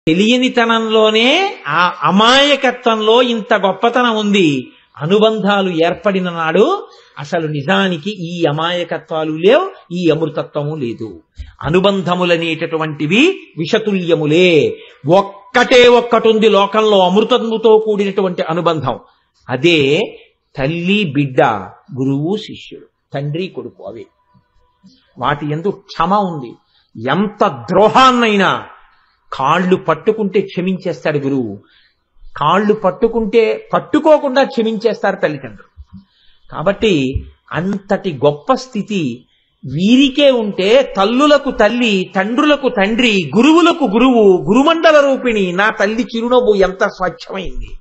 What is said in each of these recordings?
తెలియనితనంలోనే ఆ అమాయకత్వంలో ఇంత గొప్పతనం ఉంది. అనుబంధాలు ఏర్పడిన నాడు అసలు నిజానికి ఈ అమాయకత్వాలు లేవు, ఈ అమృతత్వము లేదు. అనుబంధములనేటటువంటివి విషతుల్యములే. ఒక్కటే ఒక్కటుంది లోకంలో అమృతముతో కూడినటువంటి అనుబంధం. అదే తల్లి బిడ్డ, గురువు శిష్యుడు, తండ్రి కొడుకు. అవే వాటి యందు క్షమ ఉంది. ఎంత ద్రోహాన్నైనా కాళ్ళు పట్టుకుంటే క్షమించేస్తాడు గురువు, కాళ్ళు పట్టుకోకుండా క్షమించేస్తారు తల్లిదండ్రులు. కాబట్టి అంతటి గొప్ప స్థితి వీరికే ఉంటే తల్లులకు తల్లి, తండ్రులకు తండ్రి, గురువులకు గురువు, గురుమండల రూపిణి నా తల్లి చిరునవ్వు ఎంత స్వచ్ఛమైంది.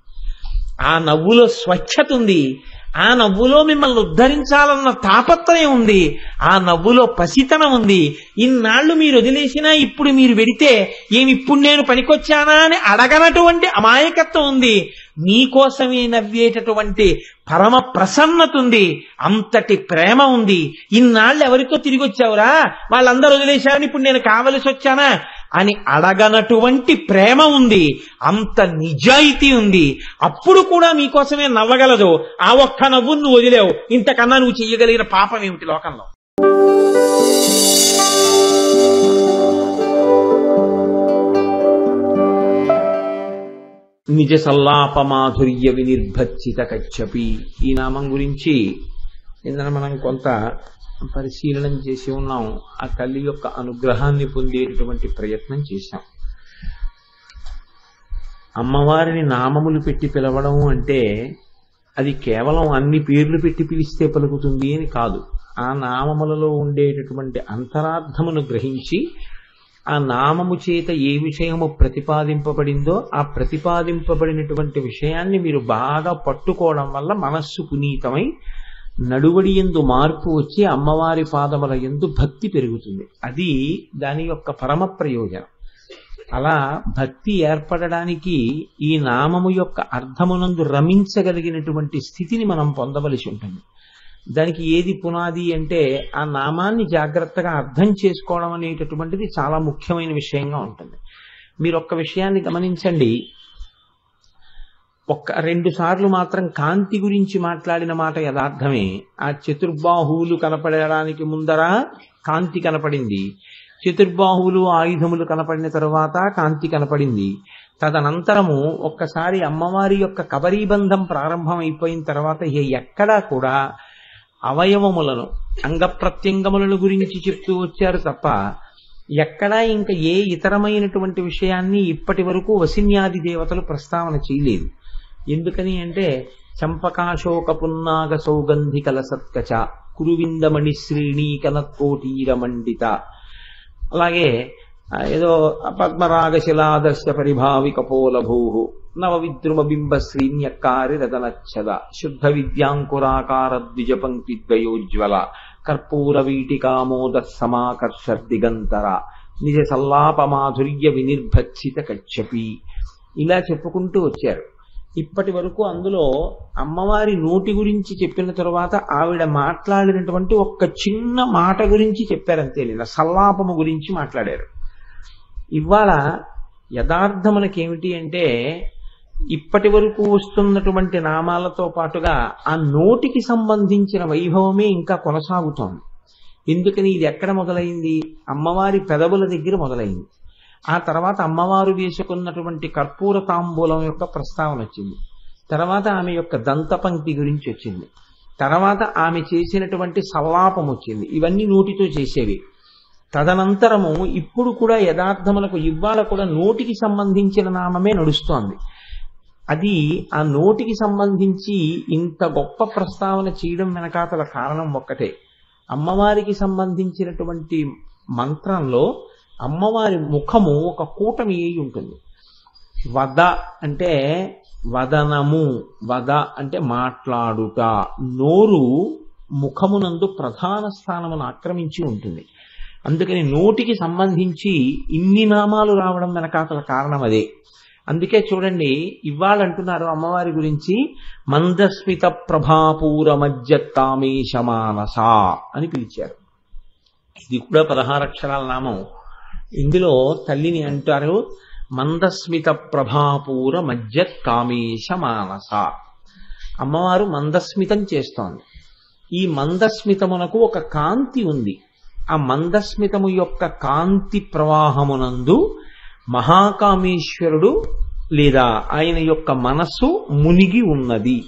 ఆ నవ్వులో స్వచ్ఛత ఉంది. ఆ నవ్వులో మిమ్మల్ని ఉద్ధరించాలన్న తాపత్రయం ఉంది. ఆ నవ్వులో పసితనం ఉంది. ఇన్నాళ్లు మీరు వదిలేసినా ఇప్పుడు మీరు వెడితే ఇప్పుడు నేను పనికొచ్చానా అని అడగనటువంటి అమాయకత్వం ఉంది. మీకోసమే నవ్వేటటువంటి పరమ ప్రసన్నత ఉంది. అంతటి ప్రేమ ఉంది. ఇన్నాళ్ళు ఎవరితో తిరిగి వచ్చావురా, వాళ్ళందరూ వదిలేశారని ఇప్పుడు నేను కావలసి వచ్చానా అని అడగనటువంటి ప్రేమ ఉంది. అంత నిజాయితీ ఉంది. అప్పుడు కూడా మీకోసమే నవ్వగలదు. ఆ ఒక్క నవ్వును నువ్వు వదిలేవు. ఇంతకన్నా నువ్వు చెయ్యగలిగిన పాపం ఏమిటి లోకంలో? నిజ సల్లాప మాధుర్య వినిర్భచ్చిత కచ్చపి. ఈ నామం గురించి ఇందులో మనం కొంత పరిశీలన చేసి ఉన్నాం. ఆ తల్లి యొక్క అనుగ్రహాన్ని పొందేటటువంటి ప్రయత్నం చేశాం. అమ్మవారిని నామములు పెట్టి పిలవడం అంటే అది కేవలం అన్ని పేర్లు పెట్టి పిలిస్తే పలుకుతుంది అని కాదు. ఆ నామములలో ఉండేటటువంటి అంతరార్థమును గ్రహించి ఆ నామము చేత ఏ విషయము ప్రతిపాదింపబడిందో ఆ ప్రతిపాదింపబడినటువంటి విషయాన్ని మీరు బాగా పట్టుకోవడం వల్ల మనస్సు పునీతమై నడువడి యందు మార్పు వచ్చి అమ్మవారి పాదముల యందు భక్తి పెరుగుతుంది. అది దాని యొక్క పరమ ప్రయోజనం. అలా భక్తి ఏర్పడడానికి ఈ నామము యొక్క అర్థమునందు రమించగలిగినటువంటి స్థితిని మనం పొందవలసి ఉంటుంది. దానికి ఏది పునాది అంటే ఆ నామాన్ని జాగ్రత్తగా అర్థం చేసుకోవడం అనేటటువంటిది చాలా ముఖ్యమైన విషయంగా ఉంటుంది. మీరు ఒక్క విషయాన్ని గమనించండి. రెండు సార్లు మాత్రం కాంతి గురించి మాట్లాడిన మాట యథార్థమే. ఆ చతుర్బాహువులు కనపడడానికి ముందర కాంతి కనపడింది. చతుర్బాహువులు ఆయుధములు కనపడిన తరువాత కాంతి కనపడింది. తదనంతరము ఒక్కసారి అమ్మవారి యొక్క కబరీబంధం ప్రారంభం అయిపోయిన తర్వాత ఎక్కడా కూడా అవయవములను, అంగప్రత్యంగములను గురించి చెప్తూ వచ్చారు తప్ప ఎక్కడా ఇంకా ఏ ఇతరమైనటువంటి విషయాన్ని ఇప్పటి వరకు వసిన్యాది దేవతలు ప్రస్తావన చేయలేదు. ఎందుకని అంటే చంపకాశోక పున్నాగ సౌగంధికల సత్కచ కురువిందమణి శ్రీణీకనత్కోటీర మండిత, అలాగే ఏదో పద్మరాగశిలాదర్శ పరిభావిక పోలభూ నవ విద్రుమ బింబ శ్రీన్యకారి రతనచ్చద శుద్ధ విద్యాంకురాకార ద్విజ పంక్తి ద్వయోజ్వల కర్పూర వీటికామోద సమాకర్ష దిగంతర నిజ సల్లాప మాధుర్య వినిర్భచ్చిత కచ్చపి. ఇలా చెప్పుకుంటూ వచ్చారు. ఇప్పటి వరకు అందులో అమ్మవారి నోటి గురించి చెప్పిన తరువాత ఆవిడ మాట్లాడినటువంటి ఒక్క చిన్న మాట గురించి చెప్పారంతే, లేదా సల్లాపము గురించి మాట్లాడారు. ఇవాళ యథార్థమునకేమిటి అంటే ఇప్పటి వరకు వస్తున్నటువంటి నామాలతో పాటుగా ఆ నోటికి సంబంధించిన వైభవమే ఇంకా కొనసాగుతోంది. ఎందుకని ఇది ఎక్కడ మొదలైంది? అమ్మవారి పెదవుల దగ్గర మొదలైంది. ఆ తర్వాత అమ్మవారు వేసుకున్నటువంటి కర్పూర తాంబూలం యొక్క ప్రస్తావన వచ్చింది. తర్వాత ఆమె యొక్క దంతపంక్తి గురించి వచ్చింది. తర్వాత ఆమె చేసినటువంటి సల్లాపం వచ్చింది. ఇవన్నీ నోటితో చేసేవి. తదనంతరము ఇప్పుడు కూడా యథార్థములకు ఇవాళ కూడా నోటికి సంబంధించిన నామమే నడుస్తోంది. అది ఆ నోటికి సంబంధించి ఇంత గొప్ప ప్రస్తావన చేయడం వెనకాతల కారణం ఒక్కటే. అమ్మవారికి సంబంధించినటువంటి మంత్రంలో అమ్మవారి ముఖము ఒక కూటమి అయి ఉంటుంది. వద అంటే వదనము, వద అంటే మాట్లాడుట. నోరు ముఖమునందు ప్రధాన స్థానమును ఆక్రమించి ఉంటుంది. అందుకని నోటికి సంబంధించి ఇన్ని నామాలు రావడం వెనకాతల కారణం అదే. అందుకే చూడండి, ఇవాళ అంటున్నారు అమ్మవారి గురించి మందస్మిత ప్రభాపూర మధ్య తామేశమానస అని పిలిచారు. ఇది కూడా 16 అక్షరాల నామం. ఇందులో తల్లిని అంటారు మందస్మిత ప్రభాపూర మజ్జత్ కామేశ మానస. అమ్మవారు మందస్మితం చేస్తోంది. ఈ మందస్మితమునకు ఒక కాంతి ఉంది. ఆ మందస్మితము యొక్క కాంతి ప్రవాహమునందు మహాకామేశ్వరుడు లేదా ఆయన యొక్క మనస్సు మునిగి ఉన్నది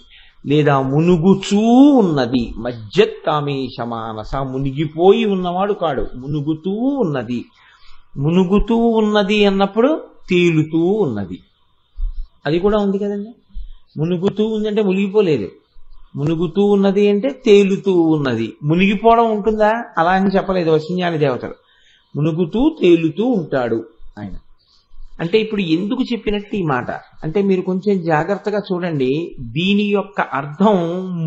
లేదా మునుగుచూ ఉన్నది. మజ్జత్ కామేశ మానస, మునిగిపోయి ఉన్నవాడు కాడు, మునుగుతూ ఉన్నది. మునుగుతూ ఉన్నది అన్నప్పుడు తేలుతూ ఉన్నది. అది కూడా ఉంది కదండి. మునుగుతూ ఉందంటే మునిగిపోలేదు, మునుగుతూ ఉన్నది అంటే తేలుతూ ఉన్నది. మునిగిపోవడం ఉంటుందా? అలా అని చెప్పలేదు వశిన్యాని దేవతలు. మునుగుతూ తేలుతూ ఉంటాడు ఆయన. అంటే ఇప్పుడు ఎందుకు చెప్పినట్టు ఈ మాట అంటే మీరు కొంచెం జాగ్రత్తగా చూడండి. దీని యొక్క అర్థం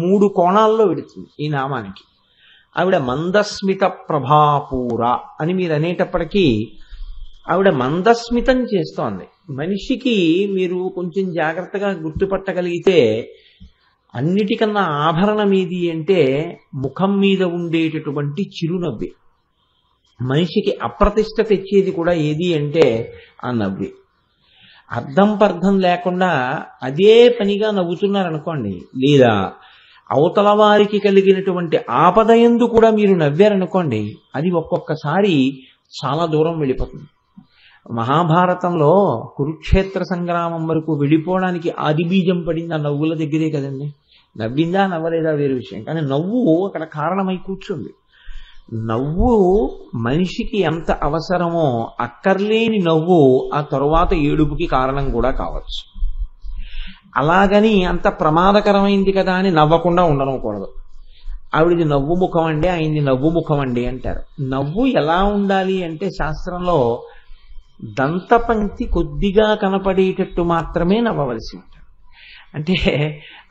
3 కోణాల్లో వెడుతుంది ఈ నామానికి. ఆవిడ మందస్మిత ప్రభాపూర అని మీరు అనేటప్పటికీ ఆవిడ మందస్మితం చేస్తోంది. మనిషికి మీరు కొంచెం జాగ్రత్తగా గుర్తుపట్టగలిగితే అన్నిటికన్నా ఆభరణం ఏది అంటే ముఖం మీద ఉండేటటువంటి చిరునవ్వే. మనిషికి అప్రతిష్ట తెచ్చేది కూడా ఏది అంటే ఆ నవ్వే. అర్థం పర్థం లేకుండా అదే పనిగా నవ్వుతున్నారనుకోండి, లేదా అవతల వారికి కలిగినటువంటి ఆపదయందు కూడా మీరు నవ్వారనుకోండి, అది ఒక్కొక్కసారి చాలా దూరం వెళ్ళిపోతుంది. మహాభారతంలో కురుక్షేత్ర సంగ్రామం వరకు వెళ్ళిపోవడానికి ఆది బీజం పడింది ఆ నవ్వుల దగ్గరే కదండి. నవ్విందా నవ్వలేదా వేరే విషయం, కానీ నవ్వు అక్కడ కారణమై కూర్చుంది. నవ్వు మనిషికి ఎంత అవసరమో అక్కర్లేని నవ్వు ఆ తరువాత ఏడుపుకి కారణం కూడా కావచ్చు. అలాగని అంత ప్రమాదకరమైంది కదా అని నవ్వకుండా ఉండనకూడదు. ఆవిడది నవ్వు ముఖం అండి, ఆయనది నవ్వు ముఖం అండి అంటారు. నవ్వు ఎలా ఉండాలి అంటే శాస్త్రంలో దంతపంక్తి కొద్దిగా కనపడేటట్టు మాత్రమే నవ్వవలసి ఉంటుంది. అంటే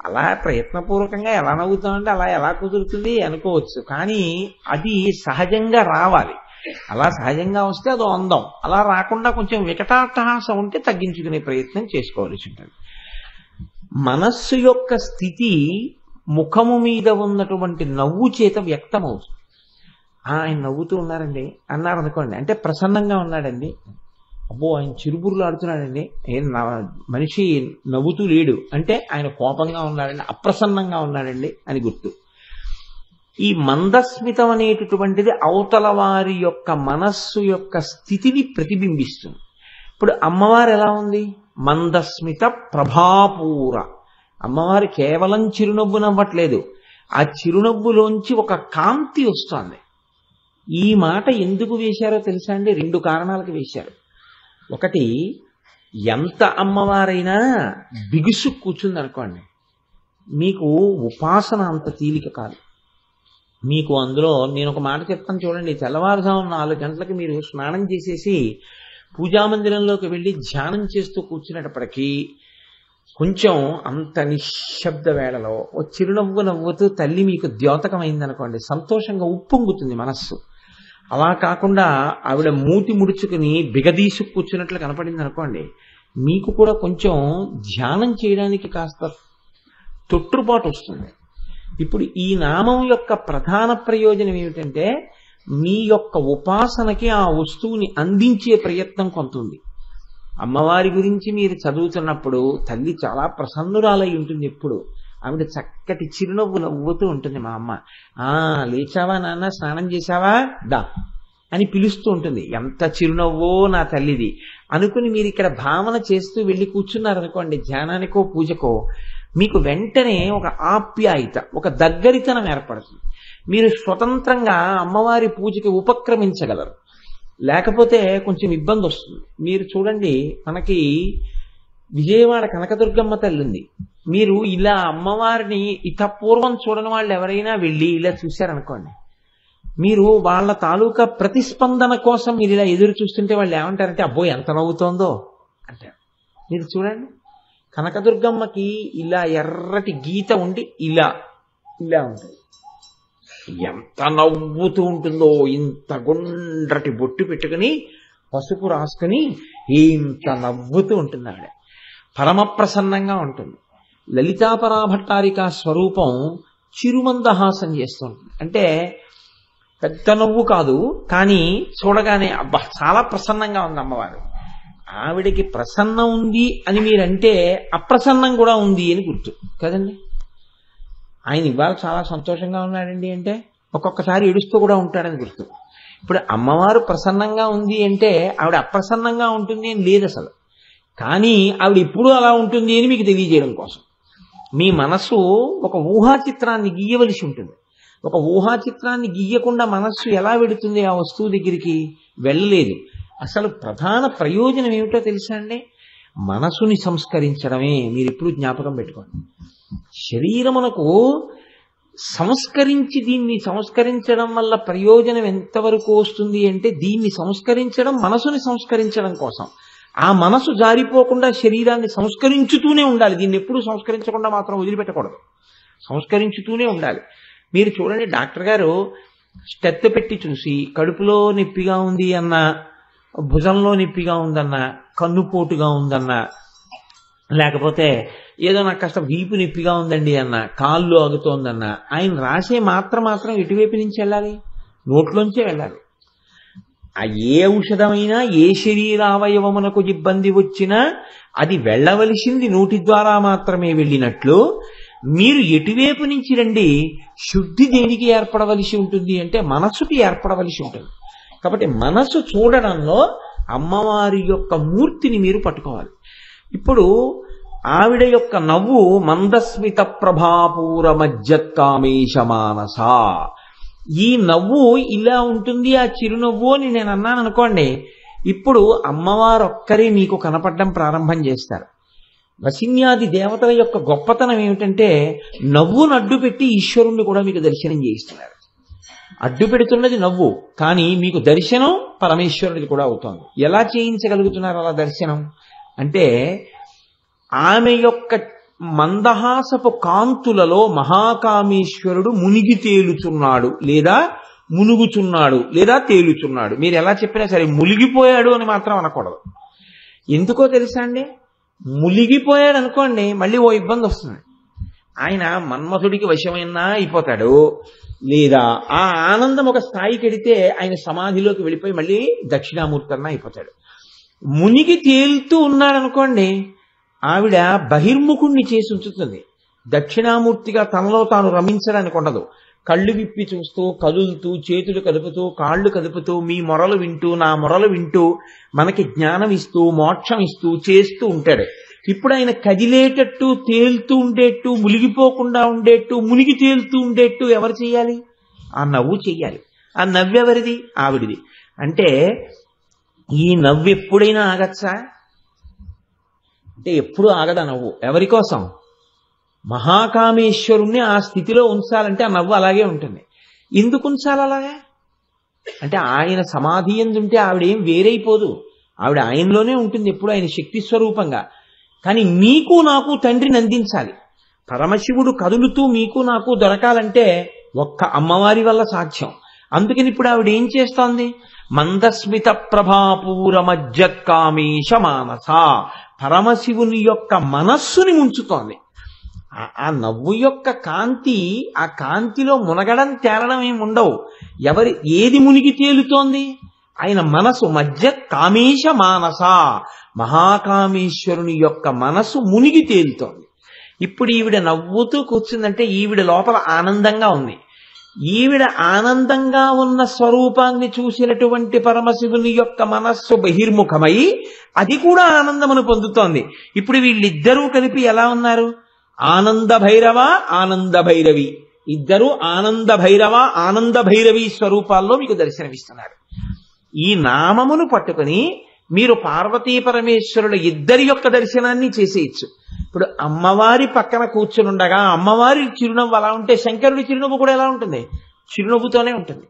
అలా ప్రయత్నపూర్వకంగా ఎలా నవ్వుతామంటే అలా ఎలా కుదురుతుంది అనుకోవచ్చు, కానీ అది సహజంగా రావాలి. అలా సహజంగా వస్తే అదో అందం. అలా రాకుండా కొంచెం వికటాట్టహాసం ఉంటే తగ్గించుకునే ప్రయత్నం చేసుకోవాల్సి ఉంటుంది. మనస్సు యొక్క స్థితి ముఖము మీద ఉన్నటువంటి నవ్వు చేత వ్యక్తమవుతుంది. ఆయన నవ్వుతూ ఉన్నారండి అన్నారు అనుకోండి, అంటే ప్రసన్నంగా ఉన్నాడండి. అబ్బో ఆయన చిరుబుర్రులు ఆడుతున్నాడండి, మనిషి నవ్వుతూ లేడు అంటే ఆయన కోపంగా ఉన్నాడండి, అప్రసన్నంగా ఉన్నాడండి అని గుర్తు. ఈ మందస్మితం అనేటటువంటిది అవతల వారి యొక్క మనస్సు యొక్క స్థితిని ప్రతిబింబిస్తుంది. ఇప్పుడు అమ్మవారు ఎలా ఉంది? మందస్మిత ప్రభాపూర. అమ్మవారు కేవలం చిరునవ్వు నవ్వట్లేదు, ఆ చిరునవ్వులోంచి ఒక కాంతి వస్తోంది. ఈ మాట ఎందుకు వేశారో తెలుసా అండి? 2 కారణాలకు వేశారు. ఒకటి, ఎంత అమ్మవారైనా బిగుసు కూర్చుంది అనుకోండి, మీకు ఉపాసన అంత తేలిక కాదు. మీకు అందులో నేను ఒక మాట చెప్తాను చూడండి. తెల్లవారుజామున 4 గంటలకు మీరు స్నానం చేసేసి పూజామందిరంలోకి వెళ్ళి ధ్యానం చేస్తూ కూర్చునేటప్పటికీ కొంచెం అంత నిశ్శబ్ద వేళలో ఓ చిరునవ్వు నవ్వుతూ తల్లి మీకు ద్యోతకమైందనుకోండి, సంతోషంగా ఉప్పొంగుతుంది మనస్సు. అలా కాకుండా ఆవిడ మూతి ముడుచుకుని బిగదీసు కూర్చున్నట్లు కనపడింది అనుకోండి, మీకు కూడా కొంచెం ధ్యానం చేయడానికి కాస్త తొట్టుపాటు వస్తుంది. ఇప్పుడు ఈ నామం యొక్క ప్రధాన ప్రయోజనం ఏమిటంటే మీ యొక్క ఉపాసనకి ఆ వస్తువుని అందించే ప్రయత్నం కొంత ఉంది. అమ్మవారి గురించి మీరు చదువుతున్నప్పుడు తల్లి చాలా ప్రసన్నురాలై ఉంటుంది. ఎప్పుడు ఆవిడ చక్కటి చిరునవ్వు నవ్వుతూ ఉంటుంది. మా అమ్మ లేచావా నాన్న, స్నానం చేశావా, దా అని పిలుస్తూ ఉంటుంది. ఎంత చిరునవ్వో నా తల్లిది అనుకుని మీరు ఇక్కడ భావన చేస్తూ వెళ్ళి కూర్చున్నారనుకోండి, ధ్యానానికో పూజకో, మీకు వెంటనే ఒక ఆప్యాయత, ఒక దగ్గరితనం ఏర్పడుతుంది. మీరు స్వతంత్రంగా అమ్మవారి పూజకి ఉపక్రమించగలరు. లేకపోతే కొంచెం ఇబ్బంది వస్తుంది. మీరు చూడండి, మనకి విజయవాడ కనకదుర్గమ్మ తల్లి ఉంది. మీరు ఇలా అమ్మవారిని ఇతపూర్వం చూడని వాళ్ళు ఎవరైనా వెళ్ళి ఇలా చూశారనుకోండి, మీరు వాళ్ళ తాలూకా ప్రతిస్పందన కోసం మీరు ఇలా ఎదురు చూస్తుంటే వాళ్ళు ఏమంటారంటే అబ్బో ఎంత నవ్వుతోందో అంటారు. మీరు చూడండి, కనకదుర్గమ్మకి ఇలా ఎర్రటి గీత ఉండి ఇలా ఇలా ఉంటుంది. ఎంత నవ్వుతూ ఉంటుందో, ఇంత గుండ్రటి బొట్టు పెట్టుకుని పసుపు రాసుకుని ఇంత నవ్వుతూ ఉంటుంది. ఆవిడ పరమ ప్రసన్నంగా ఉంటుంది. లలితాపరాభట్టారిక స్వరూపం చిరుమందహాసం చేస్తుంది. అంటే పెద్ద నవ్వు కాదు, కానీ చూడగానే అబ్బా చాలా ప్రసన్నంగా ఉంది అమ్మవారు ఆవిడికి ప్రసన్నం ఉంది అని మీరంటే అప్రసన్నం కూడా ఉంది అని గుర్తు కదండి. ఆయన ఇవాళ చాలా సంతోషంగా ఉన్నాడండి అంటే ఒక్కొక్కసారి ఏడుస్తూ కూడా ఉంటాడని గుర్తు. ఇప్పుడు అమ్మవారు ప్రసన్నంగా ఉంది అంటే ఆవిడ అప్రసన్నంగా ఉంటుంది అని లేదు అసలు. కానీ ఆవిడ ఎప్పుడూ అలా ఉంటుంది అని మీకు తెలియజేయడం కోసం మీ మనస్సు ఒక ఊహా చిత్రాన్ని గీయవలసి ఉంటుంది. ఒక ఊహా చిత్రాన్ని గీయకుండా మనస్సు ఎలా వెడుతుంది ఆ వస్తువు దగ్గరికి? వెళ్ళలేదు. అసలు ప్రధాన ప్రయోజనం ఏమిటో తెలుసా అండి? మనసుని సంస్కరించడమే. మీరు ఎప్పుడు జ్ఞాపకం పెట్టుకోండి. శరీరమునకు సంస్కరించి దీన్ని సంస్కరించడం వల్ల ప్రయోజనం ఎంతవరకు వస్తుంది అంటే దీన్ని సంస్కరించడం మనసుని సంస్కరించడం కోసం. ఆ మనసు జారిపోకుండా శరీరాన్ని సంస్కరించుతూనే ఉండాలి. దీన్ని ఎప్పుడూ సంస్కరించకుండా మాత్రం వదిలిపెట్టకూడదు, సంస్కరించుతూనే ఉండాలి. మీరు చూడండి, డాక్టర్ గారు స్టెత్ పెట్టి చూసి కడుపులో నొప్పిగా ఉంది అన్న, భుజంలో నొప్పిగా ఉందన్నా, కన్నుపోటుగా ఉందన్నా, లేకపోతే ఏదో నాకు కాస్త వీపు నొప్పిగా ఉందండి అన్న, కాళ్ళు ఆగుతోందన్నా, ఆయన రాసే మాత్రం ఎటువైపు నుంచి వెళ్ళాలి? నోట్లోంచే వెళ్ళాలి. ఆ ఏ ఔషధమైనా ఏ శరీరావయవమునకు ఇబ్బంది వచ్చినా అది వెళ్ళవలసింది నోటి ద్వారా మాత్రమే వెళ్ళినట్లు మీరు ఎటువైపు నుంచి రండి, శుద్ధి దేనికి ఏర్పడవలసి ఉంటుంది అంటే మనసుకి ఏర్పడవలసి ఉంటుంది. కాబట్టి మనసు చూడడంలో అమ్మవారి యొక్క మూర్తిని మీరు పట్టుకోవాలి. ఇప్పుడు ఆవిడ యొక్క నవ్వు మందస్మిత ప్రభాపూర మజ్జత్కామేశ మానస. ఈ నవ్వు ఇలా ఉంటుంది, ఆ చిరునవ్వు అని నేను అన్నాను అనుకోండి. ఇప్పుడు అమ్మవారు ఒక్కరే మీకు కనపడడం ప్రారంభం చేస్తారు. వసిన్యాది దేవతల యొక్క గొప్పతనం ఏమిటంటే నవ్వును అడ్డు పెట్టి ఈశ్వరుణ్ణి కూడా మీకు దర్శనం చేయిస్తున్నారు. అడ్డు పెడుతున్నది నవ్వు, కానీ మీకు దర్శనం పరమేశ్వరుడికి కూడా అవుతోంది. ఎలా చేయించగలుగుతున్నారు అలా దర్శనం అంటే ఆమె యొక్క మందహాసపు కాంతులలో మహాకామేశ్వరుడు మునిగి తేలుచున్నాడు, లేదా మునుగుచున్నాడు, లేదా తేలుచున్నాడు. మీరు ఎలా చెప్పినా సరే మునిగిపోయాడు అని మాత్రం అనకూడదు. ఎందుకో తెలుసా అండి? మునిగిపోయాడు అనుకోండి మళ్ళీ ఓ ఇబ్బంది వస్తుంది. ఆయన మన్మథుడికి వశమైనా అయిపోతాడు, లేదా ఆ ఆనందం ఒక స్థాయికి వెడితే ఆయన సమాధిలోకి వెళ్ళిపోయి మళ్ళీ దక్షిణామూర్తన్నా అయిపోతాడు. మునిగి తేలుతూ ఉన్నాడనుకోండి ఆవిడ బహిర్ముఖుణ్ణి చేసి ఉంచుతుంది. దక్షిణామూర్తిగా తనలో తాను రమించడానికి ఉండదు. కళ్ళు విప్పి చూస్తూ, కదులుతూ, చేతులు కదుపుతూ, కాళ్ళు కదుపుతూ, మీ మొరలు వింటూ, నా మొరలు వింటూ, మనకి జ్ఞానం ఇస్తూ, మోక్షం ఇస్తూ చేస్తూ ఉంటాడు. ఇప్పుడు ఆయన కదిలేటట్టు, తేలుతూ ఉండేట్టు, మునిగిపోకుండా ఉండేట్టు, మునిగి తేలుతూ ఉండేట్టు ఎవరు చెయ్యాలి? ఆ నవ్వు చెయ్యాలి. ఆ నవ్వెవరిది? ఆవిడిది. అంటే ఈ నవ్వు ఎప్పుడైనా ఆగచ్చా అంటే ఎప్పుడు ఆగదా నవ్వు. ఎవరి కోసం? మహాకామేశ్వరుణ్ణి ఆ స్థితిలో ఉంచాలంటే ఆ నవ్వు అలాగే ఉంటుంది. ఎందుకు ఉంచాలి అలాగే అంటే ఆయన సమాధి ఎందుంటే ఆవిడేం వేరైపోదు, ఆవిడ ఆయనలోనే ఉంటుంది ఎప్పుడు, ఆయన శక్తి స్వరూపంగా. కానీ మీకు నాకు తండ్రిని అందించాలి. పరమశివుడు కదులుతూ మీకు నాకు దొరకాలంటే ఒక్క అమ్మవారి వల్ల సాధ్యం. అందుకని ఇప్పుడు ఆవిడ ఏం చేస్తోంది? మందస్మిత ప్రభాపూర మజ్జత్కామేశ మానస. పరమశివుని యొక్క మనస్సుని ముంచుతోంది. ఆ నవ్వు యొక్క కాంతి, ఆ కాంతిలో మునగడం తేలడం ఏమి ఉండవు. ఏది మునిగి తేలుతోంది? ఆయన మనసు. మధ్య కామేశ మానస, మహాకామేశ్వరుని యొక్క మనసు మునిగి తేలుతోంది. ఇప్పుడు ఈవిడ నవ్వుతూ కూర్చుందంటే ఈవిడ లోపల ఆనందంగా ఉంది. ఈవిడ ఆనందంగా ఉన్న స్వరూపాన్ని చూసినటువంటి పరమశివుని యొక్క మనస్సు బహిర్ముఖమై అది కూడా ఆనందమును పొందుతోంది. ఇప్పుడు వీళ్ళిద్దరూ కలిపి ఎలా ఉన్నారు? ఆనంద భైరవ, ఆనంద భైరవి. ఇద్దరు ఆనంద భైరవ, ఆనంద భైరవి స్వరూపాల్లో మీకు దర్శనమిస్తున్నారు. ఈ నామమును పట్టుకుని మీరు పార్వతీ పరమేశ్వరుల ఇద్దరి యొక్క దర్శనాన్ని చేసేయచ్చు. ఇప్పుడు అమ్మవారి పక్కన కూర్చునుండగా అమ్మవారి చిరునవ్వు అలా ఉంటే శంకరుడి చిరునవ్వు కూడా ఎలా ఉంటుంది? చిరునవ్వుతోనే ఉంటుంది.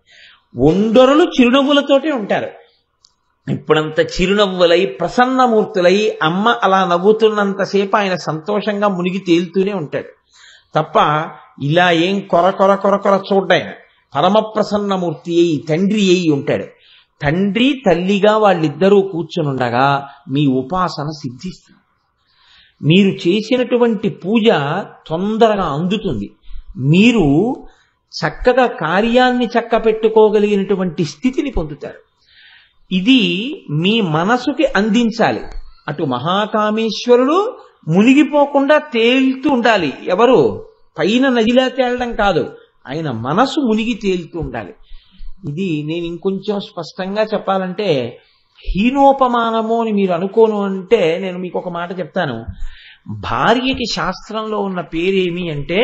ఒండరులు చిరునవ్వులతోటే ఉంటారు. ఇప్పుడంత చిరునవ్వులై ప్రసన్నమూర్తులై అమ్మ అలా నవ్వుతున్నంతసేపు ఆయన సంతోషంగా మునిగి తేలుతూనే ఉంటాడు తప్ప ఇలా ఏం కొర చూడ్డాయన పరమ ప్రసన్నమూర్తి అయి తండ్రి అయి ఉంటాడు. తండ్రి తల్లిగా వాళ్ళిద్దరూ కూర్చునుండగా మీ ఉపాసన సిద్ధిస్తుంది. మీరు చేసినటువంటి పూజ తొందరగా అందుతుంది. మీరు చక్కగా కార్యాన్ని చక్కపెట్టుకోగలిగినటువంటి స్థితిని పొందుతారు. ఇది మీ మనసుకి అందించాలి. అటు మహాకామేశ్వరుడు మునిగిపోకుండా తేలుతూ ఉండాలి. ఎవరు? పైన నదిలా తేలడం కాదు, ఆయన మనసు మునిగి తేలుతూ ఉండాలి. ఇది నేను ఇంకొంచెం స్పష్టంగా చెప్పాలంటే హీనోపమానము అని మీరు అనుకోను అంటే నేను మీకు ఒక మాట చెప్తాను. భార్యకి శాస్త్రంలో ఉన్న పేరేమి అంటే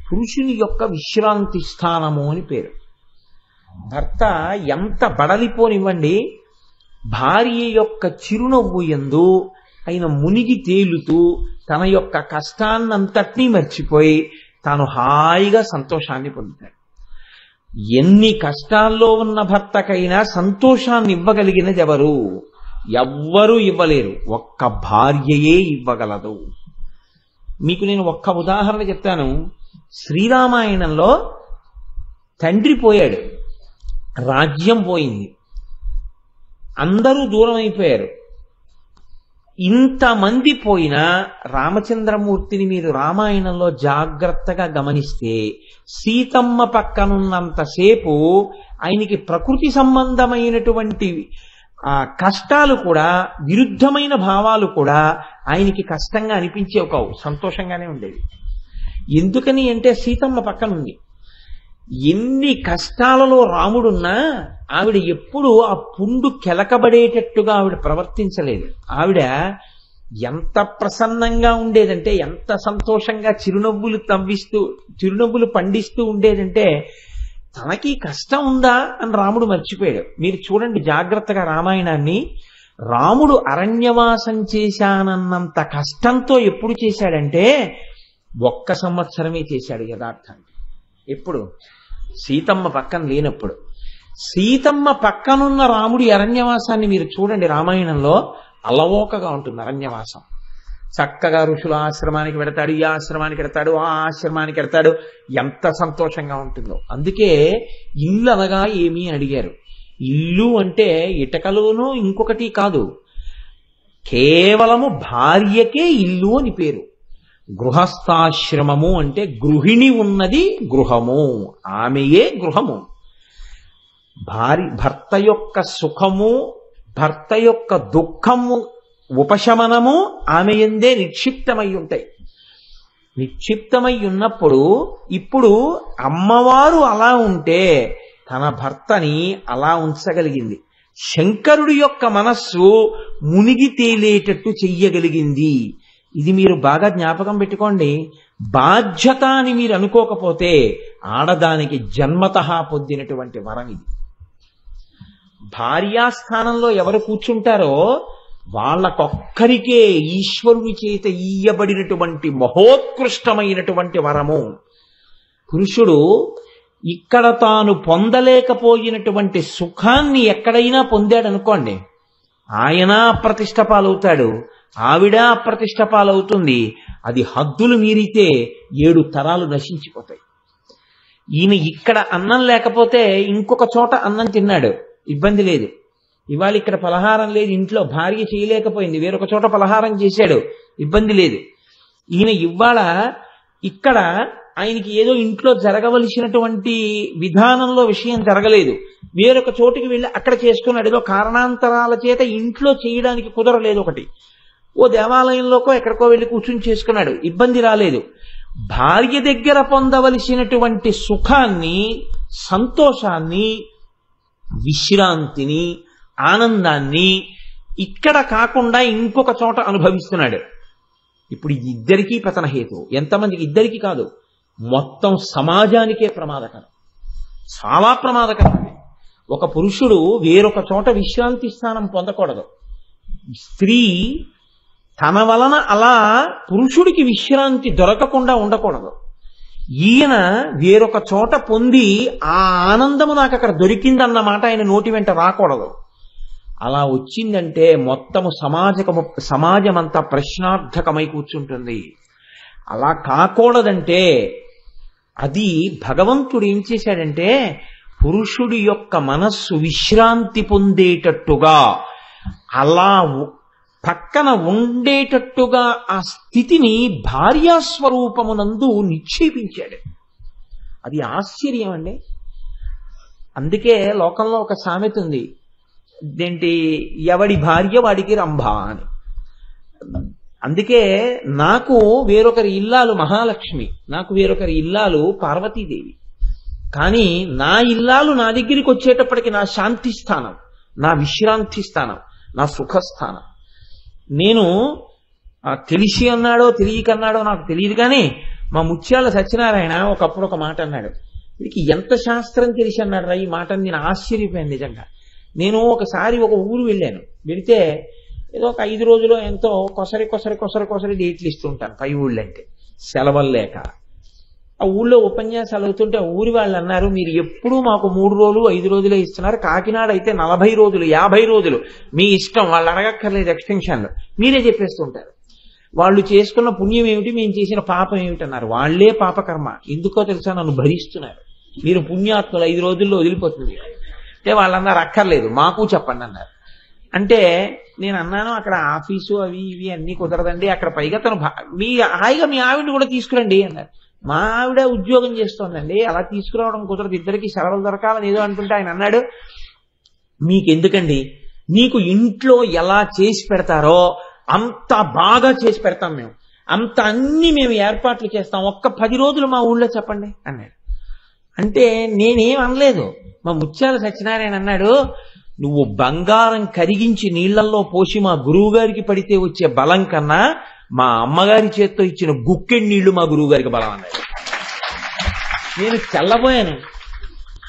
పురుషుని యొక్క విశ్రాంతి స్థానము అని పేరు. భర్త ఎంత బడలిపోనివ్వండి, భార్య యొక్క చిరునవ్వు యందు ఆయన మునిగి తేలుతూ తన యొక్క కష్టాన్నంతటినీ మర్చిపోయి తాను హాయిగా సంతోషాన్ని పొందుతాడు. ఎన్ని కష్టాల్లో ఉన్న భర్తకైనా సంతోషాన్ని ఇవ్వగలిగినది ఎవరు? ఎవ్వరూ ఇవ్వలేరు, ఒక్క భార్యయే ఇవ్వగలదు. మీకు నేను ఒక్క ఉదాహరణ చెప్తాను. శ్రీరామాయణంలో తండ్రి పోయాడు, రాజ్యం పోయింది, అందరూ దూరం అయిపోయారు. ఇంతమంది పోయినా రామచంద్రమూర్తిని మీరు రామాయణంలో జాగ్రత్తగా గమనిస్తే సీతమ్మ పక్కనున్నంతసేపు ఆయనకి ప్రకృతి సంబంధమైనటువంటి కష్టాలు కూడా, విరుద్ధమైన భావాలు కూడా ఆయనకి కష్టంగా అనిపించేవి కావు, సంతోషంగానే ఉండేవి. ఎందుకని అంటే సీతమ్మ పక్కనుంది. ఎన్ని కష్టాలలో రాముడున్నా ఆవిడ ఎప్పుడూ ఆ పుండు కెలకబడేటట్టుగా ఆవిడ ప్రవర్తించలేదు. ఆవిడ ఎంత ప్రసన్నంగా ఉండేదంటే, ఎంత సంతోషంగా చిరునవ్వులు పండిస్తూ ఉండేదంటే తనకి కష్టం ఉందా అని రాముడు మర్చిపోయాడు. మీరు చూడండి జాగ్రత్తగా రామాయణాన్ని. రాముడు అరణ్యవాసం చేశానన్నంత కష్టంతో ఎప్పుడు చేశాడంటే 1 సంవత్సరమే చేశాడు యథార్థాన్ని. ఎప్పుడు? సీతమ్మ పక్కన లేనప్పుడు. సీతమ్మ పక్కనున్న రాముడి అరణ్యవాసాన్ని మీరు చూడండి రామాయణంలో, అలవోకగా ఉంటుంది అరణ్యవాసం. చక్కగా ఋషుల ఆశ్రమానికి వెడతాడు, ఈ ఆశ్రమానికి వెడతాడు, ఆ ఆశ్రమానికి వెడతాడు, ఎంత సంతోషంగా ఉంటుందో. అందుకే ఇల్లు అనగా ఏమి అని అడిగారు. ఇల్లు అంటే ఇటకలోనూ ఇంకొకటి కాదు, కేవలము భార్యకే ఇల్లు అని పేరు. గృహస్థాశ్రమము అంటే గృహిణి ఉన్నది గృహము, ఆమెయే గృహము. భర్త యొక్క సుఖము, భర్త యొక్క దుఃఖము, ఉపశమనము ఆమె యందే నిక్షిప్తమై ఉంటాయి. నిక్షిప్తమై ఉన్నప్పుడు ఇప్పుడు అమ్మవారు అలా ఉంటే తన భర్తని అలా ఉంచగలిగింది. శంకరుడి యొక్క మనస్సు మునిగి తేలేటట్టు చెయ్యగలిగింది. ఇది మీరు బాగా జ్ఞాపకం పెట్టుకోండి. బాధ్యత అని మీరు అనుకోకపోతే ఆడదానికి జన్మతః పొందినటువంటి వరం ఇది. భార్యాస్థానంలో ఎవరు కూర్చుంటారో వాళ్ళకొక్కరికే ఈశ్వరుని చేత ఇయ్యబడినటువంటి మహోత్కృష్టమైనటువంటి వరము. పురుషుడు ఇక్కడ తాను పొందలేకపోయినటువంటి సుఖాన్ని ఎక్కడైనా పొందాడనుకోండి, ఆయన అప్రతిష్ట పాలవుతాడు, ఆవిడ అప్రతిష్ట పాలవుతుంది. అది హద్దులు మీరితే 7 తరాలు నశించిపోతాయి. ఈయన ఇక్కడ అన్నం లేకపోతే ఇంకొక చోట అన్నం తిన్నాడు, ఇబ్బంది లేదు. ఇవాళ ఇక్కడ పలహారం లేదు, ఇంట్లో భార్య చేయలేకపోయింది, వేరొక చోట పలహారం చేశాడు, ఇబ్బంది లేదు. ఈయన ఇవాళ ఇక్కడ ఆయనకి ఏదో ఇంట్లో జరగవలసినటువంటి విధానంలో విషయం జరగలేదు, వేరొక చోటుకి వెళ్ళి అక్కడ చేసుకున్నాడు. ఏదో కారణాంతరాల చేత ఇంట్లో చేయడానికి కుదరలేదు, ఒకటి ఓ దేవాలయంలోకో ఎక్కడికో వెళ్ళి కూర్చుని చేసుకున్నాడు, ఇబ్బంది రాలేదు. భార్య దగ్గర పొందవలసినటువంటి సుఖాన్ని, సంతోషాన్ని, విశ్రాంతిని, ఆనందాన్ని ఇక్కడ కాకుండా ఇంకొక చోట అనుభవిస్తున్నాడు. ఇప్పుడు ఇద్దరికీ పతనహేతు. ఎంతమందికి? ఇద్దరికి కాదు, మొత్తం సమాజానికే ప్రమాదకరం, చాలా ప్రమాదకరం. ఒక పురుషుడు వేరొక చోట విశ్రాంతి స్థానం పొందకూడదు. స్త్రీ తన వలన అలా పురుషుడికి విశ్రాంతి దొరకకుండా ఉండకూడదు. ఈయన వేరొక చోట పొంది ఆ ఆనందము నాకు అక్కడ దొరికిందన్నమాట ఆయన నోటి వెంట రాకూడదు. అలా వచ్చిందంటే మొత్తము సమాజమంతా ప్రశ్నార్థకమై కూర్చుంటుంది. అలా కాకూడదంటే అది భగవంతుడు ఏం చేశాడంటే పురుషుడి యొక్క మనస్సు విశ్రాంతి పొందేటట్టుగా, అలా పక్కన ఉండేటట్టుగా ఆ స్థితిని భార్యాస్వరూపమునందు నిక్షేపించాడు. అది ఆశ్చర్యం అండి. అందుకే లోకంలో ఒక సామెత ఉంది, ఇదేంటి ఎవడి భార్య వాడికి రంభ అని. అందుకే నాకు వేరొకరి ఇల్లాలు మహాలక్ష్మి, నాకు వేరొకరి ఇల్లాలు పార్వతీదేవి. కానీ నా ఇల్లాలు నా దగ్గరికి వచ్చేటప్పటికి నా శాంతి స్థానం, నా విశ్రాంతి స్థానం, నా సుఖస్థానం. నేను తెలిసి అన్నాడో తెలియకన్నాడో నాకు తెలియదు, కానీ మా ముత్యాల సత్యనారాయణ ఒకప్పుడు ఒక మాట అన్నాడు. వీడికి ఎంత శాస్త్రం తెలిసి అన్నాడు రా ఈ మాటని నేను ఆశ్చర్యపోయాను నిజంగా. నేను ఒకసారి ఒక ఊరు వెళ్ళాను, వెళితే ఏదో ఒక 5 రోజులు ఎంతో కొసరి డేట్లు ఇస్తుంటాను పై ఊళ్ళంటే సెలవులు లేక. ఆ ఊళ్ళో ఉపన్యాసాలు అవుతుంటే ఊరి వాళ్ళు అన్నారు, మీరు ఎప్పుడూ మాకు 3 రోజులు 5 రోజులే ఇస్తున్నారు, కాకినాడ అయితే 40 రోజులు 50 రోజులు మీ ఇష్టం, వాళ్ళు అడగక్కర్లేదు ఎక్స్టెన్షన్లు, మీరే చెప్పేస్తుంటారు. వాళ్ళు చేసుకున్న పుణ్యం ఏమిటి, మేము చేసిన పాపం ఏమిటి అన్నారు. వాళ్లే పాపకర్మ, ఎందుకో తెలుసా నన్ను భరిస్తున్నారు, మీరు పుణ్యాత్ములు 5 రోజుల్లో వదిలిపోతుంది అంటే వాళ్ళన్నారు అక్కర్లేదు మాకు చెప్పండి అన్నారు. అంటే నేను అన్నాను అక్కడ ఆఫీసు అవి ఇవి అన్నీ కుదరదండి, అక్కడ పైగా తను మీ హాయిగా మీ ఆవిడని కూడా తీసుకురండి అన్నారు. మా ఆవిడ ఉద్యోగం చేస్తోందండి, అలా తీసుకురావడం కుదరదు, ఇద్దరికి సెలవులు దొరకాలని ఏదో అంటుంటే ఆయన అన్నాడు, మీకెందుకండి, నీకు ఇంట్లో ఎలా చేసి పెడతారో అంత బాగా చేసి పెడతాం మేము, అంత అన్ని మేము ఏర్పాట్లు చేస్తాం, ఒక్క 10 రోజులు మా ఊళ్ళో చెప్పండి అన్నాడు. అంటే నేనేం అనలేదు. మా ముత్యాల సత్యనారాయణ అన్నాడు, నువ్వు బంగారం కరిగించి నీళ్లల్లో పోసి మా గురువు గారికి పడితే వచ్చే బలం కన్నా మా అమ్మగారి చేత్తో ఇచ్చిన గుక్కెడి నీళ్లు మా గురువు గారికి బలం అన్నాడు. నేను తెల్లబోయాను,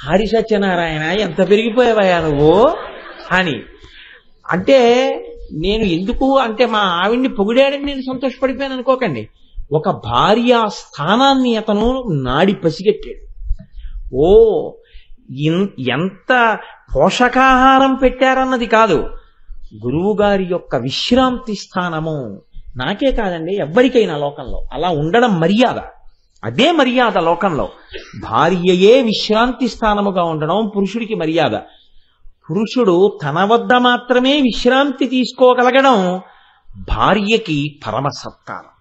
హరి సత్యనారాయణ ఎంత పెరిగిపోయావయ్యా నువ్వు అని. అంటే నేను ఎందుకు అంటే మా ఆవిడ్ని పొగిడాడని నేను సంతోషపడిపోయాను అనుకోకండి. ఒక భార్య స్థానాన్ని అతను నాడి పసిగట్టాడు. ఓ ఎంత పోషకాహారం పెట్టారన్నది కాదు, గురువు గారి యొక్క విశ్రాంతి స్థానము. నాకే కాదండి ఎవ్వరికైనా లోకంలో అలా ఉండడం మర్యాద, అదే మర్యాద లోకంలో. భార్యయే విశ్రాంతి స్థానముగా ఉండడం పురుషుడికి మర్యాద. పురుషుడు తన వద్ద మాత్రమే విశ్రాంతి తీసుకోగలగడం భార్యకి పరమ సత్కారం.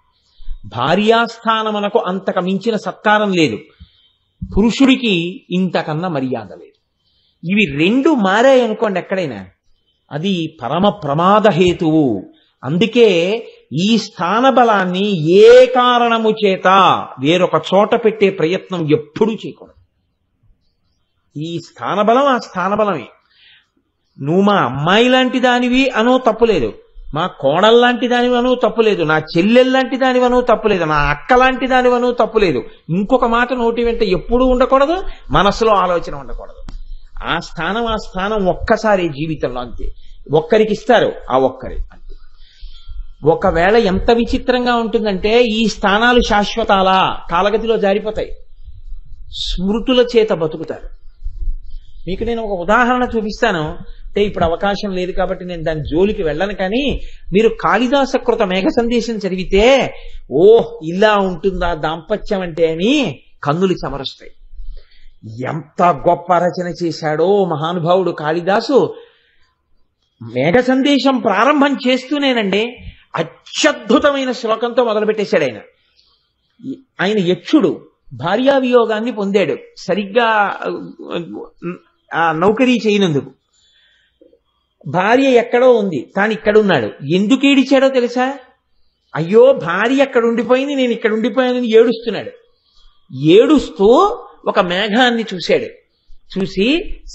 భార్యాస్థానమునకు అంతకు మించిన సత్కారం లేదు, పురుషుడికి ఇంతకన్నా మర్యాద లేదు. ఇవి 2 మారాయనుకోండి ఎక్కడైనా, అది పరమ ప్రమాద హేతువు. అందుకే ఈ స్థాన బలాన్ని ఏ కారణము చేత వేరొక చోట పెట్టే ప్రయత్నం ఎప్పుడూ చేయకూడదు. ఈ స్థానబలం ఆ స్థానబలమే. నువ్వు మా అమ్మాయి లాంటి దానివి అనో తప్పులేదు, మా కోడల్లాంటి దానివనూ తప్పులేదు, నా చెల్లెల్లాంటి దానివనూ తప్పులేదు, నా అక్క లాంటి దానివనూ తప్పులేదు. ఇంకొక మాట నోటి వెంట ఎప్పుడూ ఉండకూడదు, మనసులో ఆలోచన ఉండకూడదు. ఆ స్థానం ఒక్కసారి జీవితంలో, అంతే. ఒక్కరికి ఇస్తారు, ఆ ఒక్కరి అంతే. ఒకవేళ ఎంత విచిత్రంగా ఉంటుందంటే ఈ స్థానాలు శాశ్వతాలా, కాలగతిలో జారిపోతాయి, స్మృతుల చేత బతుకుతారు. మీకు నేను ఒక ఉదాహరణ చూపిస్తాను. అంటే ఇప్పుడు అవకాశం లేదు కాబట్టి నేను దాని జోలికి వెళ్ళను, కానీ మీరు కాళిదాస కృత మేఘ సందేశం చదివితే ఇలా ఉంటుందా దాంపత్యం అంటే అని కన్నులు చెమరుస్తాయి. ఎంత గొప్ప రచన చేశాడో మహానుభావుడు కాళిదాసు. మేఘ సందేశం ప్రారంభం చేస్తూనేనండి అత్యద్భుతమైన శ్లోకంతో మొదలుపెట్టేశాడు. ఆయన యక్షుడు, భార్యావియోగాన్ని పొందాడు సరిగ్గా నౌకరీ చేయనందుకు. భార్య ఎక్కడో ఉంది, తాను ఇక్కడున్నాడు. ఎందుకు ఏడిచాడో తెలుసా? అయ్యో భార్య అక్కడ ఉండిపోయింది, నేను ఇక్కడ ఉండిపోయానని ఏడుస్తున్నాడు. ఏడుస్తూ ఒక మేఘాన్ని చూశాడు. చూసి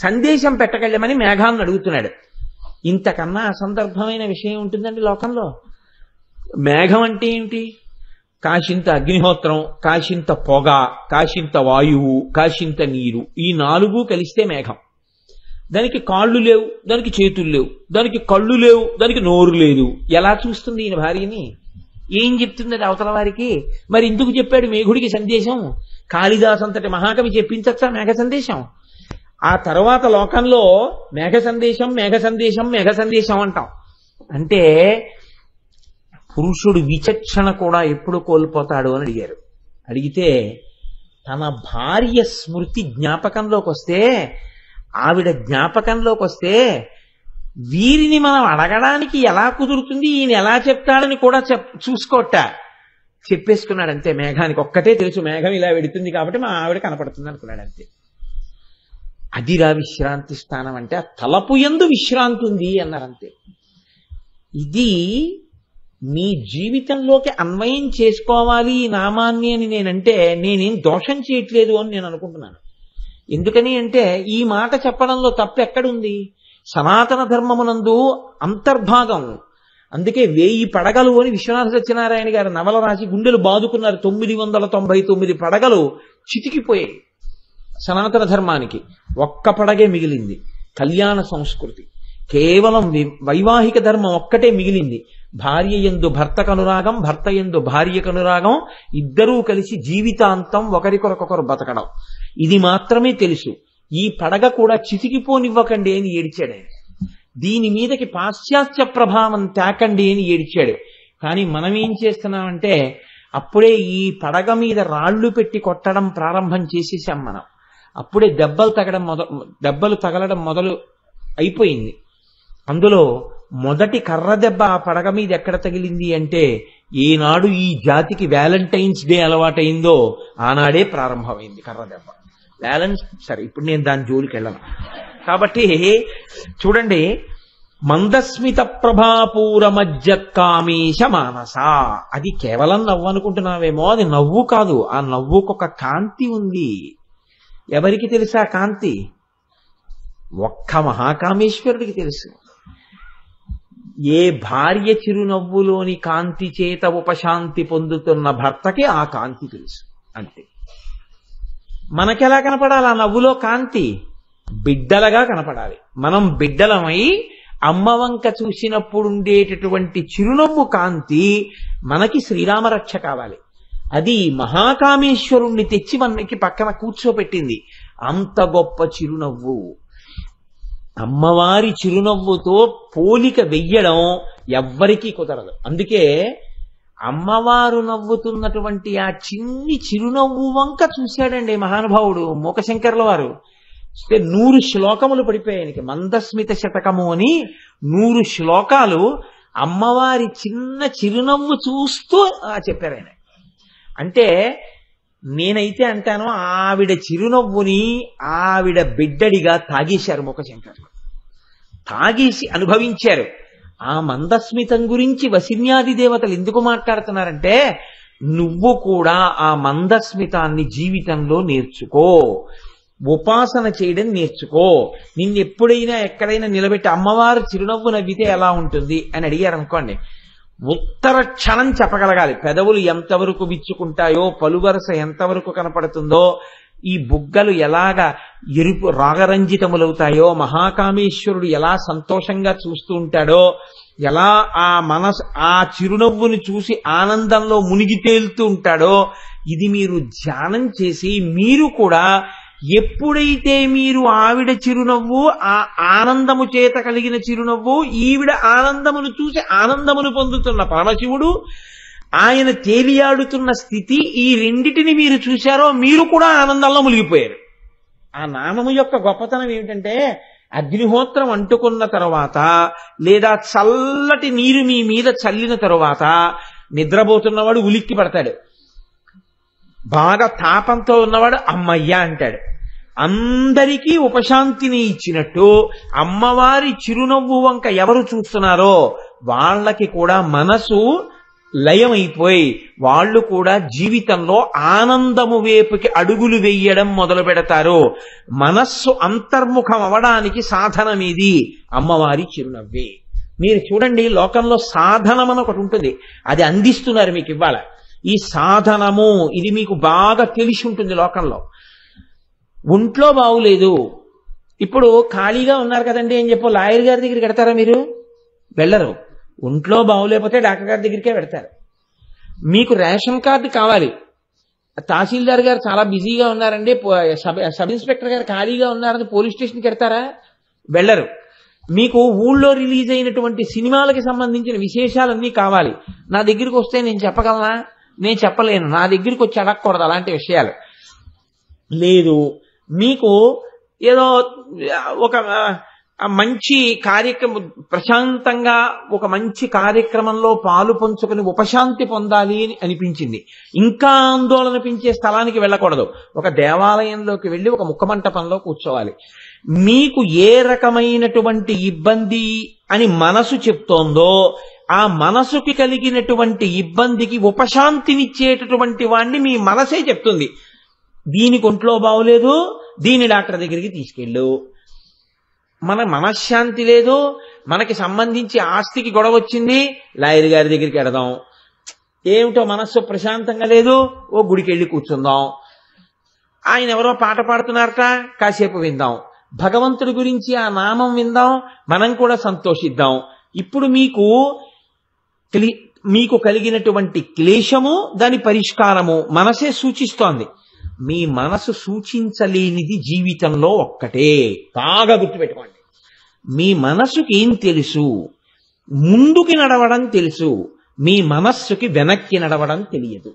సందేశం పెట్టగలమని మేఘాన్ని అడుగుతున్నాడు. ఇంతకన్నా అసందర్భమైన విషయం ఉంటుందండి లోకంలో? మేఘం అంటే ఏమిటి? కాశింత అగ్నిహోత్రం, కాశింత పొగ, కాశింత వాయువు, కాశింత నీరు, ఈ 4 కలిస్తే మేఘం. దానికి కాళ్ళు లేవు, దానికి చేతులు లేవు, దానికి కళ్ళు లేవు, దానికి నోరు లేదు. ఎలా చూస్తుంది ఈయన భార్యని? ఏం చెప్తుంది అది అవతల వారికి? మరి ఎందుకు చెప్పాడు మేఘుడికి సందేశం? కాళిదాస్ అంతటి మహాకవి చెప్పించచ్చా మేఘ సందేశం? ఆ తర్వాత లోకంలో మేఘ సందేశం మేఘ సందేశం మేఘ సందేశం అంటాం. అంటే పురుషుడు విచక్షణ కూడా ఎప్పుడు కోల్పోతాడు అని అడిగారు. అడిగితే తన భార్య స్మృతి జ్ఞాపకంలోకి వస్తే, ఆవిడ జ్ఞాపకంలోకి వస్తే వీరిని మనం అడగడానికి ఎలా కుదురుతుంది, ఈయన ఎలా చెప్తాడని కూడా చూసుకోట చెప్పేసుకున్నాడు. అంతే. మేఘానికి ఒక్కటే తెలుసు, మేఘం ఇలా వెడుతుంది కాబట్టి మా ఆవిడ కనపడుతుంది అనుకున్నాడు. అంతే. అదిరా విశ్రాంతి స్థానం అంటే ఆ తలపు యందు విశ్రాంతి ఉంది అన్నారంతే. ఇది మీ జీవితంలోకి అన్వయం చేసుకోవాలి ఈ నామాన్ని అని నేనంటే నేనేం దోషం చేయట్లేదు అని నేను అనుకుంటున్నాను. ఎందుకని అంటే ఈ మాట చెప్పడంలో తప్పు ఎక్కడుంది? సనాతన ధర్మమునందు అంతర్భాగం. అందుకే 1000 పడగలు అని విశ్వనాథ సత్యనారాయణ గారు నవల రాసి గుండెలు బాదుకున్నారు. 999 పడగలు చితికిపోయాయి సనాతన ధర్మానికి, ఒక్క పడగే మిగిలింది. కళ్యాణ సంస్కృతి, కేవలం వైవాహిక ధర్మం ఒక్కటే మిగిలింది. భార్య యందు భర్తకు అనురాగం, భర్త యందు భార్యకు అనురాగం, ఇద్దరూ కలిసి జీవితాంతం ఒకరికొరకొకరు బతకడం, ఇది మాత్రమే తెలుసు. ఈ పడగ కూడా చితికిపోనివ్వకండి అని ఏడిచాడు ఆయన. దీని మీదకి పాశ్చాత్య ప్రభావం తేకండి అని ఏడిచాడు. కానీ మనం ఏం చేస్తున్నామంటే అప్పుడే ఈ పడగ మీద రాళ్లు పెట్టి కొట్టడం ప్రారంభం చేసేసాం మనం. అప్పుడే దెబ్బలు తగలడం మొదలు అయిపోయింది. అందులో మొదటి కర్ర దెబ్బ ఆ పడగ మీద ఎక్కడ తగిలింది అంటే ఏనాడు ఈ జాతికి వ్యాలంటైన్స్ డే అలవాటైందో ఆనాడే ప్రారంభమైంది కర్ర దెబ్బ. సరే, ఇప్పుడు నేను దాని జోలికి వెళ్ళను. కాబట్టి చూడండి, మందస్మిత ప్రభాపూర మధ్య కామేశ మానస, అది కేవలం నవ్వు అనుకుంటున్నావేమో, అది నవ్వు కాదు. ఆ నవ్వుకొక కాంతి ఉంది. ఎవరికి తెలుసా కాంతి? ఒక్క మహాకామేశ్వరుడికి తెలుసు. ఏ భార్య చిరునవ్వులోని కాంతి చేత ఉపశాంతి పొందుతున్న భర్తకి ఆ కాంతి తెలుసు. అంతే. మనకెలా కనపడాలి ఆ నవ్వులో కాంతి? బిడ్డలుగా కనపడాలి. మనం బిడ్డలమై అమ్మవంక చూసినప్పుడు ఉండేటటువంటి చిరునవ్వు కాంతి మనకి శ్రీరామరక్ష కావాలి. అది మహాకామేశ్వరుణ్ణి తెచ్చి మనకి పక్కన కూర్చోపెట్టింది. అంత గొప్ప చిరునవ్వు. అమ్మవారి చిరునవ్వుతో పోలిక వెయ్యడం ఎవ్వరికీ కుదరదు. అందుకే అమ్మవారు నవ్వుతున్నటువంటి ఆ చిన్ని చిరునవ్వు వంక చూశాడండి మహానుభావుడు మూకశంకర్ల వారు. 100 శ్లోకములు పడిపోయాయనికి. మందస్మిత శతకము అని 100 శ్లోకాలు అమ్మవారి చిన్న చిరునవ్వు చూస్తూ చెప్పారు ఆయన. అంటే నేనైతే అంటాను, ఆవిడ చిరునవ్వుని ఆవిడ బిడ్డడిగా తాగేశారు మూకశంకర్లు. తాగేసి అనుభవించారు. ఆ మందస్మితం గురించి వసిన్యాది దేవతలు ఎందుకు మాట్లాడుతున్నారంటే, నువ్వు కూడా ఆ మందస్మితాన్ని జీవితంలో నేర్చుకో, ఉపాసన చేయడం నేర్చుకో. నిన్నెప్పుడైనా ఎక్కడైనా నిలబెట్టి అమ్మవారు చిరునవ్వు నవ్వితే ఎలా ఉంటుంది అని అడిగారు అనుకోండి, ఉత్తర క్షణం చెప్పగలగాలి. పెదవులు ఎంతవరకు విచ్చుకుంటాయో, పలువరస ఎంతవరకు కనపడుతుందో, ఈ బుగ్గలు ఎలాగా ఎరుపు రాగరంజితములవుతాయో, మహాకామేశ్వరుడు ఎలా సంతోషంగా చూస్తూ ఉంటాడో, ఎలా ఆ చిరునవ్వుని చూసి ఆనందంలో మునిగి తేలుతూ ఉంటాడో, ఇది మీరు ధ్యానం చేసి మీరు కూడా ఎప్పుడైతే మీరు ఆవిడ చిరునవ్వు, ఆ ఆనందము చేత కలిగిన చిరునవ్వు, ఈవిడ ఆనందమును చూసి ఆనందమును పొందుతున్న పరమశివుడు, ఆయన తేలియాడుతున్న స్థితి, ఈ రెండిటిని మీరు చూశారో మీరు కూడా ఆనందంలో మునిగిపోయారు. ఆ నామము యొక్క గొప్పతనం ఏమిటంటే, అగ్నిహోత్రం అంటుకున్న తరువాత లేదా చల్లటి నీరు మీ మీద చల్లిన తరువాత నిద్రపోతున్నవాడు ఉలిక్కి పడతాడు. బాగా తాపంతో ఉన్నవాడు అమ్మయ్య అంటాడు. అందరికీ ఉపశాంతిని ఇచ్చినట్టు అమ్మవారి చిరునవ్వు వంక ఎవరు చూస్తున్నారో వాళ్ళకి కూడా మనసు లయమైపోయి వాళ్ళు కూడా జీవితంలో ఆనందము వైపుకి అడుగులు వేయడం మొదలు పెడతారు. మనస్సు అంతర్ముఖం అవడానికి సాధనమేది? అమ్మవారి చిరునవ్వే. మీరు చూడండి, లోకంలో సాధనం అని ఒకటి ఉంటుంది, అది అందిస్తున్నారు మీకు ఇవాళ. ఈ సాధనము ఇది మీకు బాగా తెలిసి ఉంటుంది. లోకంలో ఒంట్లో బాగులేదు, ఇప్పుడు ఖాళీగా ఉన్నారు కదండి అని చెప్పి లాయర్ గారి దగ్గరికి వెడతారా? మీరు వెళ్ళరు. ఒంట్లో బాగులేకపోతే డాక్టర్ గారి దగ్గరికే పెడతారు. మీకు రేషన్ కార్డు కావాలి, తహసీల్దార్ గారు చాలా బిజీగా ఉన్నారండి, సబ్ ఇన్స్పెక్టర్ గారు ఖాళీగా ఉన్నారని పోలీస్ స్టేషన్కి వెడతారా? వెళ్ళరు. మీకు ఊళ్ళో రిలీజ్ అయినటువంటి సినిమాలకి సంబంధించిన విశేషాలన్నీ కావాలి, నా దగ్గరికి వస్తే నేను చెప్పగలనా? నేను చెప్పలేను. నా దగ్గరికి వచ్చి అడగకూడదు అలాంటి విషయాలు. లేదు, మీకు ఏదో ఒక ఆ మంచి కార్యక్రమం, ప్రశాంతంగా ఒక మంచి కార్యక్రమంలో పాలు పంచుకుని ఉపశాంతి పొందాలి అని అనిపించింది. ఇంకా ఆందోళన పెంచే స్థలానికి వెళ్ళకూడదు. ఒక దేవాలయంలోకి వెళ్ళి ఒక ముఖమంటపంలో కూర్చోవాలి. మీకు ఏ రకమైనటువంటి ఇబ్బంది అని మనసు చెప్తోందో ఆ మనసుకి కలిగినటువంటి ఇబ్బందికి ఉపశాంతినిచ్చేటటువంటి వాణ్ణి మీ మనసే చెప్తుంది. దీనికి ఒంట్లో బాగోలేదు, దీని డాక్టర్ దగ్గరికి తీసుకెళ్ళు. మన మనశ్శాంతి లేదు, మనకి సంబంధించి ఆస్తికి గొడవ వచ్చింది, లాయర్ గారి దగ్గరికి వెడదాం. ఏమిటో మనస్సు ప్రశాంతంగా లేదు, ఓ గుడికి వెళ్ళి కూర్చుందాం. ఆయన ఎవరో పాట పాడుతున్నారట, కాసేపు విందాం. భగవంతుడి గురించి ఆ నామం విందాం, మనం కూడా సంతోషిద్దాం. ఇప్పుడు మీకు కలిగినటువంటి క్లేశము, దాని పరిష్కారము మనసే సూచిస్తోంది. మీ మనసు సూచించలేనిది జీవితంలో ఒక్కటే, బాగా గుర్తుపెట్టుకోండి. మీ మనసుకి ఏం తెలుసు? ముందుకి నడవడం తెలుసు, మీ మనస్సుకి వెనక్కి నడవడం తెలియదు.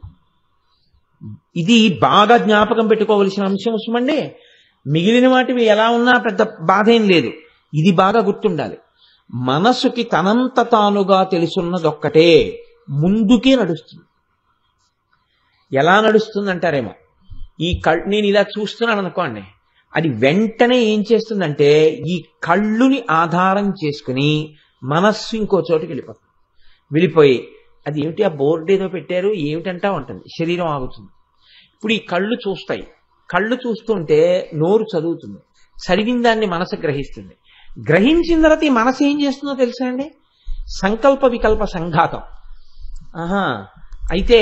ఇది బాగా జ్ఞాపకం పెట్టుకోవలసిన అంశం సుమండి. మిగిలిన వాటివి ఎలా ఉన్నా పెద్ద బాధ ఏం లేదు, ఇది బాగా గుర్తుండాలి. మనసుకి తనంత తానుగా తెలుసున్నదొక్కటే, ముందుకే నడుస్తుంది. ఎలా నడుస్తుందంటారేమో, నేను ఇలా చూస్తున్నాను అనుకోండి, అది వెంటనే ఏం చేస్తుందంటే ఈ కళ్ళుని ఆధారం చేసుకుని మనస్సు ఇంకో చోటుకి వెళ్ళిపోయి అది ఏమిటి, ఆ బోర్డు ఏదో పెట్టారు ఏమిటంటా ఉంటుంది, శరీరం ఆగుతుంది. ఇప్పుడు ఈ కళ్ళు చూస్తాయి, కళ్ళు చూస్తుంటే నోరు చదువుతుంది, చదివిన దాన్ని మనసు గ్రహిస్తుంది. గ్రహించిన తర్వాత ఈ మనసు ఏం చేస్తుందో తెలుసా అండి, సంకల్ప వికల్ప సంఘాతం. అయితే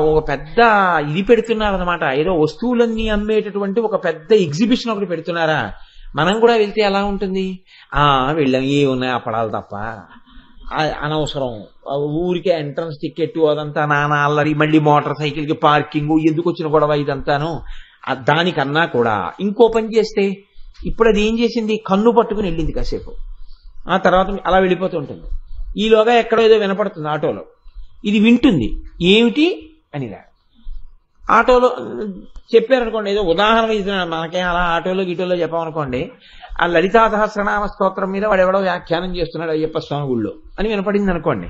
ఒక పెద్ద ఇది పెడుతున్నారనమాట, ఏదో వస్తువులన్నీ అమ్మేటటువంటి ఒక పెద్ద ఎగ్జిబిషన్ ఒకటి పెడుతున్నారా. మనం కూడా వెళ్తే ఎలా ఉంటుంది, వెళ్ళాం ఏ ఉన్నాయి అప్పడాలు తప్ప, అనవసరం, ఊరికే ఎంట్రన్స్ టికెట్ అదంతా నానా అల్లరి, మళ్ళీ మోటార్ సైకిల్కి పార్కింగ్, ఎందుకు వచ్చిన గొడవ ఇదంతాను. దానికన్నా కూడా ఇంకో పని చేస్తే, ఇప్పుడు అది ఏం చేసింది, కన్ను పట్టుకుని వెళ్ళింది కాసేపు, ఆ తర్వాత అలా వెళ్ళిపోతూ ఉంటుంది. ఈలోగా ఎక్కడో ఏదో వినపడుతుంది ఆటోలో, ఇది వింటుంది, ఏమిటి అని ఆటోలో చెప్పారనుకోండి, ఏదో ఉదాహరణ ఇస్తున్నాడు, మనకేం అలా ఆటోలో గిటోలో చెప్పామనుకోండి, ఆ లలితా సహస్రనామ స్తోత్రం మీద వాడెవడో వ్యాఖ్యానం చేస్తున్నాడు అయ్యప్ప స్వామి గుళ్ళో అని వినపడింది అనుకోండి.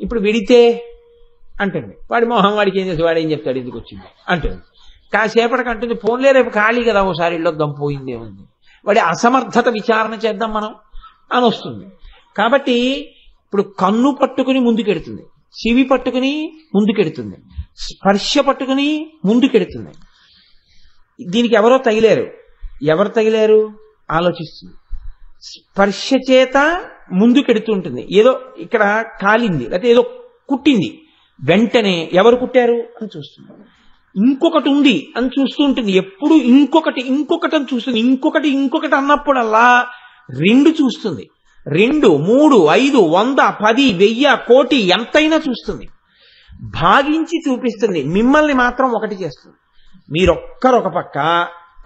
ఇప్పుడు విడితే అంటుంది, వాడి మొహం వాడికి ఏం చేసి వాడు ఏం చెప్తాడు, ఎందుకు వచ్చింది అంటుంది. కాసేపటికి అంటుంది, ఫోన్లే రేపు ఖాళీ కదా, ఒకసారి ఇళ్ళొద్దాం, పోయిందే ఉంది, వాడి అసమర్థత విచారణ చేద్దాం మనం అని వస్తుంది. కాబట్టి ఇప్పుడు కన్ను పట్టుకుని ముందుకెడుతుంది, చెవి పట్టుకుని ముందుకెడుతుంది, స్పర్శ పట్టుకుని ముందుకెడుతుంది. దీనికి ఎవరో తగిలారు, ఎవరు తగిలారు ఆలోచిస్తుంది. స్పర్శ చేత ముందుకెడుతూ ఉంటుంది, ఏదో ఇక్కడ కాలింది లేకపోతే ఏదో కుట్టింది, వెంటనే ఎవరు కుట్టారు అని చూస్తుంది. ఇంకొకటి ఉంది అని చూస్తూ ఉంటుంది, ఎప్పుడు ఇంకొకటి అని చూస్తుంది, ఇంకొకటి అన్నప్పుడల్లా రెండు చూస్తుంది, 2, 3, 5, 100, 10, 1000, కోటి ఎంతైనా చూస్తుంది, భాగించి చూపిస్తుంది. మిమ్మల్ని మాత్రం ఒకటి చేస్తుంది, మీరొక్కరొక పక్క,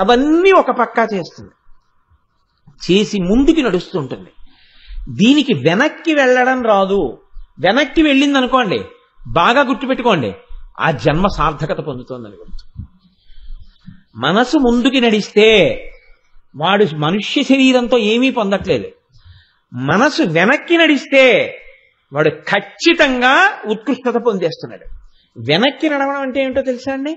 అవన్నీ ఒక పక్క చేస్తుంది, చేసి ముందుకి నడుస్తుంటుంది. దీనికి వెనక్కి వెళ్ళడం రాదు. వెనక్కి వెళ్ళింది అనుకోండి, బాగా గుర్తుపెట్టుకోండి, ఆ జన్మ సార్థకత పొందుతోందని గుర్తు. మనసు ముందుకి నడిస్తే వాడు మనుష్య శరీరంతో ఏమీ పొందట్లేదు. మనసు వెనక్కి నడిస్తే వాడు ఖచ్చితంగా ఉత్కృష్టత పొందేస్తున్నాడు. వెనక్కి నడవడం అంటే ఏంటో తెలుసా అండి,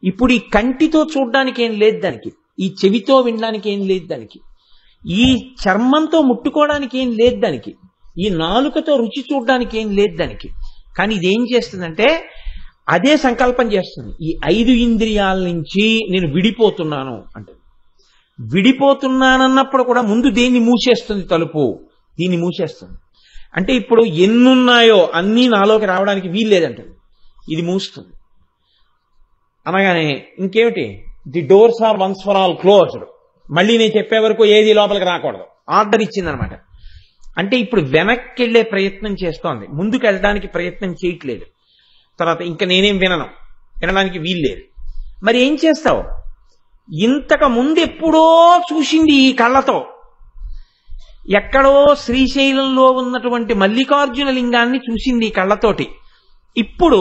ఇప్పుడు ఈ కంటితో చూడడానికి ఏం లేదు దానికి, ఈ చెవితో వినడానికి ఏం లేదు దానికి, ఈ చర్మంతో ముట్టుకోవడానికి ఏం లేదు దానికి, ఈ నాలుకతో రుచి చూడడానికి ఏం లేదు దానికి. కానీ ఇదేం చేస్తుందంటే అదే సంకల్పం చేస్తుంది, ఈ 5 ఇంద్రియాల నుంచి నేను విడిపోతున్నాను అంటే. విడిపోతున్నానన్నప్పుడు కూడా ముందు దేన్ని మూసేస్తుంది, తలుపు దీన్ని మూసేస్తుంది. అంటే ఇప్పుడు ఎన్నున్నాయో అన్నీ నాలోకి రావడానికి వీల్లేదంటుంది, ఇది మూస్తుంది. అనగానే ఇంకేమిటి, the doors are once for all closed, మళ్ళీ నేను చెప్పే వరకు ఏది లోపలికి రాకూడదు, ఆర్డర్ ఇచ్చిందనమాట. అంటే ఇప్పుడు వెనక్కి వెళ్ళే ప్రయత్నం చేస్తోంది, ముందుకు వెళ్ళడానికి ప్రయత్నం చేయట్లేదు. తర్వాత ఇంకా నేనేం వినడానికి వీల్లేదు. మరి ఏం చేస్తావు, ఇంతకు ముందు ఎప్పుడో చూసింది ఈ కళ్ళతో, ఎక్కడో శ్రీశైలంలో ఉన్నటువంటి మల్లికార్జున లింగాన్ని చూసింది ఈ కళ్ళతోటి. ఇప్పుడు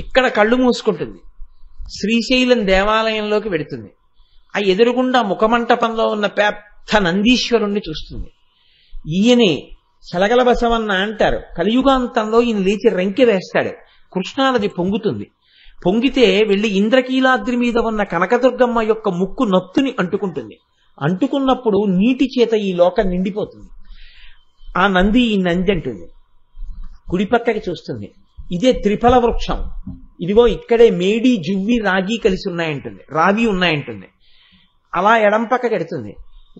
ఇక్కడ కళ్ళు మూసుకుంటుంది, శ్రీశైలం దేవాలయంలోకి వెడుతుంది. ఆ ఎదురుగుండా ముఖమంటపంలో ఉన్న నందీశ్వరుణ్ణి చూస్తుంది. ఈయనే సలగల బసవన్న అంటారు. కలియుగాంతంలో ఈయన లేచి రెంకె వేస్తాడు. కృష్ణానది పొంగుతుంది. పొంగితే వెళ్లి ఇంద్రకీలాద్రి మీద ఉన్న కనకదుర్గమ్మ యొక్క ముక్కు నత్తుని అంటుకుంటుంది. అంటుకున్నప్పుడు నీటి చేత ఈ లోకం నిండిపోతుంది. ఆ నంది ఈ నంది అంటుంది. కుడి పక్కకి చూస్తుంది. ఇదే త్రిఫల వృక్షం. ఇదిగో ఇక్కడే మేడి, జువ్వి, రాగి కలిసి ఉన్నాయంటుంది, రావి ఉన్నాయంటుంది. అలా ఎడం పక్కకి ఎడుతుంది.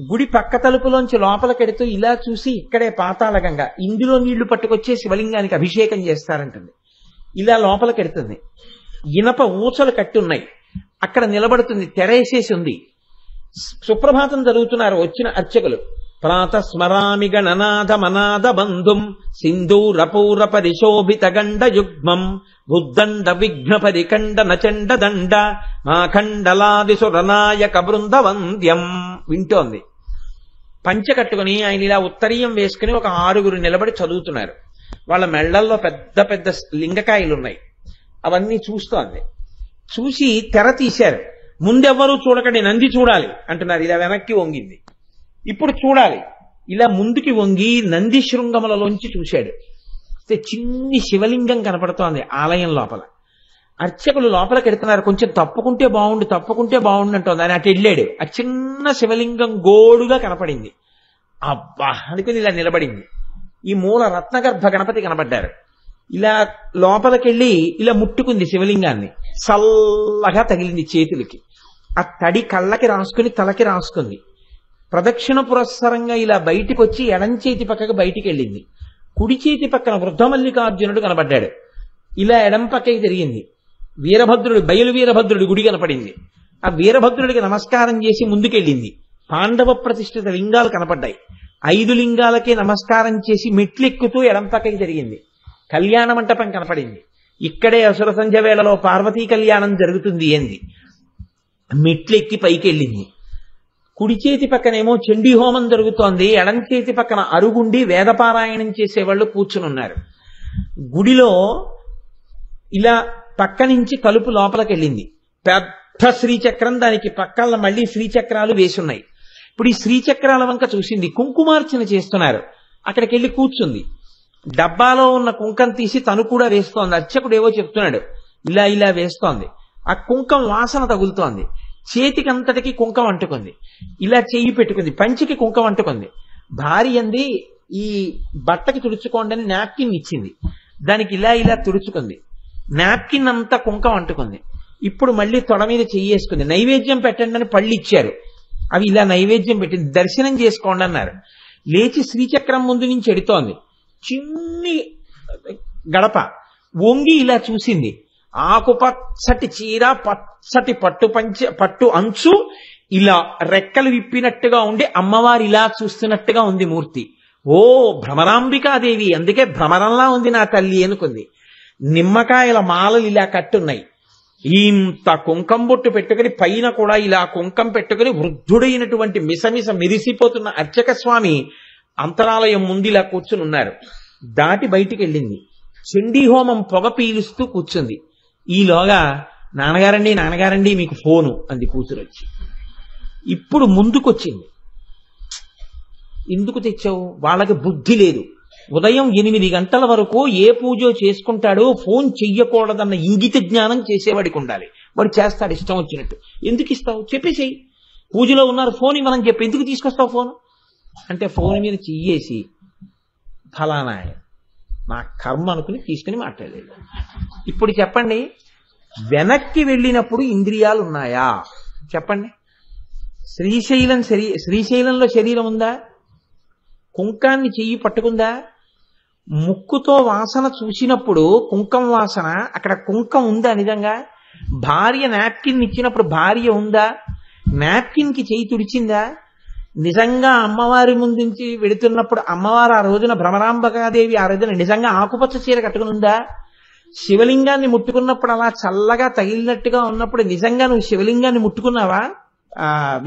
గుడి పక్క తలుపులోంచి లోపలికెడుతూ ఇలా చూసి ఇక్కడే పాతాళగంగ, ఇందులో నీళ్లు పట్టుకొచ్చే శివలింగానికి అభిషేకం చేస్తారంటుంది. ఇలా లోపలికెడుతుంది. ఇనప ఊచలు కట్టి ఉన్నాయి. అక్కడ నిలబడుతుంది. తెరేసేసి ఉంది. సుప్రభాతం జరుగుతున్నారు వచ్చిన అర్చకులు. ప్రాతస్మరామి గణనాథ మనాథ బంధుం సింధూరపూర పరిశోభిత గండ యుగ్మం బుద్దండ విఘ్న పరికండ నచండ దండ మాఖండలాది సురనాయక బృంద వంద్యం వింటోంది. పంచ కట్టుకుని ఆయన ఇలా ఉత్తరీయం వేసుకుని ఒక 6 నిలబడి చదువుతున్నారు. వాళ్ళ మెళ్లల్లో పెద్ద పెద్ద లింగకాయలు ఉన్నాయి. అవన్నీ చూస్తోంది. చూసి తెర తీశారు. ముందెవ్వరూ చూడకండి, నంది చూడాలి అంటున్నారు. ఇలా వెనక్కి వంగింది. ఇప్పుడు చూడాలి. ఇలా ముందుకి వంగి నంది శృంగములలోంచి చూశాడు. చిన్ని శివలింగం కనపడుతోంది ఆలయం లోపల. అర్చకులు లోపలికి ఎడుతున్నారు. కొంచెం తప్పుకుంటే బాగుండు అంటోంది. ఆయన అటు వెళ్ళాడు. ఆ చిన్న శివలింగం గోడుగా కనపడింది. అబ్బా అనుకుని ఇలా నిలబడింది. ఈ మూల రత్నగర్భ గణపతి కనపడ్డారు. ఇలా లోపలికెళ్ళి ఇలా ముట్టుకుంది శివలింగాన్ని. చల్లగా తగిలింది చేతులకి. ఆ తడి కళ్ళకి రాసుకుని తలకి రాసుకుంది. ప్రదక్షిణ పురస్సరంగా ఇలా బయటికి వచ్చి ఎడం చేతి పక్కకు బయటికి వెళ్ళింది. కుడి చేతి పక్కన వృద్ధమల్లికార్జునుడు కనబడ్డాడు. ఇలా ఎడం పక్కకి తిరిగింది. వీరభద్రుడు, బయలు వీరభద్రుడి గుడి కనపడింది. ఆ వీరభద్రుడికి నమస్కారం చేసి ముందుకెళ్ళింది. పాండవ ప్రతిష్ఠిత లింగాలు కనపడ్డాయి. 5 లింగాలకే నమస్కారం చేసి మెట్లెక్కుతూ ఎడం పక్కకి జరిగింది. కళ్యాణ మంటపం కనపడింది. ఇక్కడే అసుర సంధ్య వేళలో పార్వతీ కళ్యాణం జరుగుతుంది ఏంది. మెట్లెక్కి పైకి వెళ్ళింది. కుడి చేతి పక్కనేమో చండీ హోమం జరుగుతోంది. ఎడం చేతి పక్కన అరుగుండి వేదపారాయణం చేసేవాళ్ళు కూర్చునున్నారు. గుడిలో ఇలా పక్క నుంచి తలుపు లోపలికి వెళ్ళింది. పెద్ద శ్రీచక్రం, దానికి పక్కన మళ్ళీ శ్రీచక్రాలు వేసున్నాయి. ఇప్పుడు ఈ శ్రీచక్రాల వంక చూసింది. కుంకుమార్చన చేస్తున్నారు. అక్కడికి వెళ్ళి కూర్చుంది. డబ్బాలో ఉన్న కుంకం తీసి తను కూడా వేస్తోంది. అర్చకుడు ఏవో చెప్తున్నాడు. ఇలా ఇలా వేస్తోంది. ఆ కుంకం వాసన తగులుతోంది. చేతికంతటికి కుంకం అంటుకుంది. ఇలా చెయ్యి పెట్టుకుంది. పంచికి కుంకం అంటుకుంది. భార్య అంది ఈ బట్టకి తుడుచుకోండి అని నాప్కిన్ ఇచ్చింది. దానికి ఇలా ఇలా తుడుచుకుంది. నాప్కిన్ అంతా కుంకం అంటుకుంది. ఇప్పుడు మళ్ళీ తొడ మీద చెయ్యేసుకుంది. నైవేద్యం పెట్టండి అని పళ్ళు ఇచ్చారు. అవి ఇలా నైవేద్యం పెట్టింది. దర్శనం చేసుకోండి అన్నారు. లేచి శ్రీచక్రం ముందు నుంచి ఎడుతోంది. చిన్ని గడప వంగి ఇలా చూసింది. ఆకుపచ్చటి చీర, పచ్చటి పట్టు అంచు, ఇలా రెక్కలు విప్పినట్టుగా ఉండి అమ్మవారి ఇలా చూస్తున్నట్టుగా ఉంది మూర్తి. ఓ భ్రమరాంబికాదేవి, అందుకే భ్రమరంలా ఉంది నా తల్లి అనుకుంది. నిమ్మకాయల మాలలు ఇలా కట్టున్నాయి. ఇంత కుంకం బొట్టు పెట్టుకుని పైన కూడా ఇలా కుంకం పెట్టుకుని వృద్ధుడైనటువంటి మిసమిస మెరిసిపోతున్న అర్చక స్వామి అంతరాలయం ముందు ఇలా కూర్చుని ఉన్నారు. దాటి బయటికి వెళ్ళింది. చండీ హోమం పొగ పీలుస్తూ కూర్చుంది. ఈలోగా నాన్నగారండి మీకు ఫోను అంది కూతురు వచ్చి. ఇప్పుడు ముందుకొచ్చింది. ఎందుకు తెచ్చావు? వాళ్ళకి బుద్ధి లేదు. ఉదయం 8 గంటల వరకు ఏ పూజో చేసుకుంటాడో ఫోన్ చెయ్యకూడదన్న ఇంగిత జ్ఞానం చేసేవాడికి ఉండాలి. వాడు చేస్తాడు ఇష్టం వచ్చినట్టు. ఎందుకు ఇస్తావు? చెప్పేసేయి. పూజలో ఉన్నారు, ఫోన్ ఇవ్వనని చెప్పి ఎందుకు తీసుకొస్తావు ఫోన్ అంటే, ఫోన్ మీద చెయ్యేసి ఫలానా నా కర్మ అనుకుని తీసుకుని మాట్లాడలేదు. ఇప్పుడు చెప్పండి, వెనక్కి వెళ్ళినప్పుడు ఇంద్రియాలు ఉన్నాయా? చెప్పండి. శ్రీశైలంలో శరీరం ఉందా? కుంకాన్ని చెయ్యి పట్టుకుందా? ముక్కుతో వాసన చూసినప్పుడు కుంకం వాసన, అక్కడ కుంకం ఉందా నిజంగా? భార్య నాప్కిన్ ఇచ్చినప్పుడు భార్య ఉందా? నాప్కిన్ కి చెయ్యి తుడిచిందా? నిజంగా అమ్మవారి ముందుంచి వెడుతున్నప్పుడు అమ్మవారు ఆ రోజున భ్రమరాంబకాదేవి ఆ రోజున నిజంగా ఆకుపచ్చ చీర కట్టుకుని ఉందా? శివలింగాన్ని ముట్టుకున్నప్పుడు అలా చల్లగా తగిలినట్టుగా ఉన్నప్పుడు నిజంగా నువ్వు శివలింగాన్ని ముట్టుకున్నావా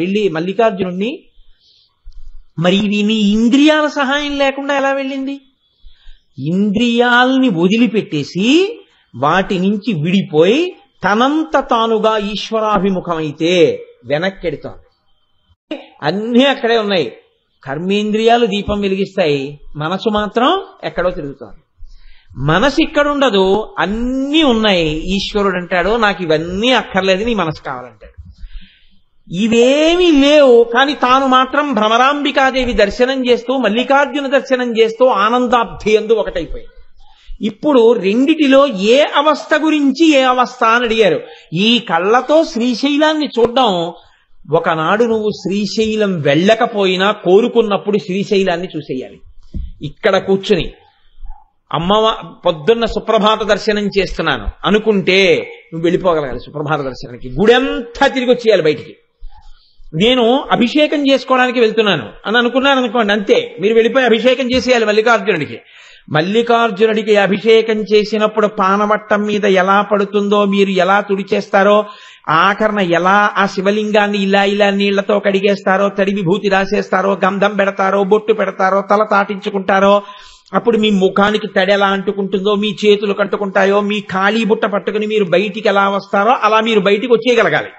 వెళ్ళి మల్లికార్జునుణ్ణి? మరి ఇది నీ ఇంద్రియాల సహాయం లేకుండా ఎలా వెళ్ళింది? ఇంద్రియాల్ని వదిలిపెట్టేసి వాటి నుంచి విడిపోయి తనంత తానుగా ఈశ్వరాభిముఖమైతే వెనక్కెడుతోంది. అన్నీ అక్కడే ఉన్నాయి. కర్మేంద్రియాలు దీపం వెలిగిస్తాయి, మనసు మాత్రం ఎక్కడో తిరుగుతోంది. మనసు ఇక్కడుండదు, అన్నీ ఉన్నాయి. ఈశ్వరుడు అంటాడు నాకు ఇవన్నీ అక్కర్లేదు, నీ మనసు కావాలంటాడు. ఇవేమీ లేవు, కానీ తాను మాత్రం భ్రమరాంబికాదేవి దర్శనం చేస్తూ మల్లికార్జున దర్శనం చేస్తూ ఆనందాబ్ధి అందు ఒకటైపోయింది. ఇప్పుడు రెండిటిలో ఏ అవస్థ గురించి ఏ అవస్థ అని అడిగారు. ఈ కళ్ళతో శ్రీశైలాన్ని చూడడం, ఒకనాడు నువ్వు శ్రీశైలం వెళ్ళకపోయినా కోరుకున్నప్పుడు శ్రీశైలాన్ని చూసేయాలి. ఇక్కడ కూర్చుని పొద్దున్న సుప్రభాత దర్శనం చేస్తున్నాను అనుకుంటే నువ్వు వెళ్ళిపోగలగాలి సుప్రభాత దర్శనానికి. గుడెంతా తిరిగి వచ్చేయాలి బయటికి. నేను అభిషేకం చేసుకోవడానికి వెళ్తున్నాను అని అనుకున్నాను అనుకోండి, అంతే, మీరు వెళ్ళిపోయి అభిషేకం చేసేయాలి మల్లికార్జునుడికి. మల్లికార్జునుడికి అభిషేకం చేసినప్పుడు పానవట్టం మీద ఎలా పడుతుందో మీరు ఎలా తుడిచేస్తారో, ఆఖరణ ఎలా ఆ శివలింగాన్ని ఇలా ఇలా నీళ్లతో కడిగేస్తారో, తడి విభూతి రాసేస్తారో, గంధం పెడతారో, బొట్టు పెడతారో, తల తాటించుకుంటారో, అప్పుడు మీ ముఖానికి తడి ఎలా అంటుకుంటుందో, మీ చేతులు కట్టుకుంటాయో, మీ ఖాళీ బుట్ట పట్టుకుని మీరు బయటికి ఎలా వస్తారో అలా మీరు బయటికి వచ్చేయగలగాలి.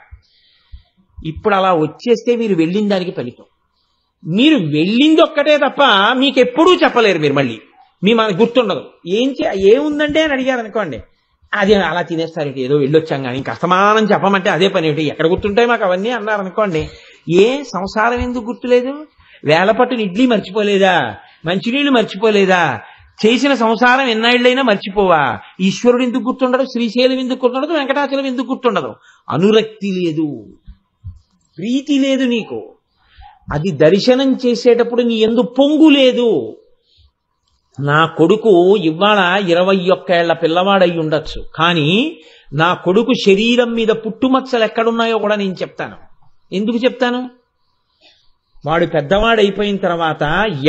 ఇప్పుడు అలా వచ్చేస్తే మీరు వెళ్ళిన దానికి ఫలితం. మీరు వెళ్ళింది ఒక్కటే తప్ప మీకెప్పుడూ చెప్పలేరు. మీరు మళ్ళీ మనకు గుర్తుండదు. ఏముందంటే అని అడిగారు అనుకోండి, అదే అలా తినేస్తారేంటి, ఏదో వెళ్ళొచ్చాం కానీ ఇంకా అస్తమానం చెప్పమంటే అదే పని ఏమిటి, ఎక్కడ గుర్తుంటాయి మాకు అవన్నీ అన్నారు అనుకోండి. సంసారం ఎందుకు గుర్తులేదు? వేలపట్టుని ఇడ్లీ మర్చిపోలేదా? మంచినీళ్లు మర్చిపోలేదా? చేసిన సంసారం ఎన్నాళ్ళైనా మర్చిపోవా? ఈశ్వరుడు ఎందుకు గుర్తుండదు? శ్రీశైలం ఎందుకు గుర్తుండదు? వెంకటాచలం ఎందుకు గుర్తుండదు? అనురక్తి లేదు, ప్రీతి లేదు నీకు. అది దర్శనం చేసేటప్పుడు నీ యందు పొంగు లేదు. నా కొడుకు ఇవాళ 21 ఏళ్ల పిల్లవాడై ఉండొచ్చు, కానీ నా కొడుకు శరీరం మీద పుట్టుమచ్చలు ఎక్కడున్నాయో కూడా నేను చెప్తాను. ఎందుకు చెప్తాను? వాడు పెద్దవాడైపోయిన తర్వాత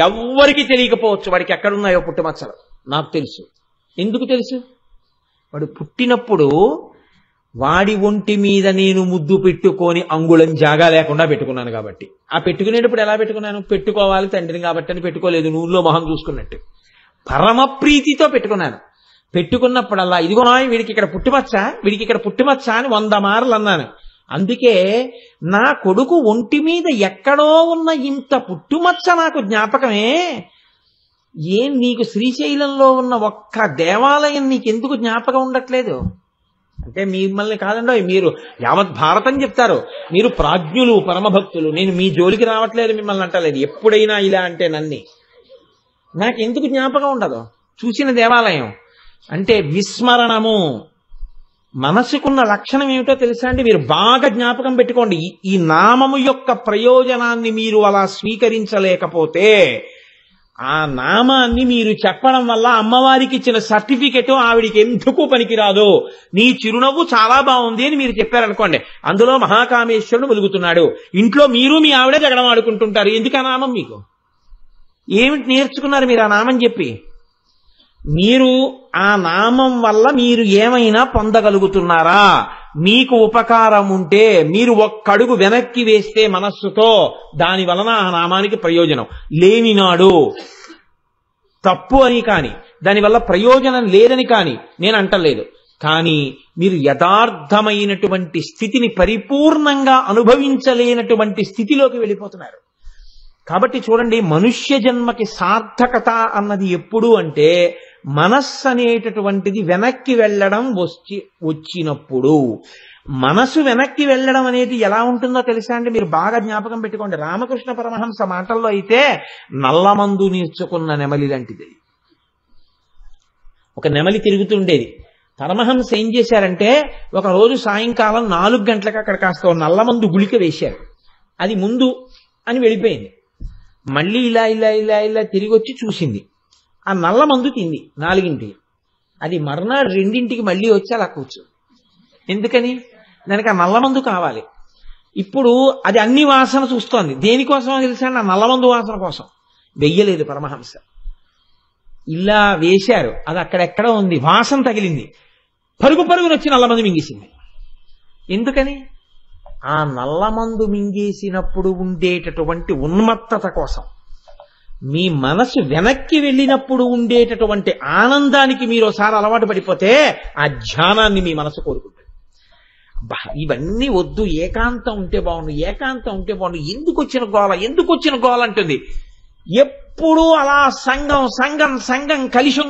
ఎవ్వరికి తెలియకపోవచ్చు వాడికి ఎక్కడున్నాయో పుట్టుమచ్చలు. నాకు తెలుసు. ఎందుకు తెలుసు? వాడు పుట్టినప్పుడు వాడి ఒంటి మీద నేను ముద్దు పెట్టుకొని అంగుళం జాగా లేకుండా పెట్టుకున్నాను కాబట్టి. ఆ పెట్టుకునేటప్పుడు ఎలా పెట్టుకున్నాను? పెట్టుకోవాలి తండ్రిని కాబట్టి అని పెట్టుకోలేదు, నూనెలో మొహం చూసుకున్నట్టు. పరమ ప్రీతితో పెట్టుకున్నాను. పెట్టుకున్నప్పుడల్లా ఇదిగో వీడికి ఇక్కడ పుట్టుమచ్చ, వీడికి ఇక్కడ పుట్టుమచ్చ అని 100 మార్లు అన్నాను. అందుకే నా కొడుకు ఒంటి మీద ఎక్కడో ఉన్న ఇంత పుట్టుమచ్చ నాకు జ్ఞాపకమే. నీకు శ్రీశైలంలో ఉన్న ఒక్క దేవాలయం నీకెందుకు జ్ఞాపకం ఉండట్లేదు? అంటే మిమ్మల్ని కాదండో, మీరు యావత్ భారతం చెప్తారు, మీరు ప్రాజ్ఞులు, పరమభక్తులు. నేను మీ జోలికి రావట్లేదు, మిమ్మల్ని అంటలేదు. ఎప్పుడైనా ఇలా అంటే నన్ని నాకెందుకు జ్ఞాపకం ఉండదు చూసిన దేవాలయం అంటే? విస్మరణము. మనసుకున్న లక్షణం ఏమిటో తెలుసా అండి? మీరు బాగా జ్ఞాపకం పెట్టుకోండి. ఈ నామము యొక్క ప్రయోజనాన్ని మీరు అలా స్వీకరించలేకపోతే, ఆ నామాన్ని మీరు చెప్పడం వల్ల అమ్మవారికి ఇచ్చిన సర్టిఫికెట్ ఆవిడికి ఎందుకు పనికిరాదు. నీ చిరునవ్వు చాలా బాగుంది అని మీరు చెప్పారనుకోండి, అందులో మహాకామేశ్వరుడు వెలుగుతున్నాడు. ఇంట్లో మీరు మీ ఆవిడే జగడం ఆడుకుంటుంటారు. ఎందుకు ఆ నామం? మీకు ఏమిటి నేర్చుకున్నారు మీరు ఆ నామం చెప్పి? మీరు ఆ నామం వల్ల మీరు ఏమైనా పొందగలుగుతున్నారా? మీకు ఉపకారం ఉంటే మీరు ఒక్కడుగు వెనక్కి వేస్తే మనస్సుతో, దాని వలన ఆ నామానికి ప్రయోజనం. లేనినాడు తప్పు అని కానీ, దానివల్ల ప్రయోజనం లేదని కానీ నేను అంటలేదు. కానీ మీరు యథార్థమైనటువంటి స్థితిని పరిపూర్ణంగా అనుభవించలేనటువంటి స్థితిలోకి వెళ్ళిపోతున్నారు. కాబట్టి చూడండి, మనుష్య జన్మకి సార్థకత అన్నది ఎప్పుడు అంటే, మనస్సు అనేటటువంటిది వెనక్కి వెళ్ళడం వచ్చినప్పుడు. మనసు వెనక్కి వెళ్ళడం అనేది ఎలా ఉంటుందో తెలుసా అండి? మీరు బాగా జ్ఞాపకం పెట్టుకోండి. రామకృష్ణ పరమహంస మాటల్లో అయితే నల్లమందు నేర్చుకున్న నెమలి లాంటిది. ఒక నెమలి తిరుగుతుండేది. పరమహంస ఏం చేశారంటే, ఒక రోజు సాయంకాలం 4 గంటలకు అక్కడ కాస్త నల్లమందు గుళిక వేశారు. అది ముందు అని వెళ్ళిపోయింది. మళ్ళీ ఇలా ఇలా ఇలా ఇలా తిరిగి వచ్చి చూసింది. ఆ నల్ల మందు తింది 4ంటికి. అది మర్నాడు 2ంటికి మళ్ళీ వచ్చి అలా కూర్చుంది. ఎందుకని? దానికి ఆ నల్ల మందు కావాలి. ఇప్పుడు అది అన్ని వాసన చూస్తోంది. దేనికోసమో తెలుసా? ఆ నల్లమందు వాసన కోసం. వెయ్యలేదు పరమహంస. ఇలా వేశారు, అది అక్కడెక్కడ ఉంది, వాసన తగిలింది, పరుగున వచ్చి నల్లమందు మింగేసింది. ఎందుకని? ఆ నల్లమందు మింగేసినప్పుడు ఉండేటటువంటి ఉన్మత్తత కోసం. మీ మనసు వెనక్కి వెళ్ళినప్పుడు ఉండేటటువంటి ఆనందానికి మీరు ఒకసారి అలవాటు పడిపోతే ఆ ధ్యానాన్ని మీ మనసు కోరుకుంటుంది. ఇవన్నీ వద్దు, ఏకాంతం ఉంటే బాగుండు, ఏకాంతం ఉంటే బాగుండు, ఎందుకు వచ్చిన గోల అంటుంది. ఎప్పుడూ అలా సంఘం సంఘం సంఘం, కలిసి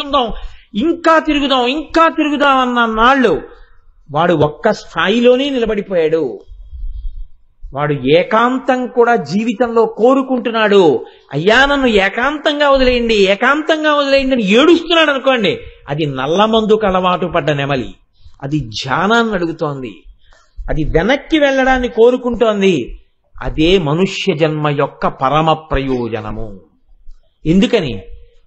ఉందాం, ఇంకా తిరుగుదాం అన్న నాళ్ళు వాడు ఒక్క స్థాయిలోనే నిలబడిపోయాడు. వాడు ఏకాంతం కూడా జీవితంలో కోరుకుంటున్నాడు. అయ్యా నన్ను ఏకాంతంగా వదిలేయండి అని ఏడుస్తున్నాడు అనుకోండి, అది నల్లమందుకు అలవాటు పడ్డ నెమలి. అది ధ్యానాన్ని అడుగుతోంది, అది వెనక్కి వెళ్ళడాన్ని కోరుకుంటోంది. అదే మనుష్య జన్మ యొక్క పరమ ప్రయోజనము. ఎందుకని?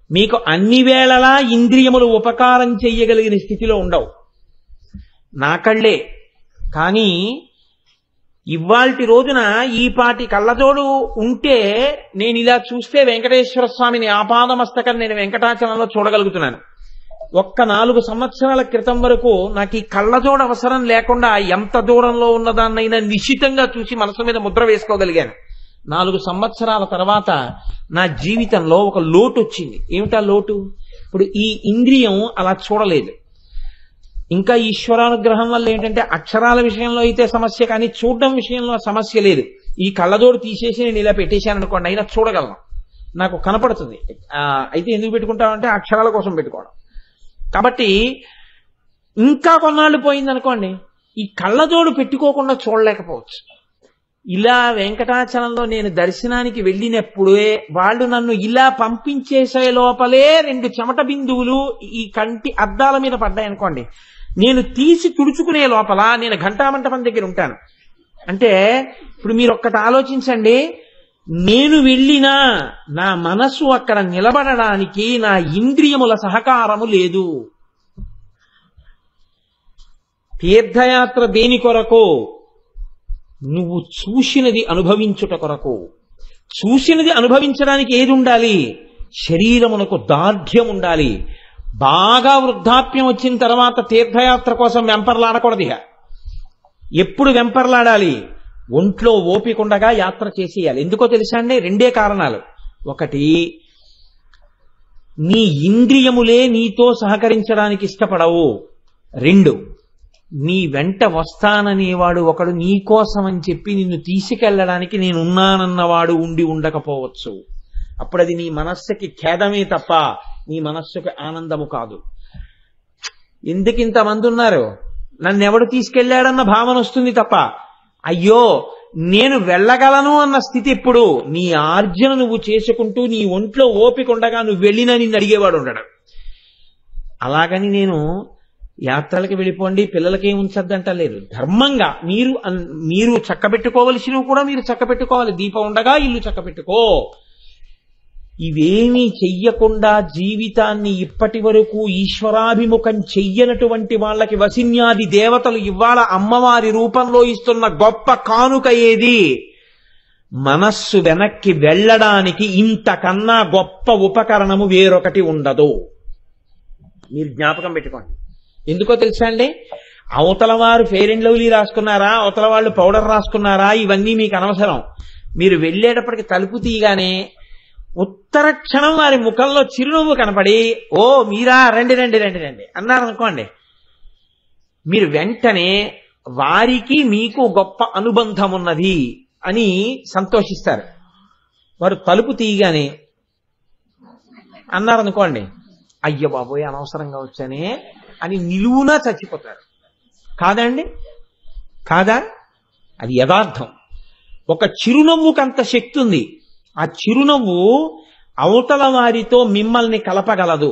మీకు అన్ని వేళలా ఇంద్రియములు ఉపకారం చెయ్యగలిగిన స్థితిలో ఉండవు. నా కళ్ళే కానీ ఇవాల్టి రోజున ఈ పాటి కళ్ళజోడు ఉంటే నేను ఇలా చూస్తే వెంకటేశ్వర స్వామిని ఆపాదమస్తకం నేను వెంకటాచలంలో చూడగలుగుతున్నాను. ఒక్క 4 సంవత్సరాల క్రితం వరకు నాకు ఈ కళ్ళజోడు అవసరం లేకుండా ఎంత దూరంలో ఉన్నదాన్నైనా నిశ్చితంగా చూసి మనసు మీద ముద్ర వేసుకోగలిగాను. 4 సంవత్సరాల తర్వాత నా జీవితంలో ఒక లోటు వచ్చింది. ఏమిటా లోటు? ఇప్పుడు ఈ ఇంద్రియం అలా చూడలేదు. ఇంకా ఈశ్వరానుగ్రహం వల్ల ఏంటంటే అక్షరాల విషయంలో అయితే సమస్య, కానీ చూడడం విషయంలో సమస్య లేదు. ఈ కళ్ళజోడు తీసేసి నేను ఇలా పెట్టేశాను అనుకోండి, అయినా చూడగలను, నాకు కనపడుతుంది. అయితే ఎందుకు పెట్టుకుంటామంటే అక్షరాల కోసం పెట్టుకోవడం. కాబట్టి ఇంకా కొన్నాళ్ళు పోయిందనుకోండి, ఈ కళ్ళజోడు పెట్టుకోకుండా చూడలేకపోవచ్చు. ఇలా వెంకటాచలంలో నేను దర్శనానికి వెళ్ళినప్పుడే వాళ్ళు నన్ను ఇలా పంపించేసే లోపలే 2 చెమట బిందువులు ఈ కంటి అద్దాల మీద పడ్డాయనుకోండి, నేను తీసి తుడుచుకునే లోపల నేను ఘంటామంటపం దగ్గర ఉంటాను. అంటే ఇప్పుడు మీరు ఒక్కటి ఆలోచించండి, నేను వెళ్ళినా నా మనసు అక్కడ నిలబడడానికి నా ఇంద్రియముల సహకారము లేదు. తీర్థయాత్ర దేని కొరకు? నువ్వు చూసినది అనుభవించుట కొరకు. చూసినది అనుభవించడానికి ఏది ఉండాలి? శరీరమునకు దార్ఢ్యం ఉండాలి. బాగా వృద్ధాప్యం వచ్చిన తర్వాత తీర్థయాత్ర కోసం వెంపర్లాడకూడదు. ఎప్పుడు వెంపర్లాడాలి? ఒంట్లో ఓపికండగా యాత్ర చేసేయాలి. ఎందుకో తెలుసా అండి? 2 కారణాలు. ఒకటి, నీ ఇంద్రియములే నీతో సహకరించడానికి ఇష్టపడవు. 2, నీ వెంట వస్తాననేవాడు ఒకడు నీ కోసం అని చెప్పి నిన్ను తీసుకెళ్లడానికి నేనున్నానన్నవాడు ఉండి ఉండకపోవచ్చు. అప్పుడు అది నీ మనస్సుకి ఖేదమే తప్ప నీ మనస్సుకి ఆనందము కాదు. ఎందుకు ఇంతమంది ఉన్నారు, నన్నెవడు తీసుకెళ్లాడన్న భావన వస్తుంది తప్ప అయ్యో నేను వెళ్ళగలను అన్న స్థితి ఎప్పుడు? నీ ఆర్జన నువ్వు చేసుకుంటూ నీ ఒంట్లో ఓపిక ఉండగా నువ్వు వెళ్ళినా నిన్ను అడిగేవాడు ఉండడు. అలాగని నేను యాత్రలకి వెళ్ళిపోండి, పిల్లలకి ఉంచద్దంటలేదు. ధర్మంగా మీరు చక్కబెట్టుకోవలసినవి కూడా మీరు చక్కబెట్టుకోవాలి. దీపం ఉండగా ఇల్లు చక్కబెట్టుకో. ఇవేమీ చెయ్యకుండా జీవితాన్ని ఇప్పటి వరకు ఈశ్వరాభిముఖం చెయ్యనటువంటి వాళ్ళకి వసిన్యాది దేవతలు ఇవాళ అమ్మవారి రూపంలో ఇస్తున్న గొప్ప కానుక ఏది? మనస్సు వెనక్కి వెళ్ళడానికి ఇంతకన్నా గొప్ప ఉపకరణము వేరొకటి ఉండదు. మీరు జ్ఞాపకం పెట్టుకోండి. ఎందుకో తెలుసా అండి? అవతల వారు ఫెయిర్ అండ్ లవ్లీ రాసుకున్నారా, అవతల వాళ్ళు పౌడర్ రాసుకున్నారా, ఇవన్నీ మీకు అనవసరం. మీరు వెళ్ళేటప్పటికి తలుపు తీయగానే ఉత్తర క్షణం వారి ముఖంలో చిరునవ్వు కనపడి ఓ మీరా రండి రండి రండి రండి అన్నారనుకోండి, మీరు వెంటనే వారికి మీకు గొప్ప అనుబంధం ఉన్నది అని సంతోషిస్తారు. వారు తలుపు తీయగానే అన్నారనుకోండి, అయ్య బాబోయ్ అనవసరంగా వచ్చానే అని నిలువునా చచ్చిపోతారు. కాదండి? కాదా? అది యథార్థం. ఒక చిరునవ్వుకంత శక్తి ఉంది. ఆ చిరునవ్వు అవతల వారితో మిమ్మల్ని కలపగలదు.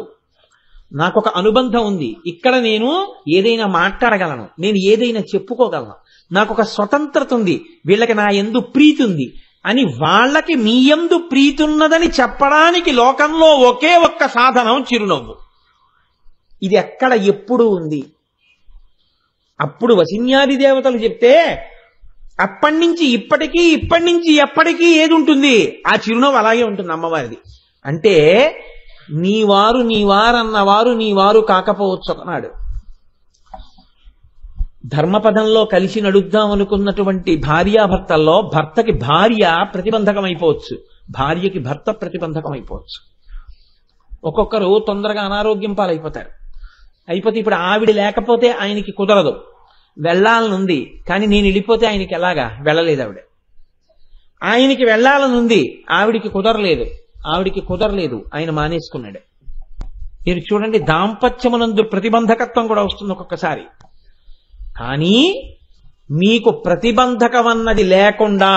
నాకొక అనుబంధం ఉంది, ఇక్కడ నేను ఏదైనా మాట్లాడగలను, నేను ఏదైనా చెప్పుకోగలను, నాకొక స్వతంత్రత ఉంది, వీళ్ళకి నా యందు ప్రీతి ఉంది అని వాళ్ళకి మీ యందు ప్రీతి ఉన్నదని చెప్పడానికి లోకంలో ఒకే ఒక్క సాధనం చిరునవ్వు. ఇది ఎక్కడ ఎప్పుడు ఉంది? అప్పుడు వసిన్యాది దేవతలు చెప్తే అప్పటి నుంచి ఇప్పటికీ, ఇప్పటి నుంచి ఎప్పటికీ ఏది ఉంటుంది? ఆ చిరునవ్వు అలాగే ఉంటుంది అమ్మవారిది. అంటే నీవారు నీవారన్నవారు నీవారు కాకపోవచ్చు అన్నాడు. ధర్మపదంలో కలిసి నడుద్దాం అనుకున్నటువంటి భార్యాభర్తల్లో భర్తకి భార్య ప్రతిబంధకం అయిపోవచ్చు, భార్యకి భర్త ప్రతిబంధకం అయిపోవచ్చు. ఒక్కొక్కరు తొందరగా అనారోగ్యం పాలైపోతారు. అయిపోతే ఇప్పుడు ఆవిడ లేకపోతే ఆయనకి కుదరదు. వెళ్ళాలనుంది, కానీ నేను వెళ్ళిపోతే ఆయనకి ఎలాగా? వెళ్ళలేదు ఆవిడ. ఆయనకి వెళ్ళాలనుంది, ఆవిడికి కుదరలేదు, ఆయన మానేసుకున్నాడు. మీరు చూడండి, దాంపత్యమునందు ప్రతిబంధకత్వం కూడా వస్తుంది ఒక్కొక్కసారి. కానీ మీకు ప్రతిబంధకం అన్నది లేకుండా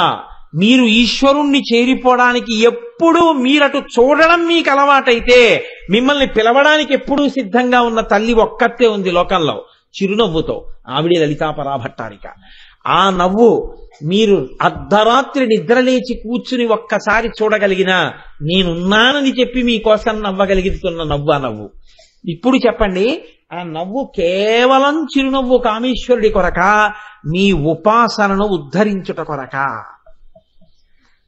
మీరు ఈశ్వరుణ్ణి చేరిపోవడానికి ఎప్పుడూ మీరటు చూడడం మీకు అలవాటైతే, మిమ్మల్ని పిలవడానికి ఎప్పుడూ సిద్ధంగా ఉన్న తల్లి ఒక్కతే ఉంది లోకంలో, చిరునవ్వుతో. ఆవిడే లలితా పరాభట్టారిక. ఆ నవ్వు మీరు అర్ధరాత్రి నిద్రలేచి కూర్చుని ఒక్కసారి చూడగలిగినా, నేనున్నానని చెప్పి మీకోసం నవ్వగలుగుతున్న నవ్వు ఆ నవ్వు. ఇప్పుడు చెప్పండి, ఆ నవ్వు కేవలం చిరునవ్వు కామేశ్వరుడి కొరక, మీ ఉపాసనను ఉద్ధరించుట కొరక.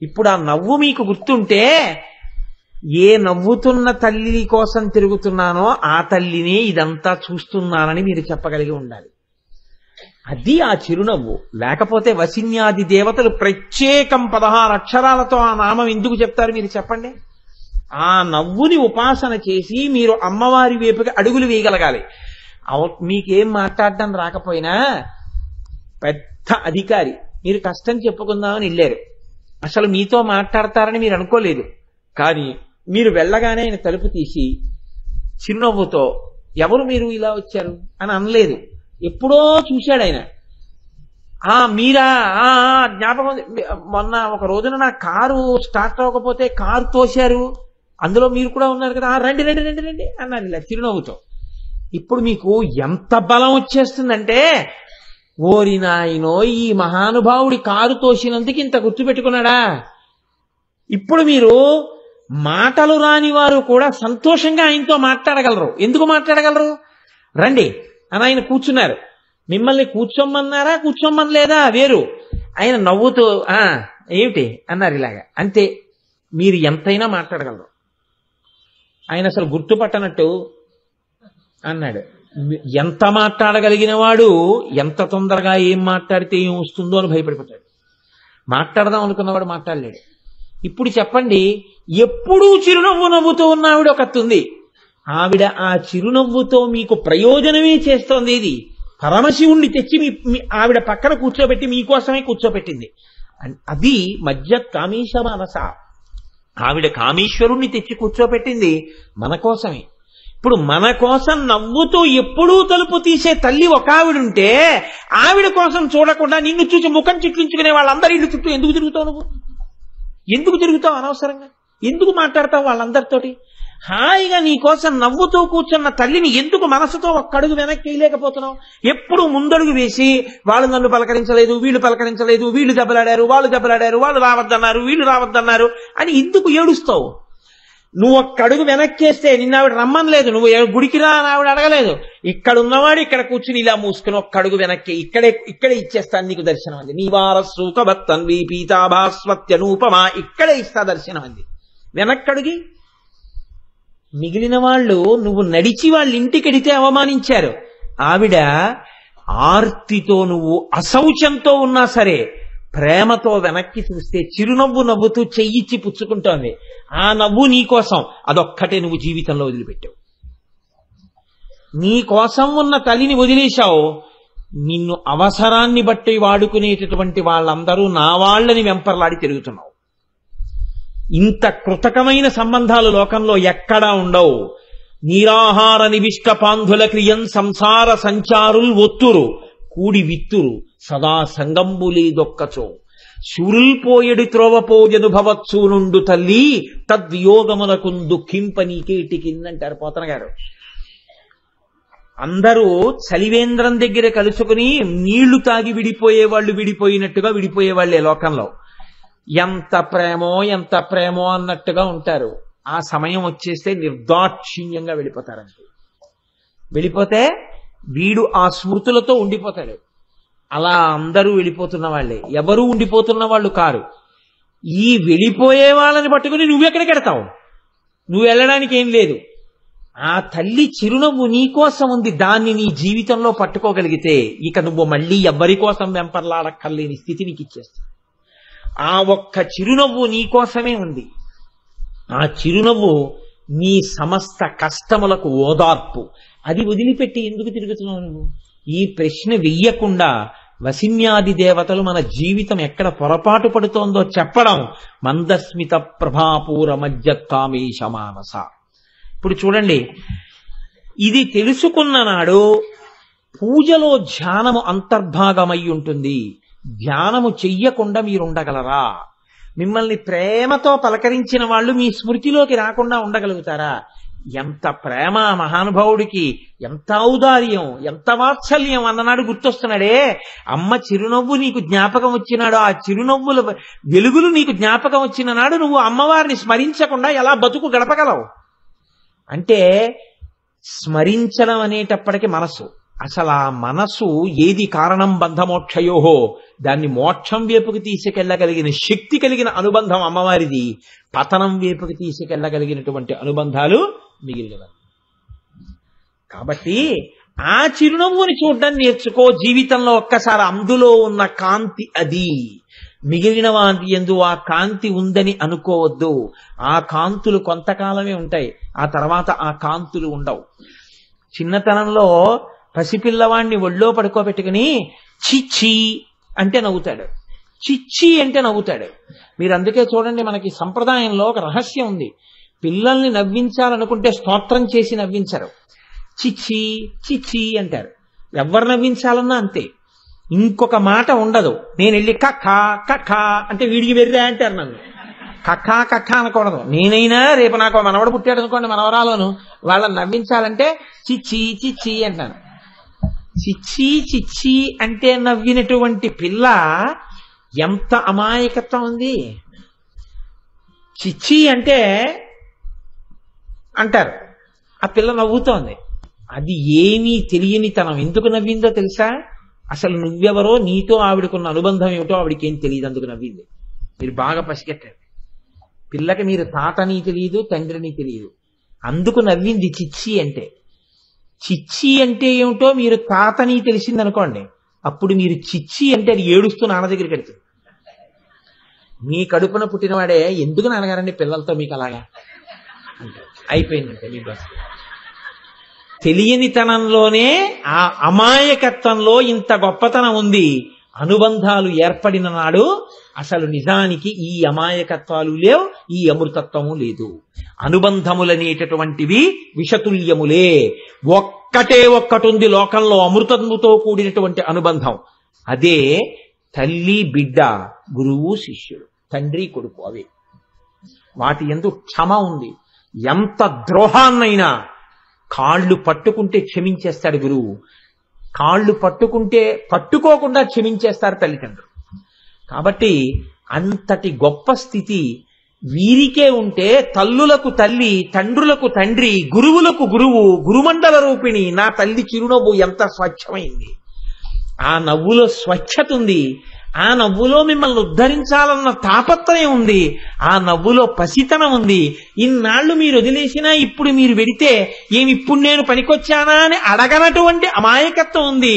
ఇప్పుడు ఆ నవ్వు మీకు గుర్తుంటే, ఏ నవ్వుతున్న తల్లి కోసం తిరుగుతున్నానో ఆ తల్లినే ఇదంతా చూస్తున్నానని మీరు చెప్పగలిగి ఉండాలి. అది ఆ చిరునవ్వు. లేకపోతే వసిన్యాది దేవతలు ప్రత్యేకం 16 అక్షరాలతో ఆ నామం ఎందుకు చెప్తారు మీరు చెప్పండి? ఆ నవ్వుని ఉపాసన చేసి మీరు అమ్మవారి వైపుకి అడుగులు వేయగలగాలి. మీకేం మాట్లాడడం రాకపోయినా పెద్ద అధికారి, మీరు కష్టం చెప్పుకుందామని వెళ్ళారు, అసలు మీతో మాట్లాడతారని మీరు అనుకోలేదు, కానీ మీరు వెళ్ళగానే ఆయన తలుపు తీసి చిరునవ్వుతో ఎవరు మీరు ఇలా వచ్చారు అని అనలేదు. ఎప్పుడో చూశాడు ఆయన. మీరా జ్ఞాపకం, మొన్న ఒక రోజున నా కారు స్టార్ట్ అవ్వకపోతే కారు తోశారు, అందులో మీరు కూడా ఉన్నారు కదా, రండి రండి రండి రండి అన్నారు ఇలా చిరునవ్వుతో. ఇప్పుడు మీకు ఎంత బలం వచ్చేస్తుందంటే, ఓరి నాయనో, ఈ మహానుభావుడి కారు తోసినందుకు ఇంత గుర్తుపెట్టుకున్నాడా? ఇప్పుడు మీరు మాటలు రాని వారు కూడా సంతోషంగా ఆయనతో మాట్లాడగలరు. ఎందుకు మాట్లాడగలరు? రండి అని ఆయన కూర్చున్నారు. మిమ్మల్ని కూర్చోమన్నారా కూర్చోమనలేదా వేరు. ఆయన నవ్వుతూ ఏమిటి అన్నారు ఇలాగా. అంతే, మీరు ఎంతైనా మాట్లాడగలరు. ఆయన అసలు గుర్తుపట్టనట్టు అన్నాడు. ఎంత మాట్లాడగలిగిన వాడు ఎంత తొందరగా ఏం మాట్లాడితే ఏం వస్తుందో అని భయపడిపోతాడు. మాట్లాడదాం అనుకున్నవాడు మాట్లాడలేడు. ఇప్పుడు చెప్పండి, ఎప్పుడూ చిరునవ్వు నవ్వుతూ ఉన్న ఆవిడ ఒకతుంది. ఆవిడ ఆ చిరునవ్వుతో మీకు ప్రయోజనమే చేస్తోంది. ఇది పరమశివుణ్ణి తెచ్చి ఆవిడ పక్కన కూర్చోబెట్టి మీకోసమే కూర్చోబెట్టింది. అది మధ్య కామేశ మనస. ఆవిడ కామేశ్వరుణ్ణి తెచ్చి కూర్చోబెట్టింది మన కోసమే. ఇప్పుడు మన కోసం నవ్వుతూ ఎప్పుడూ తలుపు తీసే తల్లి ఒక ఆవిడుంటే, ఆవిడ కోసం చూడకుండా నిన్ను చూసి ముఖం చిట్లించుకునే వాళ్ళందరి ఇల్లు చుట్టూ ఎందుకు తిరుగుతావు? నువ్వు ఎందుకు తిరుగుతావు అనవసరంగా? ఎందుకు మాట్లాడతావు వాళ్ళందరితోటి? హాయిగా నీ కోసం నవ్వుతూ కూర్చున్న తల్లిని ఎందుకు మనసుతో ఒక్కడుగు వెనక్కి వేయలేకపోతున్నావు? ఎప్పుడు ముందడుగు వేసి వాళ్ళు నన్ను పలకరించలేదు, వీళ్ళు పలకరించలేదు, వీళ్ళు దెబ్బలాడారు, వాళ్ళు రావద్దన్నారు, వీళ్ళు రావద్దన్నారు అని ఎందుకు ఏడుస్తావు? నువ్వు ఒక్కడుగు వెనక్కేస్తే నిన్న ఆవిడ రమ్మనలేదు, నువ్వు గుడికి రా అని ఆవిడ అడగలేదు. ఇక్కడ ఉన్నవాడు ఇక్కడ కూర్చుని ఇలా మూసుకుని ఒక్కడుగు వెనక్కి ఇక్కడే ఇచ్చేస్తాను నీకు దర్శనం అంది. నీవారసూకభత్తన్వి పీతాభాస్వత్యనూపమా, ఇక్కడే ఇస్తా దర్శనం అంది. వెనక్కడుగి మిగిలిన వాళ్ళు నువ్వు నడిచి వాళ్ళ ఇంటికెడితే అవమానించారు. ఆవిడ ఆర్తితో, నువ్వు అశౌచంతో ఉన్నా సరే ప్రేమతో వెనక్కి చూస్తే చిరునవ్వు నవ్వుతూ చెయ్యిచ్చి పుచ్చుకుంటోంది. ఆ నవ్వు నీకోసం, అదొక్కటే నువ్వు జీవితంలో వదిలిపెట్టావు. నీ కోసం ఉన్న తల్లిని వదిలేశావు. నిన్ను అవసరాన్ని బట్టి వాడుకునేటటువంటి వాళ్ళందరూ నా వాళ్ళని వెంపర్లాడి తిరుగుతున్నావు. ఇంత కృతకమైన సంబంధాలు లోకంలో ఎక్కడా ఉండవు. నీరాహార నివిష్ట పాంధుల క్రియం సంసార సంచారుల్ ఒత్తురు కూడి విత్తురు సదా సంగంబులేదొక్కచో శూరుల్పోయడి త్రోవపోజను భవత్సూ నుండు తల్లి తద్వియోగమునకు దుఃఖింపనీకేటికిందంటారు పోతన గారు. అందరూ చలివేంద్రం దగ్గర కలుసుకుని నీళ్లు తాగి విడిపోయేవాళ్ళు విడిపోయినట్టుగా విడిపోయేవాళ్లే లోకంలో. ఎంత ప్రేమో అన్నట్టుగా ఉంటారు. ఆ సమయం వచ్చేస్తే నిర్దాక్షిణ్యంగా వెళ్ళిపోతారంటే, వెళ్ళిపోతే వీడు ఆ స్మృతులతో ఉండిపోతాడు. అలా అందరూ వెళ్ళిపోతున్న వాళ్లే, ఎవరూ ఉండిపోతున్న వాళ్ళు కారు. ఈ వెళ్ళిపోయే వాళ్ళని పట్టుకుని నువ్వెక్కడికి వెడతావు? నువ్వు వెళ్ళడానికి ఏం లేదు. ఆ తల్లి చిరునవ్వు నీకోసం ఉంది. దాన్ని నీ జీవితంలో పట్టుకోగలిగితే ఇక నువ్వు మళ్ళీ ఎవ్వరి కోసం వెంపర్లాడక్కర్లేని స్థితి నీకు ఇచ్చేస్తావు. ఆ ఒక్క చిరునవ్వు నీకోసమే ఉంది. ఆ చిరునవ్వు నీ సమస్త కష్టములకు ఓదార్పు. అది వదిలిపెట్టి ఎందుకు తిరుగుతున్నావు నువ్వు? ఈ ప్రశ్న వెయ్యకుండా వసిన్యాది దేవతలు మన జీవితం ఎక్కడ పొరపాటు పడుతోందో చెప్పడం మందస్మిత ప్రభాపూర మధ్య కామేశ మానస. ఇప్పుడు చూడండి, ఇది తెలుసుకున్న నాడు పూజలో ధ్యానము అంతర్భాగమై ఉంటుంది. ధ్యానము చెయ్యకుండా మీరుండగలరా? మిమ్మల్ని ప్రేమతో పలకరించిన వాళ్ళు మీ స్మృతిలోకి రాకుండా ఉండగలుగుతారా? ఎంత ప్రేమ మహానుభావుడికి, ఎంత ఔదార్యం, ఎంత వాత్సల్యం అన్ననాడు గుర్తొస్తున్నాడే. అమ్మ చిరునవ్వు నీకు జ్ఞాపకం వచ్చినాడు, ఆ చిరునవ్వుల వెలుగులు నీకు జ్ఞాపకం వచ్చిన నాడు నువ్వు అమ్మవారిని స్మరించకుండా ఎలా బతుకు గడపగలవు? అంటే స్మరించడం అనేటప్పటికీ మనసు, అసలు ఆ మనసు ఏది కారణం బంధమోక్షయోహో, దాన్ని మోక్షం వైపుకి తీసుకెళ్లగలిగిన శక్తి కలిగిన అనుబంధం అమ్మవారిది. పతనం వైపుకి తీసుకెళ్లగలిగినటువంటి అనుబంధాలు మిగిలినవి. కాబట్టి ఆ చిరునవ్వుని చూడడం నేర్చుకో జీవితంలో ఒక్కసారి. అందులో ఉన్న కాంతి అది. మిగిలిన వాటి యందు ఆ కాంతి ఉందని అనుకోవద్దు. ఆ కాంతులు కొంతకాలమే ఉంటాయి, ఆ తర్వాత ఆ కాంతులు ఉండవు. చిన్నతనంలో పసిపిల్లవాడిని ఒళ్ళో పడుకోబెట్టుకుని చిచ్చి అంటే నవ్వుతాడు, చిచ్చి అంటే నవ్వుతాడు. మీరు అందుకే చూడండి, మనకి సంప్రదాయంలో ఒక రహస్యం ఉంది. పిల్లల్ని నవ్వించాలనుకుంటే స్తోత్రం చేసి నవ్వించరు, చిచ్చి చిచ్చి అంటారు. ఎవరు నవ్వించాలన్నా అంతే, ఇంకొక మాట ఉండదు. నేను వెళ్ళి కక్కా కక్కా అంటే వీడికి వెర్రా అంటారు నన్ను. కక్కా కక్కా అనకూడదు. నేనైనా రేపు నాకు మనవడు పుట్టాడు అనుకోండి, మనవరాలను, వాళ్ళని నవ్వించాలంటే చిచ్చి చిచ్చి అంటాను. చిచ్చి చిచ్చి అంటే నవ్వినటువంటి పిల్ల ఎంత అమాయకత్వం ఉంది. చిచ్చి అంటే అంటారు, ఆ పిల్ల నవ్వుతోంది. అది ఏమీ తెలియని తనం. ఎందుకు నవ్విందో తెలుసా? అసలు నువ్వెవరో, నీతో ఆవిడకున్న అనుబంధం ఏమిటో ఆవిడకి ఏం తెలియదు, అందుకు నవ్వింది. మీరు బాగా పసిగట్టారు. పిల్లకి మీరు తాతని తెలియదు, తండ్రిని తెలియదు, అందుకు నవ్వింది చిచ్చి అంటే. చిచ్చి అంటే ఏమిటో మీరు తాతని తెలిసిందనుకోండి, అప్పుడు మీరు చిచ్చి అంటే అది ఏడుస్తూ నాన్న దగ్గరికి వెళ్తుంది. మీ కడుపున పుట్టినవాడే ఎందుకు నాన్నగారండి పిల్లలతో మీకు అలాగా అంటే అయిపోయిందంటే మీ బస్. తెలియనితనంలోనే, ఆ అమాయకత్వంలో ఇంత గొప్పతనం ఉంది. అనుబంధాలు ఏర్పడిన నాడు అసలు నిజానికి ఈ అమాయకత్వాలు లేవు, ఈ అమృతత్వము లేదు. అనుబంధములనేటటువంటివి విషతుల్యములే. ఒక్కటే ఒక్కటుంది లోకంలో అమృతముతో కూడినటువంటి అనుబంధం. అదే తల్లి బిడ్డ, గురువు శిష్యుడు, తండ్రి కొడుకు. అవే వాటి యందు క్షమ ఉంది. ఎంత ద్రోహాన్నైనా కాళ్ళు పట్టుకుంటే క్షమించేస్తాడు గురువు, కాళ్ళు పట్టుకోకుండా క్షమించేస్తారు తల్లిదండ్రులు. కాబట్టి అంతటి గొప్ప స్థితి వీరికే ఉంటే తల్లులకు తల్లి, తండ్రులకు తండ్రి, గురువులకు గురువు, గురుమండల రూపిణి నా తల్లి చిరునవ్వు ఎంత స్వచ్ఛమైంది. ఆ నవ్వులో స్వచ్ఛత ఉంది, ఆ నవ్వులో మిమ్మల్ని ఉద్ధరించాలన్న తాపత్రయం ఉంది, ఆ నవ్వులో పసితనం ఉంది. ఇన్నాళ్లు మీరు వదిలేసినా ఇప్పుడు మీరు వెడితే ఇప్పుడు నేను పనికొచ్చానా అని అడగనటువంటి అమాయకత్వం ఉంది.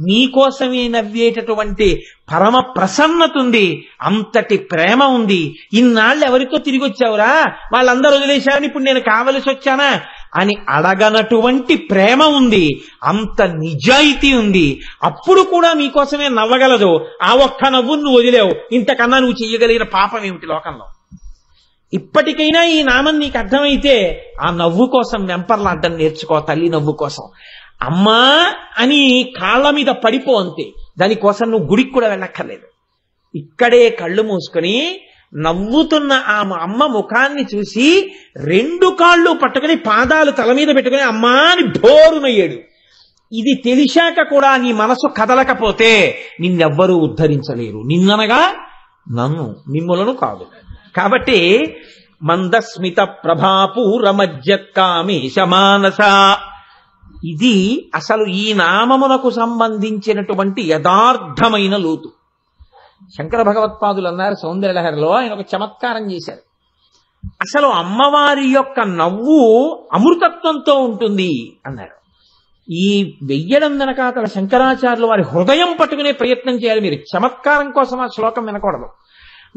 మీకోసమే నవ్వేటటువంటి పరమ ప్రసన్నత ఉంది, అంతటి ప్రేమ ఉంది. ఇన్నాళ్ళు ఎవరికో తిరిగి వచ్చావురా, వాళ్ళందరూ వదిలేశారని ఇప్పుడు నేను కావలసి వచ్చానా అని అడగనటువంటి ప్రేమ ఉంది, అంత నిజాయితీ ఉంది. అప్పుడు కూడా మీకోసమే నవ్వగలదు. ఆ ఒక్క నవ్వు నువ్వు వదిలేవు, ఇంతకన్నా నువ్వు చెయ్యగలిగిన పాపం ఏమిటి లోకంలో? ఇప్పటికైనా ఈ నామం నీకు అర్థమైతే ఆ నవ్వు కోసం వెంపర్లాడ్డం నేర్చుకో. తల్లి నవ్వు కోసం అమ్మా అని కాళ్ళ మీద పడిపో అంతే. దానికోసం నువ్వు గుడికి కూడా వెళ్ళక్కర్లేదు. ఇక్కడే కళ్ళు మూసుకొని నవ్వుతున్న ఆ అమ్మ ముఖాన్ని చూసి 2 కాళ్ళు పట్టుకుని పాదాలు తల మీద పెట్టుకుని అమ్మా అని భోరునయ్యాడు. ఇది తెలిసాక కూడా నీ మనసు కదలకపోతే నిన్నెవ్వరూ ఉద్ధరించలేరు, నిన్ననగా నన్ను, మిమ్ములను కాదు. కాబట్టి మందస్మిత ప్రభాపూర మధ్య కామేశ మానస, ఇది అసలు ఈ నామమునకు సంబంధించినటువంటి యథార్థమైన లోతు. శంకర భగవత్పాదులు అన్నారు సౌందర్యలహరిలో, ఆయన ఒక చమత్కారం చేశారు. అసలు అమ్మవారి యొక్క నవ్వు అమృతత్వంతో ఉంటుంది అన్నారు. ఈ వెయ్యడం వెనకాతల శంకరాచార్యులు వారి హృదయం పట్టుకునే ప్రయత్నం చేయాలి. మీరు చమత్కారం కోసం ఆ శ్లోకం వినకూడదు.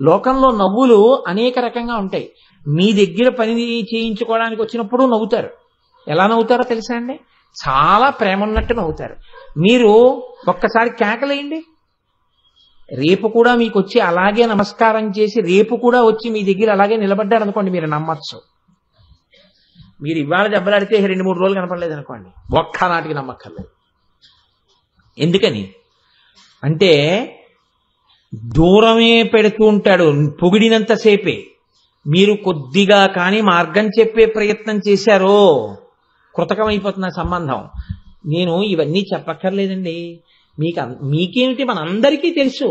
లోకంలో నవ్వులు అనేక రకంగా ఉంటాయి. మీ దగ్గర పని చేయించుకోవడానికి వచ్చినప్పుడు నవ్వుతారు. ఎలా నవ్వుతారో తెలుసా అండి? చాలా ప్రేమ ఉన్నట్టు నవ్వుతారు. మీరు ఒక్కసారి కేకలేయండి, రేపు కూడా మీకు వచ్చి అలాగే నమస్కారం చేసి రేపు కూడా వచ్చి మీ దగ్గర అలాగే నిలబడ్డారు అనుకోండి, మీరు నమ్మచ్చు. మీరు ఇవాళ దెబ్బలాడితే 2-3 రోజులు కనపడలేదు అనుకోండి, ఒక్కనాటికి నమ్మక్కర్లేదు. ఎందుకని అంటే దూరమే పెడుతూ ఉంటాడు పొగిడినంతసేపే. మీరు కొద్దిగా కానీ మార్గం చెప్పే ప్రయత్నం చేశారో కృతకమైపోతున్న సంబంధం. నేను ఇవన్నీ చెప్పక్కర్లేదండి, మీకేమిటి, మనందరికీ తెలుసు.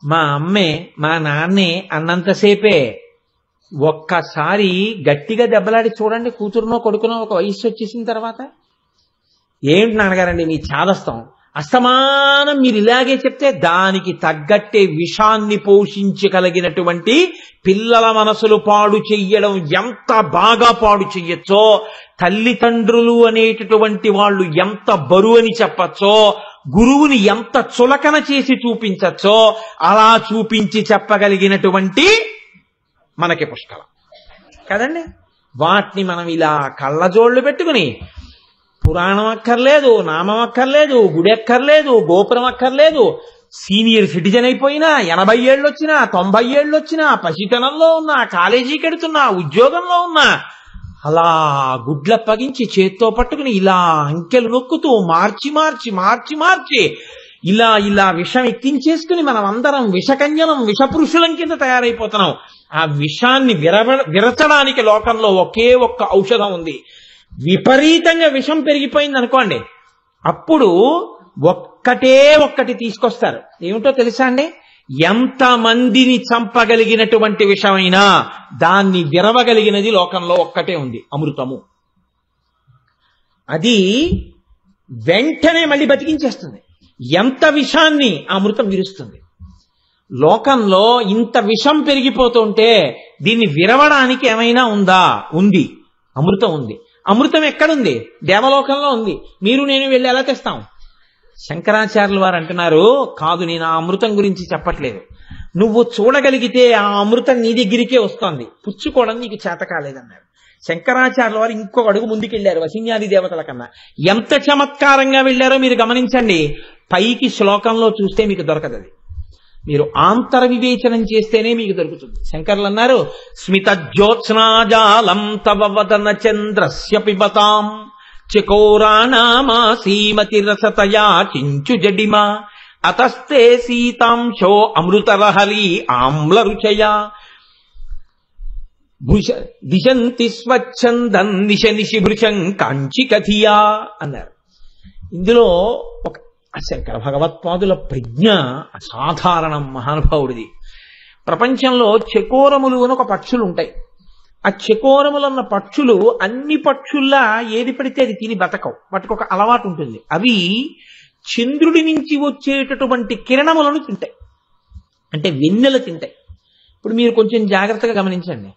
మా అమ్మే మా నాన్నే అన్నంతసేపే. ఒక్కసారి గట్టిగా దెబ్బలాడి చూడండి కూతురునో కొడుకునో ఒక వయస్సు వచ్చేసిన తర్వాత. ఏమిటి నాన్నగారండి మీ చాదస్తం, అస్తమానం మీరు ఇలాగే చెప్తే దానికి తగ్గట్టే విషాన్ని పోషించగలిగినటువంటి పిల్లల మనసులు పాడు చెయ్యడం ఎంత బాగా పాడు చెయ్యొచ్చో, తల్లిదండ్రులు అనేటటువంటి వాళ్ళు ఎంత బరువు అని చెప్పచ్చో, గురువుని ఎంత చులకన చేసి చూపించచ్చో అలా చూపించి చెప్పగలిగినటువంటి మనకి పుష్కలం కదండి. వాటిని మనం ఇలా కళ్ళజోళ్లు పెట్టుకుని పురాణం అక్కర్లేదు, నామం అక్కర్లేదు, గుడి అక్కర్లేదు, గోపురం అక్కర్లేదు, సీనియర్ సిటిజన్ అయిపోయినా 80 ఏళ్ళు వచ్చినా 90 ఏళ్ళు వచ్చినా పసితనంలో ఉన్నా కాలేజీకి వెడుతున్నా ఉద్యోగంలో ఉన్నా అలా గుడ్ల పగించి చేత్తో పట్టుకుని ఇలా అంకెలు నొక్కుతూ మార్చి మార్చి మార్చి మార్చి ఇలా ఇలా విషం ఎక్కించేసుకుని మనం అందరం విషకన్యలం విషపురుషులం కింద తయారైపోతున్నాం. ఆ విషాన్ని విరచడానికి లోకంలో ఒకే ఒక్క ఔషధం ఉంది. విపరీతంగా విషం పెరిగిపోయింది అనుకోండి, అప్పుడు ఒక్కటి తీసుకొస్తారు. ఏమిటో తెలుసా అండి, ఎంతమందిని చంపగలిగినటువంటి విషమైనా దాన్ని విరవగలిగినది లోకంలో ఒక్కటే ఉంది, అమృతము. అది వెంటనే మళ్ళీ బతికించేస్తుంది. ఎంత విషాన్ని ఆ అమృతం విరుస్తుంది. లోకంలో ఇంత విషం పెరిగిపోతుంటే దీన్ని విరవడానికి ఏమైనా ఉందా? ఉంది, అమృతం ఉంది. అమృతం ఎక్కడుంది? దేవలోకంలో ఉంది. మీరు నేను వెళ్ళి ఎలా తెస్తాం? శంకరాచార్యులు వారు అంటున్నారు, కాదు నేను ఆ అమృతం గురించి చెప్పట్లేదు. నువ్వు చూడగలిగితే ఆ అమృతం నీ దగ్గరికే వస్తోంది, పుచ్చుకోవడం నీకు చేత కాలేదన్నారు. శంకరాచార్యుల వారు ఇంకొక అడుగు ముందుకెళ్లారు వసిన్యాది దేవతల కన్నా. ఎంత చమత్కారంగా వెళ్ళారో మీరు గమనించండి. పైకి శ్లోకంలో చూస్తే మీకు దొరకదు, అది మీరు ఆంతర వివేచనం చేస్తేనే మీకు దొరుకుతుంది. శంకర్లు అన్నారు, స్మిత జ్యోత్స్నాజాలం తవ వదన చంద్రస్య పిబతాం చకోరాణామా సీమతి రసతయా చించు జడిమా అతస్తే సీతాంశో అమృతరహరి ఆమ్ల రుచయా దిశంతి స్వచ్ఛందం నిశ నిశి భృశం కాంచి కథియా అన్నారు. ఇందులో ఒక శంకర భగవత్పాదుల ప్రజ్ఞ అసాధారణం, మహానుభావుడిది. ప్రపంచంలో చకోరములు అని ఒక పక్షులు ఉంటాయి. ఆ చకోరములన్న పక్షులు అన్ని పక్షుల్లా ఏది పడితే అది తిని బతకవు, వాటికి ఒక అలవాటు ఉంటుంది. అవి చంద్రుడి నుంచి వచ్చేటటువంటి కిరణములను తింటాయి, అంటే వెన్నెల తింటాయి. ఇప్పుడు మీరు కొంచెం జాగ్రత్తగా గమనించండి.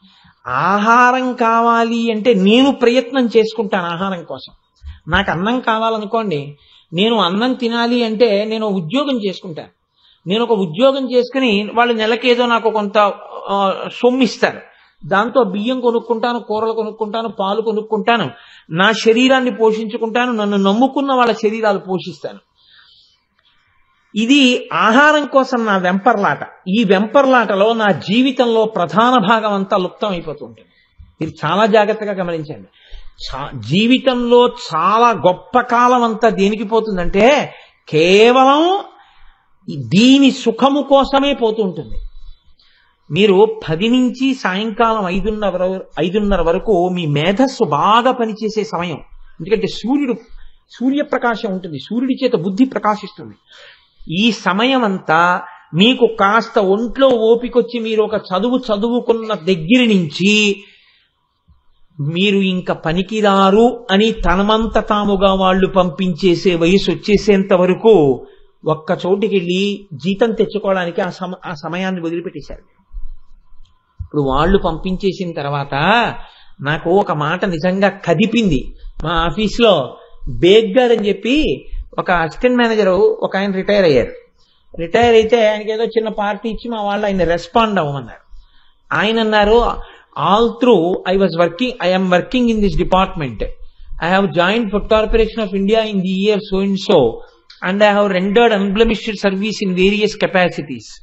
ఆహారం కావాలి అంటే నేను ప్రయత్నం చేసుకుంటాను ఆహారం కోసం. నాకు అన్నం కావాలనుకోండి, నేను అన్నం తినాలి అంటే నేను ఉద్యోగం చేసుకుంటాను. నేను ఒక ఉద్యోగం చేసుకుని వాళ్ళు నెలకేదో నాకు కొంత సొమ్మిస్తారు, దాంతో బియ్యం కొనుక్కుంటాను, కూరలు కొనుక్కుంటాను, పాలు కొనుక్కుంటాను, నా శరీరాన్ని పోషించుకుంటాను, నన్ను నమ్ముకున్న వాళ్ళ శరీరాలు పోషిస్తాను. ఇది ఆహారం కోసం నా వెంపర్లాట. ఈ వెంపర్లాటలో నా జీవితంలో ప్రధాన భాగం అంతా లుప్తం అయిపోతూ ఉంటుంది. మీరు చాలా జాగ్రత్తగా గమనించండి. జీవితంలో చాలా గొప్ప కాలం అంతా దేనికి పోతుందంటే కేవలం దీని సుఖము కోసమే పోతూ ఉంటుంది. మీరు 10 నుంచి సాయంకాలం 5:30 వరకు మీ మేధస్సు బాగా పనిచేసే సమయం. ఎందుకంటే సూర్యప్రకాశం ఉంటుంది, సూర్యుడి చేత బుద్ధి ప్రకాశిస్తుంది. ఈ సమయం అంతా మీకు కాస్త ఒంట్లో ఓపికొచ్చి మీరు ఒక చదువుకున్న దగ్గర నుంచి మీరు ఇంకా పనికిరారు అని తనమంత తాముగా వాళ్ళు పంపించేసే వయసు వచ్చేసేంత వరకు ఒక్క చోటికి వెళ్ళి జీతం తెచ్చుకోవడానికి ఆ సమయాన్ని వదిలిపెట్టేశారు. ఇప్పుడు వాళ్ళు పంపించేసిన తర్వాత నాకు ఒక మాట నిజంగా కదిపింది. మా ఆఫీస్లో బేగ్ గారు అని చెప్పి ఒక అసిస్టెంట్ మేనేజర్ ఒక ఆయన రిటైర్ అయ్యారు. రిటైర్ అయితే ఆయనకి ఏదో చిన్న పార్టీ ఇచ్చి మా వాళ్ళు ఆయన రెస్పాండ్ అవ్వమన్నారు. ఆయన అన్నారు, all through I am working in this department. I have joined Food Corporation of India in the year so and so, and I have rendered unblemished service in various capacities.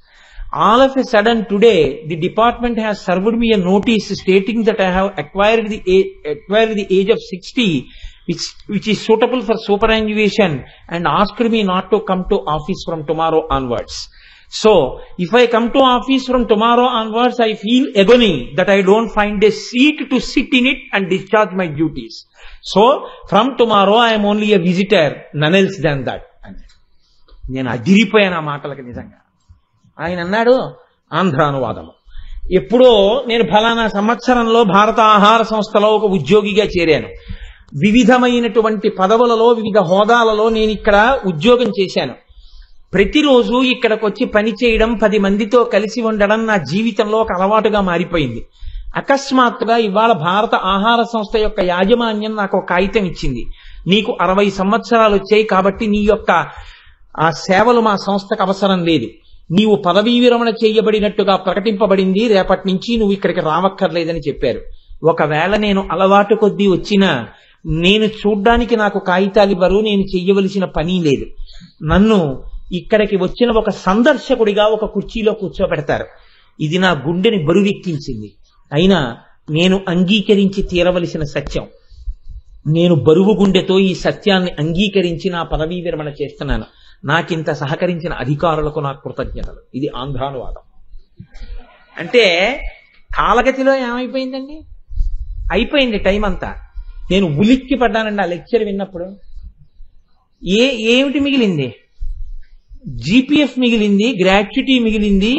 All of a sudden today, the department has served me a notice stating that I have acquired the age of 60, which is suitable for superannuation, and asked me not to come to office from tomorrow onwards. So, if I come to office from tomorrow onwards, I feel agony that I don't find a seat to sit in it and discharge my duties. So, from tomorrow I am only a visitor, none else than that. నేను అదిరిపోయాను ఆ మాటలకు నిజంగా. ఆయన అన్నాడు ఆంధ్రానువాదము. ఎప్పుడో నేను ఫలానా సంవత్సరంలో భారత ఆహార సంస్థలో ఒక ఉద్యోగిగా చేరాను. వివిధమైనటువంటి పదవులలో వివిధ హోదాలలో నేను ఇక్కడ ఉద్యోగం చేశాను. ప్రతిరోజు ఇక్కడికి వచ్చి పని చేయడం, 10 మందితో కలిసి ఉండడం నా జీవితంలో ఒక అలవాటుగా మారిపోయింది. అకస్మాత్తుగా ఇవాళ భారత ఆహార సంస్థ యొక్క యాజమాన్యం నాకు ఒక కాగితం ఇచ్చింది. నీకు 60 సంవత్సరాలు వచ్చాయి కాబట్టి నీ యొక్క ఆ సేవలు మా సంస్థకు అవసరం లేదు, నీవు పదవీ విరమణ చేయబడినట్టుగా ప్రకటింపబడింది, రేపటి నుంచి నువ్వు ఇక్కడికి రావక్కర్లేదని చెప్పారు. ఒకవేళ నేను అలవాటు కొద్దీ వచ్చినా నేను చూడ్డానికి నాకు కాగితాలు ఇవ్వరు, నేను చెయ్యవలసిన పని లేదు. నన్ను ఇక్కడికి వచ్చిన ఒక సందర్శకుడిగా ఒక కుర్చీలో కూర్చోబెడతారు. ఇది నా గుండెని బరువెక్కించింది. అయినా నేను అంగీకరించి తీరవలసిన సత్యం. నేను బరువు గుండెతో ఈ సత్యాన్ని అంగీకరించి నా పదవీ విరమణ చేస్తున్నాను. నాకింత సహకరించిన అధికారులకు నా కృతజ్ఞతలు. ఇది ఆంధ్రానువాదం. అంటే కాలగతిలో ఏమైపోయిందండి, అయిపోయింది టైం అంతా. నేను ఉలిక్కి పడ్డానండి ఆ లెక్చర్ విన్నప్పుడు. ఏమిటి మిగిలింది? జీపీఎఫ్ మిగిలింది, గ్రాట్యుటీ మిగిలింది,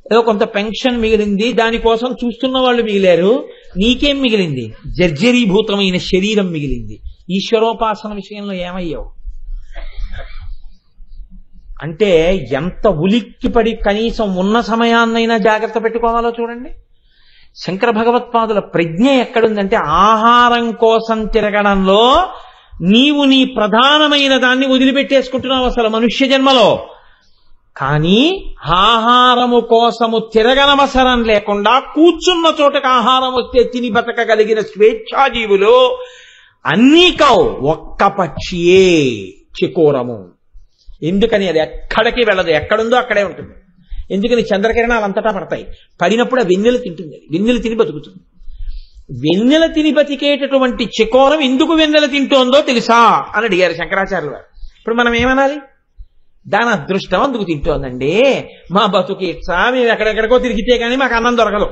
ఏదో కొంత పెన్షన్ మిగిలింది, దానికోసం చూస్తున్న వాళ్ళు మిగిలారు. నీకేం మిగిలింది? జర్జరీభూతమైన శరీరం మిగిలింది. ఈశ్వరోపాసన విషయంలో ఏమయ్యావు? అంటే ఎంత ఉలిక్కిపడి కనీసం ఉన్న సమయాన్నైనా జాగ్రత్త పెట్టుకోవాలో చూడండి. శంకర భగవత్పాదుల ప్రజ్ఞ ఎక్కడుందంటే ఆహారం కోసం తిరగడంలో నీవు నీ ప్రధానమైన దాన్ని వదిలిపెట్టేసుకుంటున్నావు అసలు మనుష్య జన్మలో. కానీ ఆహారము కోసము తిరగనవసరం లేకుండా కూర్చున్న చోటకు ఆహారం వస్తే తిని బతకగలిగిన స్వేచ్ఛాజీవులు అన్నీ కావు, ఒక్క పక్షియే చికోరము. ఎందుకని? అది ఎక్కడికి వెళ్ళదు, ఎక్కడుందో అక్కడే ఉంటుంది. ఎందుకని? చంద్రకిరణాలు అంతటా పడతాయి, పడినప్పుడు ఆ వెన్నెలు తింటుంది, అది వెన్నెలు తిని బతుకుతుంది. వెన్నెల తిని బతికేటటువంటి చికోరం ఎందుకు వెన్నెల తింటోందో తెలుసా అని అడిగారు శంకరాచార్యులు వారు. ఇప్పుడు మనం ఏమనాలి? దాని అదృష్టం అందుకు తింటోందండి, మా బతుకు ఇచ్చా, మేము ఎక్కడెక్కడికో తిరిగితే కానీ మాకు అన్నం దొరకదు,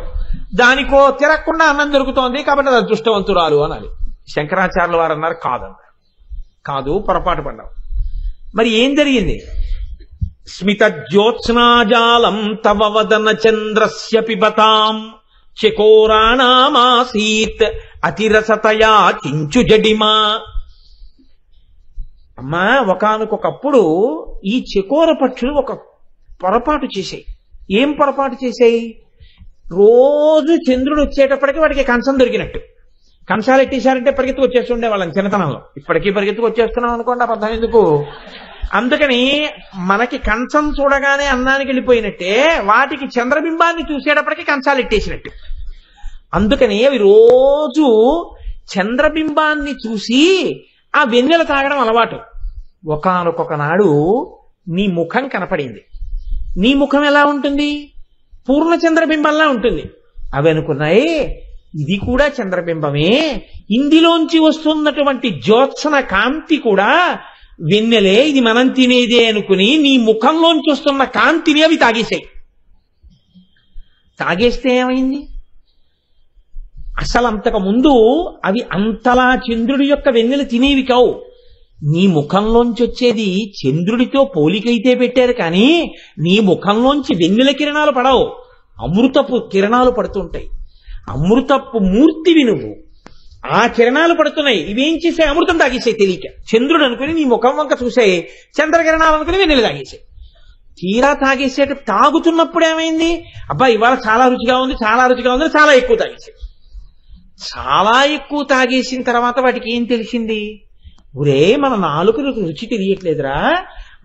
దానికో తిరగకుండా అన్నం దొరుకుతోంది కాబట్టి అది అదృష్టవంతురాలు అనాలి. శంకరాచార్యులు వారు అన్నారు కాదన్నారు. కాదు, పొరపాటు పడ్డావు. మరి ఏం జరిగింది? స్మిత జ్యోత్స్నాజాలం తవ వదన చంద్రస్య పిబతాం చకోరాణామాసీత్ అతిరసతయా చించు జడిమా. అమ్మా, ఒకానొకప్పుడు ఈ చకోర పక్షులు ఒక పొరపాటు చేశాయి. ఏం పొరపాటు చేశాయి? రోజు చంద్రుడు వచ్చేటప్పటికి వాడికి కంచం దొరికినట్టు. కంచాలు ఎట్టేశారంటే పరిగెత్తుకు వచ్చేస్తుండే వాళ్ళని చిన్నతనంలో. ఇప్పటికీ పరిగెత్తుకు వచ్చేస్తున్నాం అనుకోండి, అబద్ధం ఎందుకు. అందుకని మనకి కంచం చూడగానే అన్నానికి వెళ్ళిపోయినట్టే వాటికి చంద్రబింబాన్ని చూసేటప్పటికి కంచాలు ఎట్టేసినట్టు. అందుకని అవి రోజు చంద్రబింబాన్ని చూసి ఆ వెన్నెల తాగడం అలవాటు. ఒకానొక నాడు నీ ముఖం కనపడింది. నీ ముఖం ఎలా ఉంటుంది? పూర్ణ చంద్రబింబంలా ఉంటుంది. అవి అనుకున్నాయి ఇది కూడా చంద్రబింబమే, ఇందులోంచి వస్తున్నటువంటి జ్యోత్సన కాంతి కూడా వెన్నెలే, ఇది మనం తినేదే అనుకుని నీ ముఖంలోంచి వస్తున్న కాంతిని అవి తాగేశాయి. తాగేస్తే ఏమైంది? అసలు అంతకు ముందు అవి అంతలా చంద్రుడి యొక్క వెన్నెల తినేవి కావు. నీ ముఖంలోంచి వచ్చేది చంద్రుడితో పోలికైతే పెట్టారు కానీ నీ ముఖంలోంచి వెన్నెల కిరణాలు పడవు, అమృతపు కిరణాలు పడుతుంటాయి. అమృతపు మూర్తివి నువ్వు, ఆ కిరణాలు పడుతున్నాయి. ఇవేం చేసాయి? అమృతం తాగేసాయి తెలియక. చంద్రుడు అనుకుని నీ ముఖం వంక చూసాయి, చంద్రకిరణాలు అనుకుని వెన్నెల తాగేసాయి. తీరా తాగేసేట తాగుతున్నప్పుడు ఏమైంది? అబ్బా ఇవాళ చాలా రుచిగా ఉంది, చాలా రుచిగా ఉంది, చాలా ఎక్కువ తాగేసాయి. చాలా ఎక్కువ తాగేసిన తర్వాత వాటికి ఏం తెలిసింది? ఒరే, మన నాలుకలకు రుచి తెలియట్లేదురా,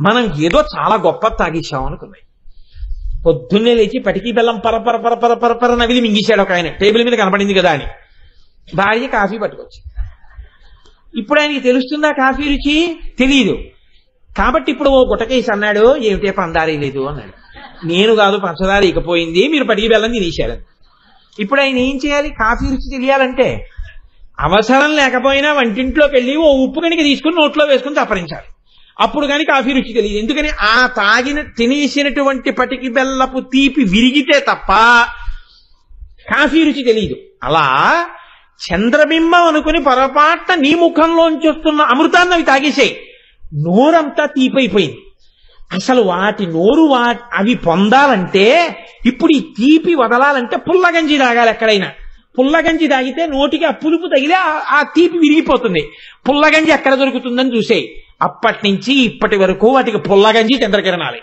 మనం ఏదో చాలా గొప్ప తాగేసాం అనుకున్నాయి. పొద్దున్నే లేచి పటికీ బెల్లం పరపర పరపర పరపర నవిలి మింగేశాడు ఒక ఆయన, టేబుల్ మీద కనపడింది కదా అని. భార్య కాఫీ పట్టుకొచ్చి, ఇప్పుడు ఆయనకి తెలుస్తుందా కాఫీ రుచి? తెలియదు. కాబట్టి ఇప్పుడు ఓ గుటకేసి అన్నాడు, ఏమిటే పందారీ లేదు అన్నాడు. నేను కాదు పంచదార ఇకపోయింది, మీరు పడికి బెల్లం తినేశారు. ఇప్పుడు ఆయన ఏం చేయాలి? కాఫీ రుచి తెలియాలంటే అవసరం లేకపోయినా వంటింట్లోకి వెళ్ళి ఓ ఉప్పు కనుక తీసుకుని నోట్లో వేసుకుని చప్పరించాలి. అప్పుడు కానీ కాఫీ రుచి తెలియదు. ఎందుకని? ఆ తినేసినటువంటి పటికి బెల్లపు తీపి విరిగితే తప్ప కాఫీ రుచి తెలియదు. అలా చంద్రబింబం అనుకుని పొరపాటున నీ ముఖంలోంచి వస్తున్న అమృతాన్ని అవి తాగేసాయి. నోరంతా తీపైపోయింది. అసలు వాటి నోరు అవి పొందాలంటే ఇప్పుడు ఈ తీపి వదలాలంటే పుల్లగంజి తాగాలి. ఎక్కడైనా పుల్లగంజి తాగితే నోటికి ఆ పులుపు తగిలి ఆ తీపి విరిగిపోతుంది. పుల్లగంజి ఎక్కడ దొరుకుతుందని చూసేయి. అప్పటి నుంచి ఇప్పటి వరకు వాటికి పుల్లగంజి చంద్రకిరణాలే.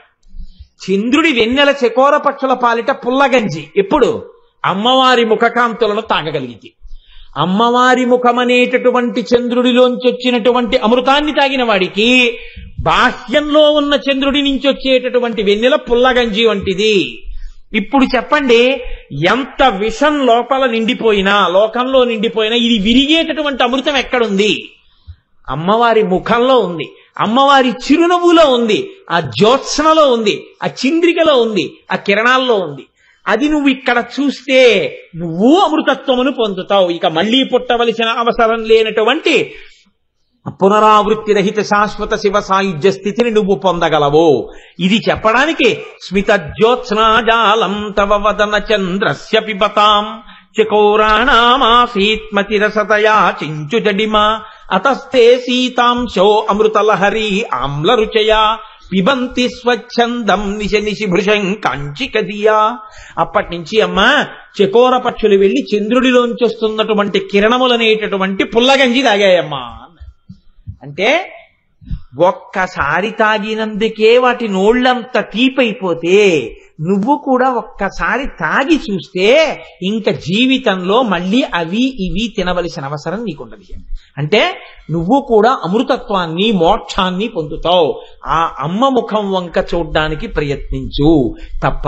చంద్రుడి వెన్నెల చకోర పక్షుల పాలిట పుల్లగంజి ఎప్పుడు? అమ్మవారి ముఖకాంతులను తాగగలిగితే. అమ్మవారి ముఖమనేటటువంటి చంద్రుడిలోంచి వచ్చినటువంటి అమృతాన్ని తాగిన వాడికి బాహ్యంలో ఉన్న చంద్రుడి నుంచి వచ్చేటటువంటి వెన్నెల పుల్లగంజి వంటిది. ఇప్పుడు చెప్పండి, ఎంత విషం లోపల నిండిపోయినా, లోకంలో నిండిపోయినా ఇది విరిగేటటువంటి అమృతం ఎక్కడుంది? అమ్మవారి ముఖంలో ఉంది, అమ్మవారి చిరునవ్వులో ఉంది, ఆ జ్యోత్స్నలో ఉంది, ఆ చింద్రికలో ఉంది, ఆ కిరణాల్లో ఉంది. అది నువ్వు ఇక్కడ చూస్తే నువ్వు అమృతత్వమును పొందుతావు. ఇక మళ్లీ పుట్టవలసిన అవసరం లేనటువంటి పునరావృత్తి రహిత శాశ్వత శివ సాయుధ్య స్థితిని నువ్వు పొందగలవు. ఇది చెప్పడానికి స్మితజ్యోత్స్నాజాలం తవ వదన చంద్రస్య పిబతాం చకోరాణామాసీత్మతిరసతయా చించు జడిమా అతస్తే సీతాంశో అమృతలహరి ఆమ్లరుచయా పిబంతి స్వచ్ఛందం నిశ నిశి భృశం కాంచికదియా. అప్పటి నుంచి అమ్మ చకోర పక్షులు వెళ్లి చంద్రుడిలోంచి వస్తున్నటువంటి కిరణములనేటటువంటి పుల్లగంజి తాగాయమ్మా. అంటే ఒక్కసారి తాగినందుకే వాటి నోళ్లంత తీపైపోతే నువ్వు కూడా ఒక్కసారి తాగి చూస్తే ఇంకా జీవితంలో మళ్ళీ అవి ఇవి తినవలసిన అవసరం నీకుండదు. అంటే నువ్వు కూడా అమృతత్వాన్ని మోక్షాన్ని పొందుతావు. ఆ అమ్మ ముఖం వంక చూడ్డానికి ప్రయత్నించు తప్ప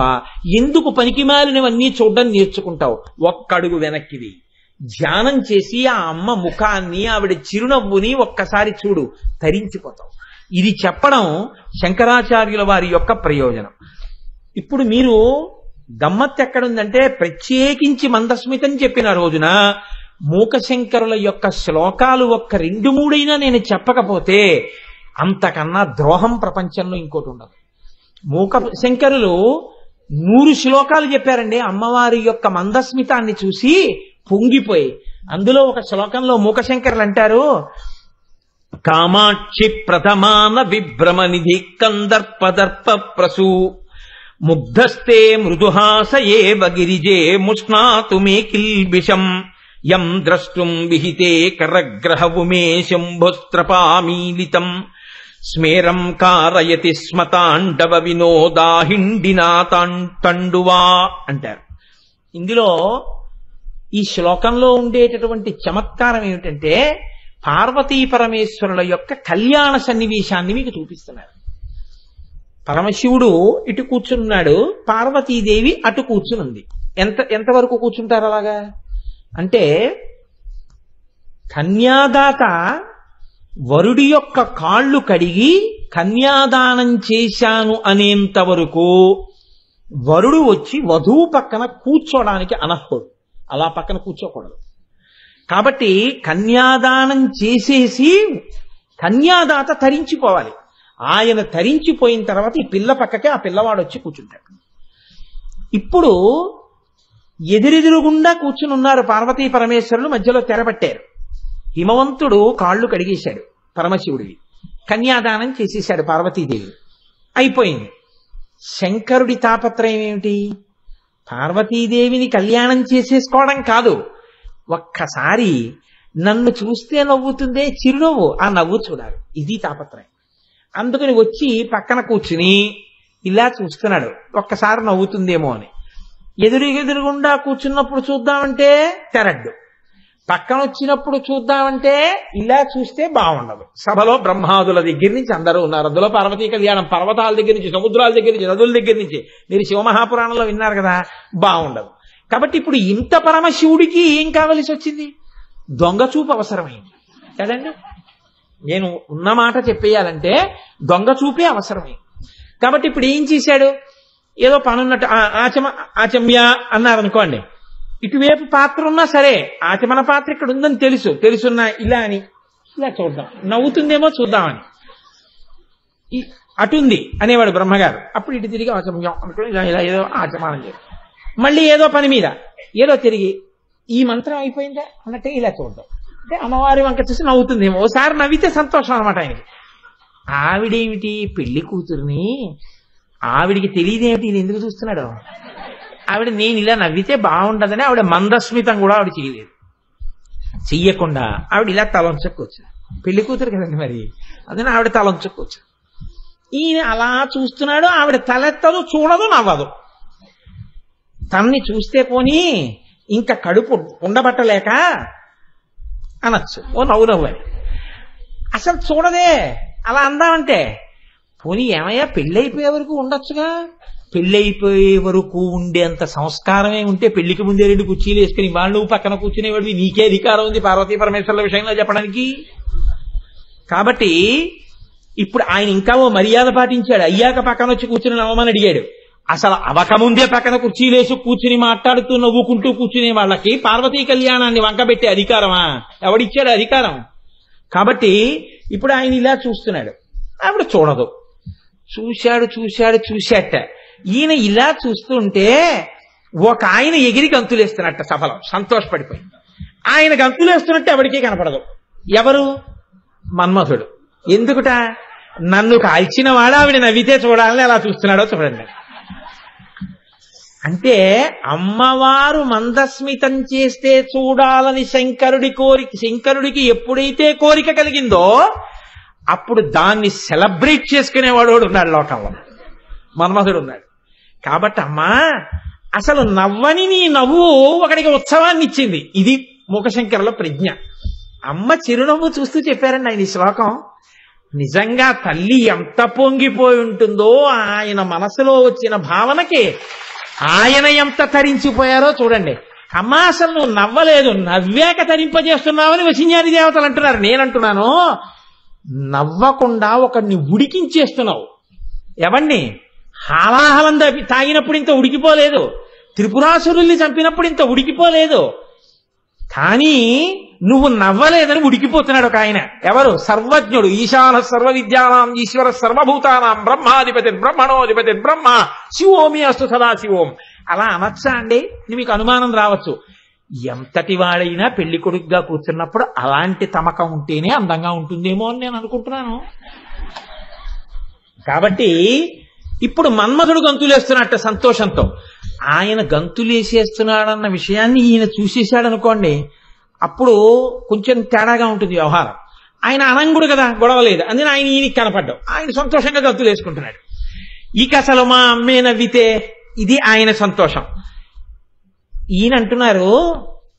ఎందుకు పనికిమాలినవన్నీ చూడ్డం నేర్చుకుంటావు? ఒక్కడుగు వెనక్కిది ధ్యానం చేసి ఆ అమ్మ ముఖాన్ని, ఆవిడ చిరునవ్వుని ఒక్కసారి చూడు, తరించిపోతావు. ఇది చెప్పడం శంకరాచార్యుల వారి యొక్క ప్రయోజనం. ఇప్పుడు మీరు గమ్మత్తు ఎక్కడుందంటే, ప్రత్యేకించి మందస్మితం చెప్పిన రోజున మూకశంకరుల యొక్క శ్లోకాలు ఒక్క 2-3 నేను చెప్పకపోతే అంతకన్నా ద్రోహం ప్రపంచంలో ఇంకోటి ఉండదు. మూకశంకరులు 100 శ్లోకాలు చెప్పారండి అమ్మవారి యొక్క మందస్మితాన్ని చూసి పొంగిపోయి. అందులో ఒక శ్లోకంలో మూకశంకరులు అంటారు, కామాక్షి ప్రథమాన విభ్రమనిధి కందర్పదర్ప ప్రసూ ముగ్ధస్తే మృదుహాసయే వగిరిజే ముష్ణాతు మే కిల్బిషం యం ద్రష్టుం విహితే కరగ్రహవుమే శంభుస్త్రపామీలితం స్మేరం కారయతి స్మతాండవ వినోదాహిండినా తండువా అంటారు. ఇందులో ఈ శ్లోకంలో ఉండేటటువంటి చమత్కారం ఏమిటంటే, పార్వతీ పరమేశ్వరుల యొక్క కళ్యాణ సన్నివేశాన్ని మీకు చూపిస్తున్నారు. పరమశివుడు ఇటు కూర్చున్నాడు, పార్వతీదేవి అటు కూర్చునుంది. ఎంతవరకు కూర్చుంటారు అలాగా అంటే, కన్యాదాత వరుడి యొక్క కాళ్ళు కడిగి కన్యాదానం చేశాను అనేంత వరకు వరుడు వచ్చి వధువు పక్కన కూర్చోడానికి అనర్హుడు. అలా పక్కన కూర్చోకూడదు. కాబట్టి కన్యాదానం చేసేసి కన్యాదాత తరించిపోవాలి. ఆయన తరించిపోయిన తర్వాత ఈ పిల్ల పక్కకే ఆ పిల్లవాడు వచ్చి కూర్చుంటాడు. ఇప్పుడు ఎదురెదురుగుండా కూర్చుని ఉన్నారు పార్వతీ పరమేశ్వరులు, మధ్యలో తెరబట్టారు. హిమవంతుడు కాళ్ళు కడిగేశాడు పరమశివుడివి, కన్యాదానం చేసేశాడు పార్వతీదేవి, అయిపోయింది. శంకరుడి తాపత్రయం ఏమిటి? పార్వతీదేవిని కళ్యాణం చేసేసుకోవడం కాదు, ఒక్కసారి నన్ను చూస్తే నవ్వుతుందే చిరునవ్వు, ఆ నవ్వు చూడాలి, ఇది తాపత్రయం. అందుకని వచ్చి పక్కన కూర్చుని ఇలా చూస్తున్నాడు, ఒక్కసారి నవ్వుతుందేమో అని. ఎదురుగుండా కూర్చున్నప్పుడు చూద్దామంటే తెరడ్డు, పక్కన వచ్చినప్పుడు చూద్దామంటే ఇలా చూస్తే బాగుండదు. సభలో బ్రహ్మాదుల దగ్గర నుంచి అందరూ ఉన్నారు, అందులో పార్వతీ కళ్యాణం పర్వతాల దగ్గర నుంచి, సముద్రాల దగ్గర నుంచి, నదుల దగ్గర నుంచి, మీరు శివమహాపురాణంలో విన్నారు కదా, బాగుండదు. కాబట్టి ఇప్పుడు ఇంత పరమశివుడికి ఏం కావలసి వచ్చింది? దొంగచూపు అవసరమైంది కదండి. నేను ఉన్న మాట చెప్పేయాలంటే దొంగ చూపే అవసరమే. కాబట్టి ఇప్పుడు ఏం చేశాడు, ఏదో పనున్నట్టు ఆచమ్య అన్నారనుకోండి, ఇటువైపు పాత్ర ఉన్నా సరే ఆచమన పాత్ర ఇక్కడ ఉందని తెలుసున్నా ఇలా అని ఇలా చూద్దాం, నవ్వుతుందేమో చూద్దామని అటుంది అనేవాడు బ్రహ్మగారు. అప్పుడు ఇటు తిరిగి ఆచమ్యం అనుకుని ఇలా ఏదో ఆచమానం చేయాలి. మళ్ళీ ఏదో పని మీద ఏదో తిరిగి ఈ మంత్రం అయిపోయిందా అన్నట్టే ఇలా చూద్దాం అంటే అమ్మవారి వంక చూసి నవ్వుతుందేమో. ఓసారి నవ్వితే సంతోషం అనమాట ఆయనకి. ఆవిడేమిటి పెళ్లి కూతురుని, ఆవిడికి తెలియదేమిటి ఈయన ఎందుకు చూస్తున్నాడు, ఆవిడ నేను ఇలా నవ్వితే బాగుండదని ఆవిడ మందస్మితం కూడా ఆవిడ చేయలేదు. చెయ్యకుండా ఆవిడ ఇలా తలంచక్కొచ్చు, పెళ్లి కూతురు కదండి మరి, అదే ఆవిడ తలంచక్కొచ్చు. ఈయన అలా చూస్తున్నాడు, ఆవిడ తలెత్తదు, చూడదు, నవ్వదు. తన్ని చూస్తే పోనీ ఇంకా కడుపు ఉండబట్టలేక అనొచ్చు, ఓ నవ్వని. అసలు చూడదే, అలా అందామంటే పోనీ ఏమయ్యా పెళ్ళైపోయే వరకు ఉండొచ్చుగా. పెళ్ళైపోయే వరకు ఉండేంత సంస్కారమే ఉంటే పెళ్లికి ముందే 2 కుర్చీలు వేసుకుని వాళ్ళు పక్కన కూర్చునేవాడివి, నీకే అధికారం ఉంది పార్వతీ పరమేశ్వరుల విషయంలో చెప్పడానికి. కాబట్టి ఇప్పుడు ఆయన ఇంకా ఓ మర్యాద పాటించాడు. అయ్యాక పక్కన వచ్చి కూర్చుని నవ్వమని అడిగాడు. అసలు అవకముందే పక్కన కుర్చీలేసి కూర్చుని మాట్లాడుతూ నవ్వుకుంటూ కూర్చునే వాళ్ళకి పార్వతీ కళ్యాణాన్ని వంకబెట్టే అధికారమా? ఎవడిచ్చాడు అధికారం? కాబట్టి ఇప్పుడు ఆయన ఇలా చూస్తున్నాడు, ఆవిడ చూడదు. చూశాట. ఈయన ఇలా చూస్తుంటే ఒక ఆయన ఎగిరి గంతులేస్తున్నట్ట సభలో సంతోషపడిపోయి. ఆయన గంతులేస్తున్నట్టు ఎవరికీ కనపడదు. ఎవరు? మన్మథుడు. ఎందుకుట? నన్ను కాల్చిన వాడు ఆవిడ నవ్వితే చూడాలని ఎలా చూస్తున్నాడో చూడండి. అంటే అమ్మవారు మందస్మితం చేస్తే చూడాలని శంకరుడికి ఎప్పుడైతే కోరిక కలిగిందో అప్పుడు దాన్ని సెలబ్రేట్ చేసుకునేవాడు ఉన్నాడు లోకంలో, మన్మథుడు ఉన్నాడు. కాబట్టి అమ్మా అసలు నవ్వని నీ నవ్వు ఒకడికి ఉత్సవాన్ని ఇచ్చింది. ఇది మూకశంకరుల ప్రజ్ఞ. అమ్మ చిరునవ్వు చూస్తూ చెప్పారండి ఆయన ఈ శ్లోకం. నిజంగా తల్లి ఎంత పొంగిపోయి ఉంటుందో ఆయన మనసులో వచ్చిన భావనకి ఆయన ఎంత తరించిపోయారో చూడండి. అమ్మా అసలు నువ్వు నవ్వలేదు, నవ్వాక తరింపజేస్తున్నావని వశిన్యాది దేవతలు అంటున్నారు. నేనంటున్నాను నవ్వకుండా ఒకడిని ఉడికించేస్తున్నావు. ఎవణ్ణి? హాలాహలం తాగినప్పుడు ఇంత ఉడికిపోలేదు, త్రిపురాసురుల్ని చంపినప్పుడు ఇంత ఉడికిపోలేదు, కానీ నువ్వు నవ్వలేదని ఉడికిపోతున్నాడు ఒక ఆయన. ఎవరు? సర్వజ్ఞుడు, ఈశాన సర్వ విద్యానాం ఈశ్వర సర్వభూతానాం బ్రహ్మాధిపతి బ్రహ్మణోధిపతి బ్రహ్మ శివోమి అస్తు సదాశివోం. అలా అనొచ్చా అండి? మీకు అనుమానం రావచ్చు. ఎంతటి వాడైనా పెళ్లి కొడుకుగా కూర్చున్నప్పుడు అలాంటి తమకం ఉంటేనే అందంగా ఉంటుందేమో అని నేను అనుకుంటున్నాను. కాబట్టి ఇప్పుడు మన్మథుడు గంతులేస్తున్నట్ట సంతోషంతో. ఆయన గంతులేసేస్తున్నాడన్న విషయాన్ని ఈయన చూసేశాడనుకోండి, అప్పుడు కొంచెం తేడాగా ఉంటుంది వ్యవహారం. ఆయన అనంగుడు కదా, గొడవ లేదు, అందుకని ఆయన ఈయనకి కనపడ్డాం, ఆయన సంతోషంగా గంతులేసుకుంటున్నాడు. ఇక అసలు మా అమ్మే నవ్వితే ఇది ఆయన సంతోషం. ఈయన అంటున్నారు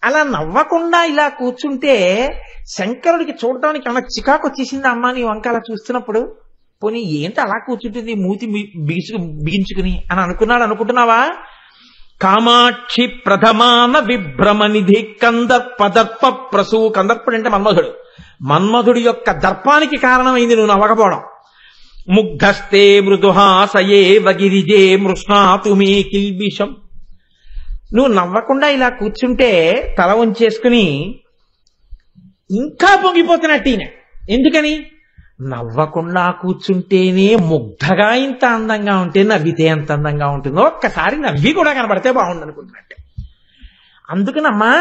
అలా నవ్వకుండా ఇలా కూర్చుంటే శంకరుడికి చూడటానికి అలా చికాకు వచ్చేసింది అమ్మా నీ వంక అలా చూస్తున్నప్పుడు. పోనీ ఏంటి అలా కూర్చుంటుంది మూతి బిగించుకుని అని అనుకుంటున్నావా? కామాక్షి ప్రథమాన విభ్రమనిధి కందర్పదర్ప ప్రసూ. కందర్పుడు అంటే మన్మధుడు. మన్మధుడి యొక్క దర్పానికి కారణమైంది నువ్వు నవ్వకపోవడం. ముగ్ధస్తే మృదుహాసయే వగిరిజే మృష్ణాతు మే కిల్బిషం. నువ్వు నవ్వకుండా ఇలా కూర్చుంటే తల వంచేసుకుని ఇంకా పొంగిపోతున్నట్టు ఈయన. ఎందుకని? నవ్వకుండా కూర్చుంటేనే ముగ్ధగా ఇంత అందంగా ఉంటే నవ్వితే ఎంత అందంగా ఉంటుందో ఒక్కసారి నవ్వి కూడా కనబడితే బాగుండు అనుకుంటున్నట్టే. అందుకనమ్మా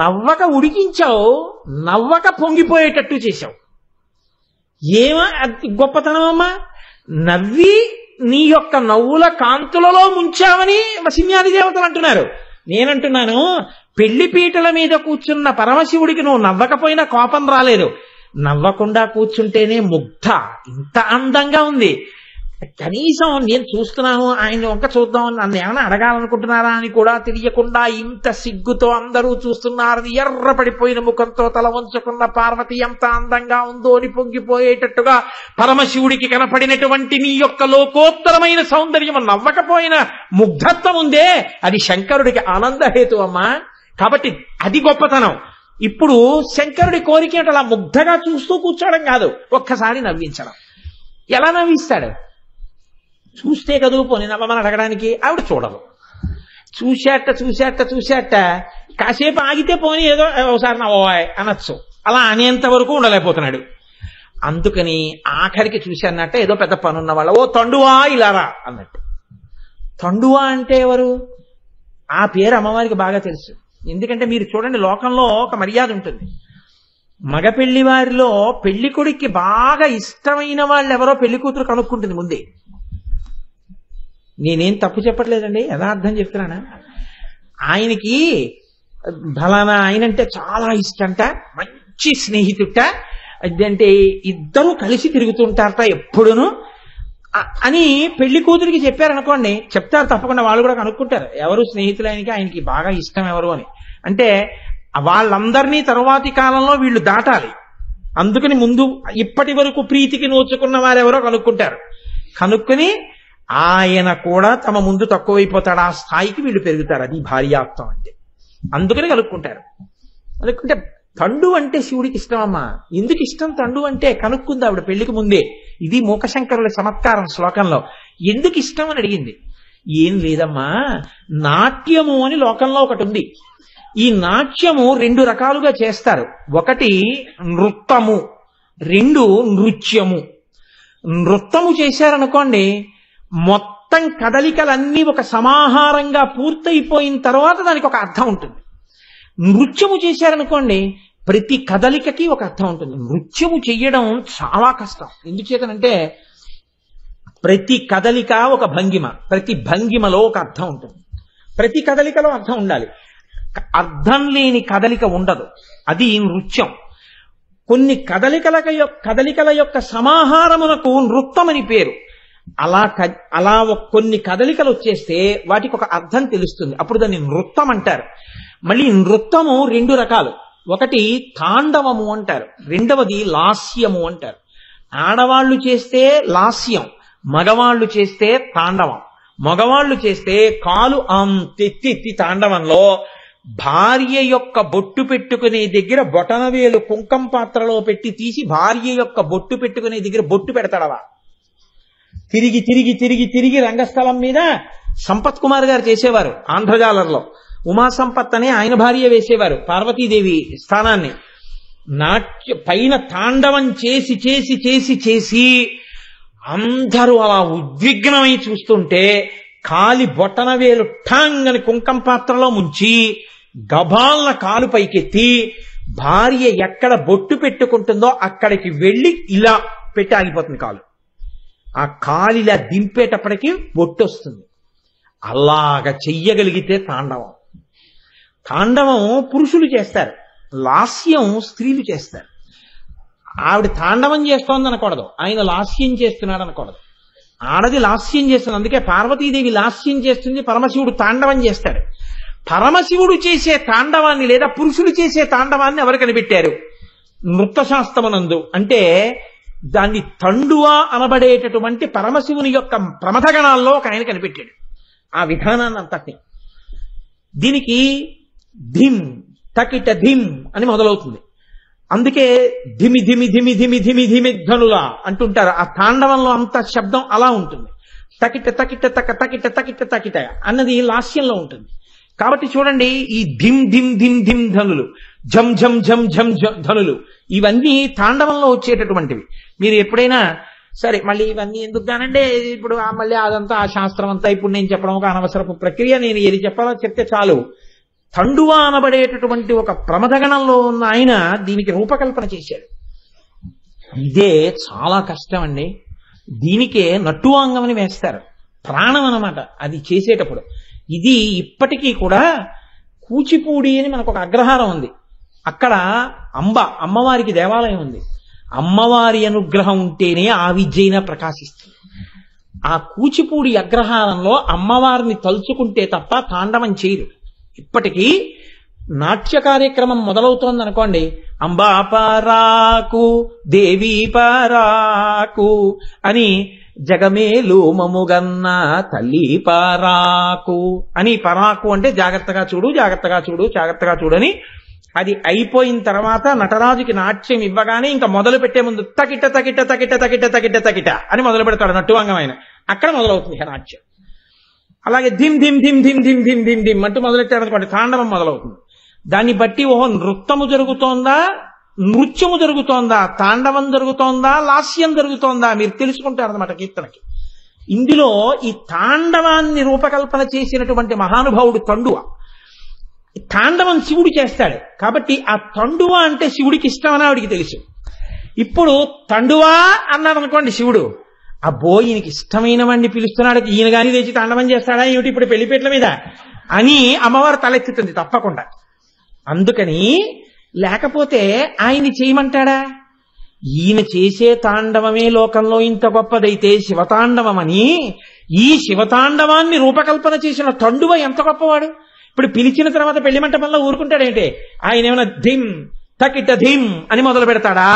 నవ్వక ఉడికించావు, నవ్వక పొంగిపోయేటట్టు చేశావు. ఏమో గొప్పతనం అమ్మా. నవ్వి నీ యొక్క నవ్వుల కాంతులలో ముంచావని వశిన్యాది దేవతలు అంటున్నారు. నేనంటున్నాను పెళ్లి పీటల మీద కూర్చున్న పరమశివుడికి నువ్వు నవ్వకపోయినా కోపం రాలేదు, నవ్వకుండా కూర్చుంటేనే ముగ్ధ ఇంత అందంగా ఉంది. కనీసం నేను చూస్తున్నాను ఆయన వంక చూద్దాం నన్ను ఏమైనా అడగాలనుకుంటున్నారా అని కూడా తెలియకుండా ఇంత సిగ్గుతో అందరూ చూస్తున్నారని ఎర్రపడిపోయిన ముఖంతో తల వంచుకున్న పార్వతి ఎంత అందంగా ఉందో అని పొంగిపోయేటట్టుగా పరమశివుడికి కనపడినటువంటి నీ యొక్క లోకోత్తరమైన సౌందర్యం నవ్వకపోయిన ముగ్ధత్వం ఉందే అది శంకరుడికి ఆనందహేతు అమ్మా. కాబట్టి అది గొప్పతనం. ఇప్పుడు శంకరుడి కోరిక అలా ముగ్ధగా చూస్తూ కూర్చోవడం కాదు, ఒక్కసారి నవ్వించడం. ఎలా నవ్విస్తాడు? చూస్తే కదూ పోనీ నవ్వమని అడగడానికి ఆవిడ చూడదు. చూశాట కాసేపు ఆగితే పోనీ ఏదో ఒకసారి నవ్వాయ్ అనొచ్చు. అలా అనేంత వరకు ఉండలేకపోతున్నాడు. అందుకని ఆఖరికి చూశానట్ట ఏదో పెద్ద పనున్న వాళ్ళ, ఓ తండువా ఇలారా అన్నట్టు. తండువా అంటే ఎవరు? ఆ పేరు అమ్మవారికి బాగా తెలుసు. ఎందుకంటే మీరు చూడండి, లోకంలో ఒక మర్యాద ఉంటుంది. మగ పెళ్లి వారిలో పెళ్లి కొడుక్కి బాగా ఇష్టమైన వాళ్ళు ఎవరో పెళ్లి కూతురు కనుక్కుంటుంది ముందే. నేనేం తప్పు చెప్పట్లేదండి, యథార్థం చెప్తున్నానా. ఆయనకి ఫలానా ఆయనంటే చాలా ఇష్టంట, మంచి స్నేహితుట, అదంటే ఇద్దరూ కలిసి తిరుగుతుంటారట ఎప్పుడును అని పెళ్లి కూతురికి చెప్పారనుకోండి, చెప్తారు తప్పకుండా. వాళ్ళు కూడా కనుక్కుంటారు ఎవరు స్నేహితులు ఆయనకి బాగా ఇష్టం ఎవరు అని. అంటే వాళ్ళందరినీ తరువాతి కాలంలో వీళ్ళు దాటాలి. అందుకని ముందు ఇప్పటి వరకు ప్రీతికి నోచుకున్న వారెవరో కనుక్కుంటారు. కనుక్కుని ఆయన కూడా తమ ముందు తక్కువైపోతాడు, ఆ స్థాయికి వీళ్ళు పెరుగుతారు. అది భార్యాత్వం అంటే. అందుకని కనుక్కుంటారు. కనుక్కుంటే తండు అంటే శివుడికి ఇష్టమమ్మా. ఎందుకు ఇష్టం తండు అంటే కనుక్కుంది ఆవిడ పెళ్లికి ముందే. ఇది మూకశంకరుల చమత్కారం శ్లోకంలో. ఎందుకు ఇష్టం అని అడిగింది. ఏం లేదమ్మా, నాట్యము అని లోకంలో ఒకటి ఉంది. ఈ నాట్యము 2 రకాలుగా చేస్తారు. ఒకటి నృత్తము, 2 నృత్యము. నృత్తము చేశారనుకోండి, మొత్తం కదలికలన్నీ ఒక సమాహారంగా పూర్తయిపోయిన తర్వాత దానికి ఒక అర్థం ఉంటుంది. నృత్యము చేశారనుకోండి, ప్రతి కదలికకి ఒక అర్థం ఉంటుంది. నృత్యము చెయ్యడం చాలా కష్టం. ఎందుచేతనంటే ప్రతి కదలిక ఒక భంగిమ, ప్రతి భంగిమలో ఒక అర్థం ఉంటుంది. ప్రతి కదలికలో అర్థం ఉండాలి. అర్థం లేని కదలిక ఉండదు. అది నృత్యం. కొన్ని కదలికల యొక్క సమాహారమునకు నృత్తమని పేరు. అలా కొన్ని కదలికలు వచ్చేస్తే వాటికి ఒక అర్థం తెలుస్తుంది. అప్పుడు దాన్ని నృత్తం అంటారు. మళ్ళీ నృత్తము 2 రకాలు. ఒకటి తాండవము అంటారు, 2వది లాస్యము అంటారు. ఆడవాళ్లు చేస్తే లాస్యం, మగవాళ్లు చేస్తే తాండవం. మగవాళ్లు చేస్తే కాలు తెత్తి తాండవంలో భార్య యొక్క బొట్టు పెట్టుకునే దగ్గర బొటనవేలు కుంకం పాత్రలో పెట్టి తీసి భార్య యొక్క బొట్టు పెట్టుకునే దగ్గర బొట్టు పెడతాడవా. తిరిగి తిరిగి తిరిగి తిరిగి రంగస్థలం మీద సంపత్ కుమార్ గారు చేసేవారు. ఆంధ్రజాలర్లో ఉమా సంపత్ అనే ఆయన భార్య వేసేవారు పార్వతీదేవి స్థానాన్ని. పైన తాండవం చేసి చేసి చేసి చేసి అందరూ అలా ఉద్విగ్నమై చూస్తుంటే కాలి బొటనవేలు ఠాంగ్ అని కుంకం పాత్రలో ముంచి గభాలన కాలు పైకెత్తి భార్య ఎక్కడ బొట్టు పెట్టుకుంటుందో అక్కడికి వెళ్ళి ఇలా పెట్టి ఆగిపోతుంది కాలు. ఆ కాలిలా దింపేటప్పటికి బొట్టు వస్తుంది. అలాగ చెయ్యగలిగితే తాండవం. తాండవం పురుషులు చేస్తారు, లాస్యం స్త్రీలు చేస్తారు. ఆవిడ తాండవం చేస్తోంది అనకూడదు, ఆయన లాస్యం చేస్తున్నాడు అనకూడదు. ఆడది లాస్యం చేస్తుంది. అందుకే పార్వతీదేవి లాస్యం చేస్తుంది, పరమశివుడు తాండవం చేస్తాడు. పరమశివుడు చేసే తాండవాన్ని లేదా పురుషులు చేసే తాండవాన్ని ఎవరు కనిపెట్టారు? నృత్తశాస్త్రమునందు. అంటే దాన్ని తండువా అనబడేటటువంటి పరమశివుని యొక్క ప్రమథగణాల్లో ఒక ఆయన కనిపెట్టాడు ఆ విధానాన్ని అంతటిని. దీనికి ధిమ్ తకిట ధిమ్ అని మొదలవుతుంది. అందుకే ధిమి ధిమి ధిమి ధిమి ధిమి ధిమి ధనులా అంటుంటారు. ఆ తాండవంలో అంత శబ్దం అలా ఉంటుంది. తకిట తకిట తక తకిట తకిట తకిట అన్నది లాస్యంలో ఉంటుంది. కాబట్టి చూడండి, ఈ ధిమ్ ధిమ్ ధిమ్ ధిమ్ ధనులు, ఝం ఝం ఝం ఝం ధనులు, ఇవన్నీ తాండవంలో వచ్చేటటువంటివి. మీరు ఎప్పుడైనా సరే మళ్ళీ ఇవన్నీ ఎందుకు కానంటే ఇప్పుడు మళ్ళీ అదంతా ఆ శాస్త్రం అంతా ఇప్పుడు నేను చెప్పడం ఒక అనవసరపు ప్రక్రియ. నేను ఏది చెప్పాలో చెప్తే చాలు. తండువా అనబడేటటువంటి ఒక ప్రమథగణంలో ఉన్న ఆయన దీనికి రూపకల్పన చేశాడు. ఇదే చాలా కష్టం అండి. దీనికే నట్టువాంగమని వేస్తారు, ప్రాణం అన్నమాట అది చేసేటప్పుడు. ఇది ఇప్పటికీ కూడా కూచిపూడి అని మనకు ఒక అగ్రహారం ఉంది. అక్కడ అమ్మవారికి దేవాలయం ఉంది. అమ్మవారి అనుగ్రహం ఉంటేనే ఆ విద్యైనా ప్రకాశిస్తుంది. ఆ కూచిపూడి అగ్రహారంలో అమ్మవారిని తలుచుకుంటే తప్ప తాండవం చేయరు. ఇప్పటికీ నాట్య కార్యక్రమం మొదలవుతోంది అనుకోండి, అంబా పారాకు దేవీ పారాకు అని జగమేలు మముగన్న తల్లి పారాకు అని, పరాకు అంటే జాగ్రత్తగా చూడు జాగ్రత్తగా చూడు జాగ్రత్తగా చూడని అది అయిపోయిన తర్వాత నటరాజుకి నాట్యం ఇవ్వగానే ఇంకా మొదలు పెట్టే ముందు తకిట తకిట తకిట తకిట తకిట తకిట అని మొదలు పెడతాడు నట్టువంగమైన. అక్కడ మొదలవుతుంది నాట్యం. అలాగే ధిమ్ ధిమ్ ధిమ్ ధిమ్ ధిమ్ ధిమ్ ధిమ్ ధిమ్ అంటూ మొదలెట్టాడు అనుకోండి, తాండవం మొదలవుతుంది. దాన్ని బట్టి ఓహో నృత్తము జరుగుతోందా, నృత్యము జరుగుతోందా, తాండవం జరుగుతోందా, లాస్యం జరుగుతోందా మీరు తెలుసుకుంటారన్నమాట కీర్తనకి. ఇందులో ఈ తాండవాన్ని రూపకల్పన చేసినటువంటి మహానుభావుడు తండువ. తాండవం శివుడు చేస్తాడు కాబట్టి ఆ తండువ అంటే శివుడికి ఇష్టమని ఆవిడికి తెలుసు. ఇప్పుడు తండువా అన్నాడు అనుకోండి శివుడు, అబ్బో ఈయనకి ఇష్టమైన వాడిని పిలుస్తున్నాడు, ఈయన గాని తెచ్చి తాండవం చేస్తాడా ఏమిటి ఇప్పుడు పెళ్లిపేట్ల మీద అని అమ్మవారు తలెత్తుతుంది తప్పకుండా. అందుకని లేకపోతే ఆయన్ని చేయమంటాడా? ఈయన చేసే తాండవమే లోకంలో ఇంత గొప్పదైతే శివతాండవమని, ఈ శివతాండవాన్ని రూపకల్పన చేసిన తండువ ఎంత గొప్పవాడు. ఇప్పుడు పిలిచిన తర్వాత పెళ్లి మంటపంలో ఊరుకుంటాడేంటే, ఆయన ఏమైనా ధిమ్ తకిట ధిమ్ అని మొదలు పెడతాడా?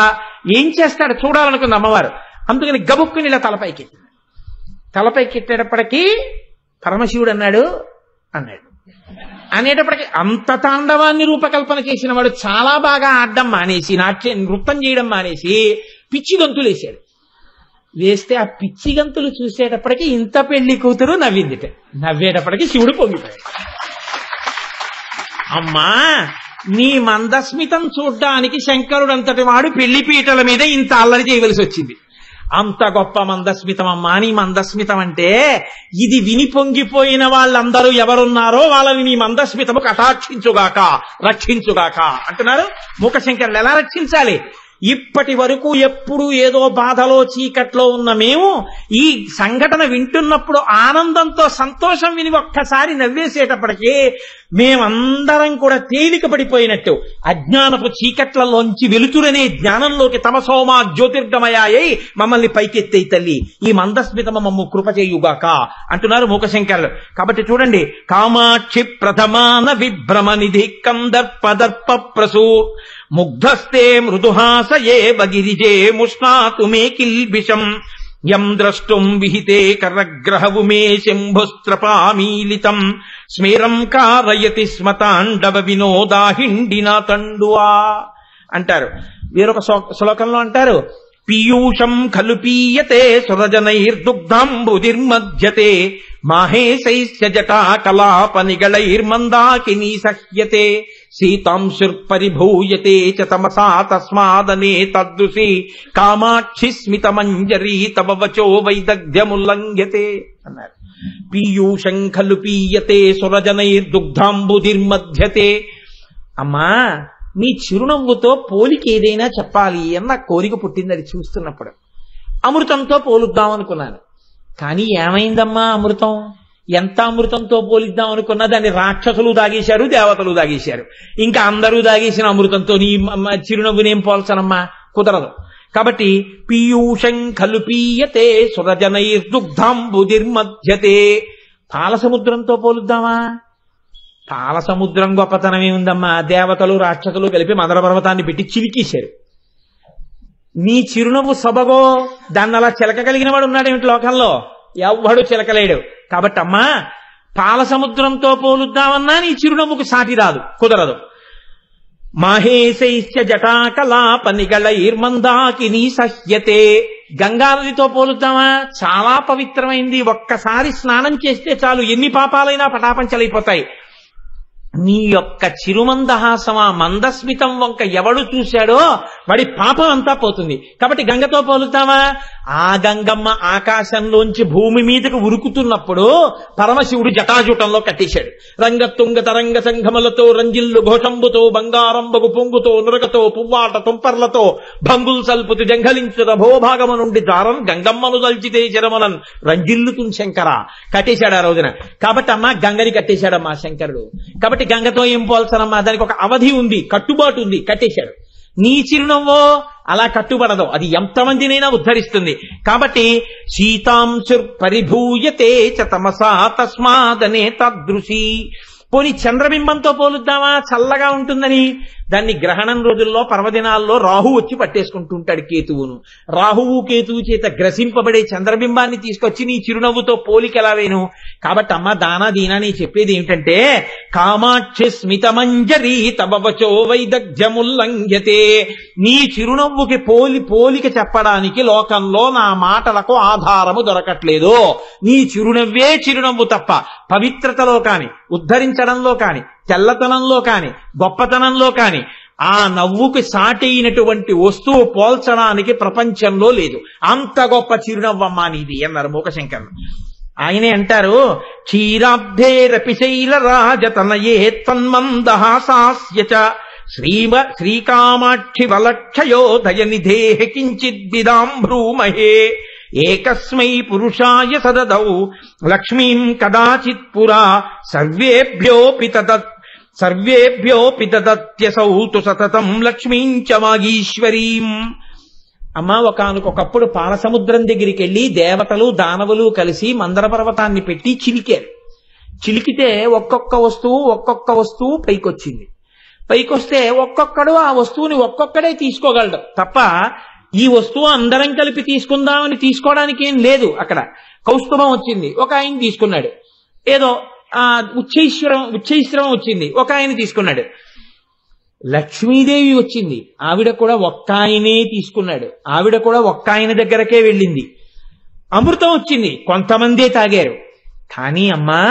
ఏం చేస్తాడు చూడాలనుకుంది అమ్మవారు. అందుకని గబుక్కుని ఇలా తలపైకెట్టేటప్పటికీ పరమశివుడు అన్నాడు అనేటప్పటికీ అంత తాండవాన్ని రూపకల్పన చేసిన వాడు చాలా బాగా ఆడడం మానేసి, నృత్యం చేయడం మానేసి పిచ్చి గంతులు వేసాడు. వేస్తే ఆ పిచ్చి గంతులు చూసేటప్పటికి ఇంత పెళ్లి కూతురు నవ్విందిట. నవ్వేటప్పటికి శివుడు పొంగిపోయాడు. అమ్మా నీ మందస్మితం చూడ్డానికి శంకరుడు అంతటి వాడు పెళ్లి పీటల మీద ఇంత అల్లరి చేయవలసి వచ్చింది. అంత గొప్ప మందస్మితం అమ్మా నీ మందస్మితం అంటే, ఇది విని పొంగిపోయిన వాళ్ళందరూ ఎవరున్నారో వాళ్ళని నీ మందస్మితము కటాక్షించుగాక రక్షించుగాక అంటున్నారు మూకశంకరులు. ఎలా రక్షించాలి? ఇప్పటి వరకు ఎప్పుడు ఏదో బాధలో చీకట్లో ఉన్న మేము ఈ సంఘటన వింటున్నప్పుడు ఆనందంతో సంతోషం విని ఒక్కసారి నవ్వేసేటప్పటికీ మేమందరం కూడా తేలిక పడిపోయినట్టు అజ్ఞానపు చీకట్లలోంచి వెలుతురనే జ్ఞానంలోకి తమసోమా జ్యోతిర్గమయాయై మమ్మల్ని పైకెత్తే తల్లి ఈ మందస్మితమ మమ్ము కృప చేయుగాక అంటున్నారు మూకశంకరులు. కాబట్టి చూడండి, కామాక్షి ప్రథమాన విభ్రమ నిధి కందర్పదర్ప ప్రసూ ముగ్ధస్తే మృదుహాసయే బగిరిజే ముష్ణాతు మే కిల్బిషం యం ద్రష్టుం విహితే కరగ్రహవు మే శంభుస్త్రపామీలితం స్మేరం కారయతి స్మతాండవ వినోదాహిండినా తండువా అంటారు. వేరొక శ్లోకంలో అంటారు, పీయూషం ఖలు పీయతే సురజనైర్దుగ్ధాంబుధిర్మధ్యతే మాహేశైస్య జటా కలాపనిగళైర్మందాకినీ సహ్యతే సీతాంశుర్పరిభూయతే చ తమసా తస్మాదనే తదృశి కామాక్షి స్మితమంజరీ తవ వచో వైదగ్ధ్యముల్లంఘ్యతే అన్నారు. పీయూషం ఖలు పీయతే సురజనైర్దుగ్ధాంబుధిర్మధ్యతే. అమ్మా మీ చిరునవ్వుతో పోలిక ఏదైనా చెప్పాలి అన్న కోరిక పుట్టింది. అది చూస్తున్నప్పుడు అమృతంతో పోలుద్దాం అనుకున్నాను, కానీ ఏమైందమ్మా అమృతం? ఎంత అమృతంతో పోలిద్దాం అనుకున్నా దాన్ని రాక్షసులు దాగేశారు, దేవతలు దాగేశారు. ఇంకా అందరూ దాగేసిన అమృతంతో నీ చిరునవ్వునేం పోల్చనమ్మా, కుదరదు. కాబట్టి పీయూషం ఖలు పీయతే సురజనైర్దుగ్ధాంబుధిర్మధ్యతే. పాల సముద్రంతో పోలుద్దామా? పాల సముద్రం గొప్పతనం ఏముందమ్మా? దేవతలు రాక్షసులు కలిపి మందర పర్వతాన్ని పెట్టి చిలికేశారు. నీ చిరునవ్వు సొబగో దాన్ని అలా చిలకగలిగిన వాడు ఉన్నాడేమిటి లోకంలో? ఎవ్వడు చిలకలేడు. కాబట్టి అమ్మా పాల సముద్రంతో పోలుద్దామన్నా నీ చిరునవ్వుకు సాటి రాదు, కుదరదు. మాహేశైస్య జటాకలాపనిగళైర్మందాకినీ సహ్యతే. గంగానదితో పోలుద్దామా? చాలా పవిత్రమైంది. ఒక్కసారి స్నానం చేస్తే చాలు ఎన్ని పాపాలైనా పటాపంచలైపోతాయి. నీ యొక్క చిరుమందహాసమా మందస్మితం వంక ఎవడు చూశాడో వాడి పాపం అంతా పోతుంది. కాబట్టి గంగతో పోలుతామా? ఆ గంగమ్మ ఆకాశంలోంచి భూమి మీదకు ఉరుకుతున్నప్పుడు పరమశివుడు జటాజూటంలో కట్టేశాడు. రంగతుంగ తరంగ సంఘములతో రంజిల్లు ఘోషంబుతో బంగారంబగు పొంగుతో నురగతో పువ్వాట తుంపర్లతో భంగుల్ సల్పుతు జంఘలించుత భోభాగము నుండి దారం గంగమ్మను దల్చితే శరమనన్ రంజిల్లుతున్ శంకర కట్టేశాడు ఆ రోజున. కాబట్టి అమ్మ గంగని కట్టేశాడమ్మా శంకరుడు. కాబట్టి గంగతో ఏం పోల్సనమ్మా? దానికి ఒక అవధి ఉంది, కట్టుబాటు ఉంది, కట్టేశాడు. నీ చిరునవ్వో అలా కట్టుబడదు, అది ఎంతమందినైనా ఉద్ధరిస్తుంది. కాబట్టి సీతాంశుర్ పరిభూయతే చ తమసా తస్మాదనే తదృశి. పోనీ చంద్రబింబంతో పోలుద్దామా చల్లగా ఉంటుందని? దాన్ని గ్రహణం రోజుల్లో పర్వదినాల్లో రాహు వచ్చి పట్టేసుకుంటూ ఉంటాడు కేతువును. రాహువు కేతువు చేత గ్రసింపబడే చంద్రబింబాన్ని తీసుకొచ్చి నీ చిరునవ్వుతో పోలికెలా వేను? కాబట్టి అమ్మ దానా దీనా నీ చెప్పేది ఏమిటంటే, కామాక్షి స్మితమంజరి తబవచో వైదగ్ధ్యముల్లంఘ్యతే. నీ చిరునవ్వుకి పోలిక చెప్పడానికి లోకంలో నా మాటలకు ఆధారము దొరకట్లేదు. నీ చిరునవ్వే చిరునవ్వు తప్ప పవిత్రతలో కాని, ఉద్ధరించడంలో కాని, తెల్లతనంలో కాని, గొప్పతనంలో కాని ఆ నవ్వుకి సాటి అయినటువంటి వస్తువు పోల్చడానికి ప్రపంచంలో లేదు. అంత గొప్ప చిరునవ్వమ్మా నీది అన్నారు మూకశంకరులు. ఆయనే అంటారు, క్షీరాబ్ధేరపి శైలరాజతనయే తన్మందహాసాస్య చ శ్రీకామాక్షి వలక్షయో దయనిధేః కించిద్విదాంభ్రూమహే ఏకస్మై పురుషాయ సదదౌ లక్ష్మీం కదాచిత్ పురా సర్వేభ్యోపి తదత్యసౌ తు సతతం లక్ష్మీం చ వాగీశ్వరీం. అమ్మ ఒకానొకప్పుడు పాలసముద్రం దగ్గరికి వెళ్ళి దేవతలు దానవులు కలిసి మందర పర్వతాన్ని పెట్టి చిలికారు. చిలికితే ఒక్కొక్క వస్తువు పైకొచ్చింది. పైకొస్తే ఒక్కొక్కడు ఆ వస్తువుని ఒక్కొక్కడే తీసుకోగలడు తప్ప ఈ వస్తువు అందరం కలిపి తీసుకుందామని తీసుకోవడానికి ఏం లేదు. అక్కడ కౌస్తుభం వచ్చింది, ఒక ఆయన తీసుకున్నాడు. ఏదో ఉచ్చైశ్రవం వచ్చింది, ఒక ఆయన తీసుకున్నాడు. లక్ష్మీదేవి వచ్చింది, ఆవిడ కూడా ఒక్క ఆయనే తీసుకున్నాడు. ఆవిడ కూడా ఒక్క ఆయన దగ్గరకే వెళ్ళింది. అమృతం వచ్చింది, కొంతమందే తాగారు. కానీ అమ్మా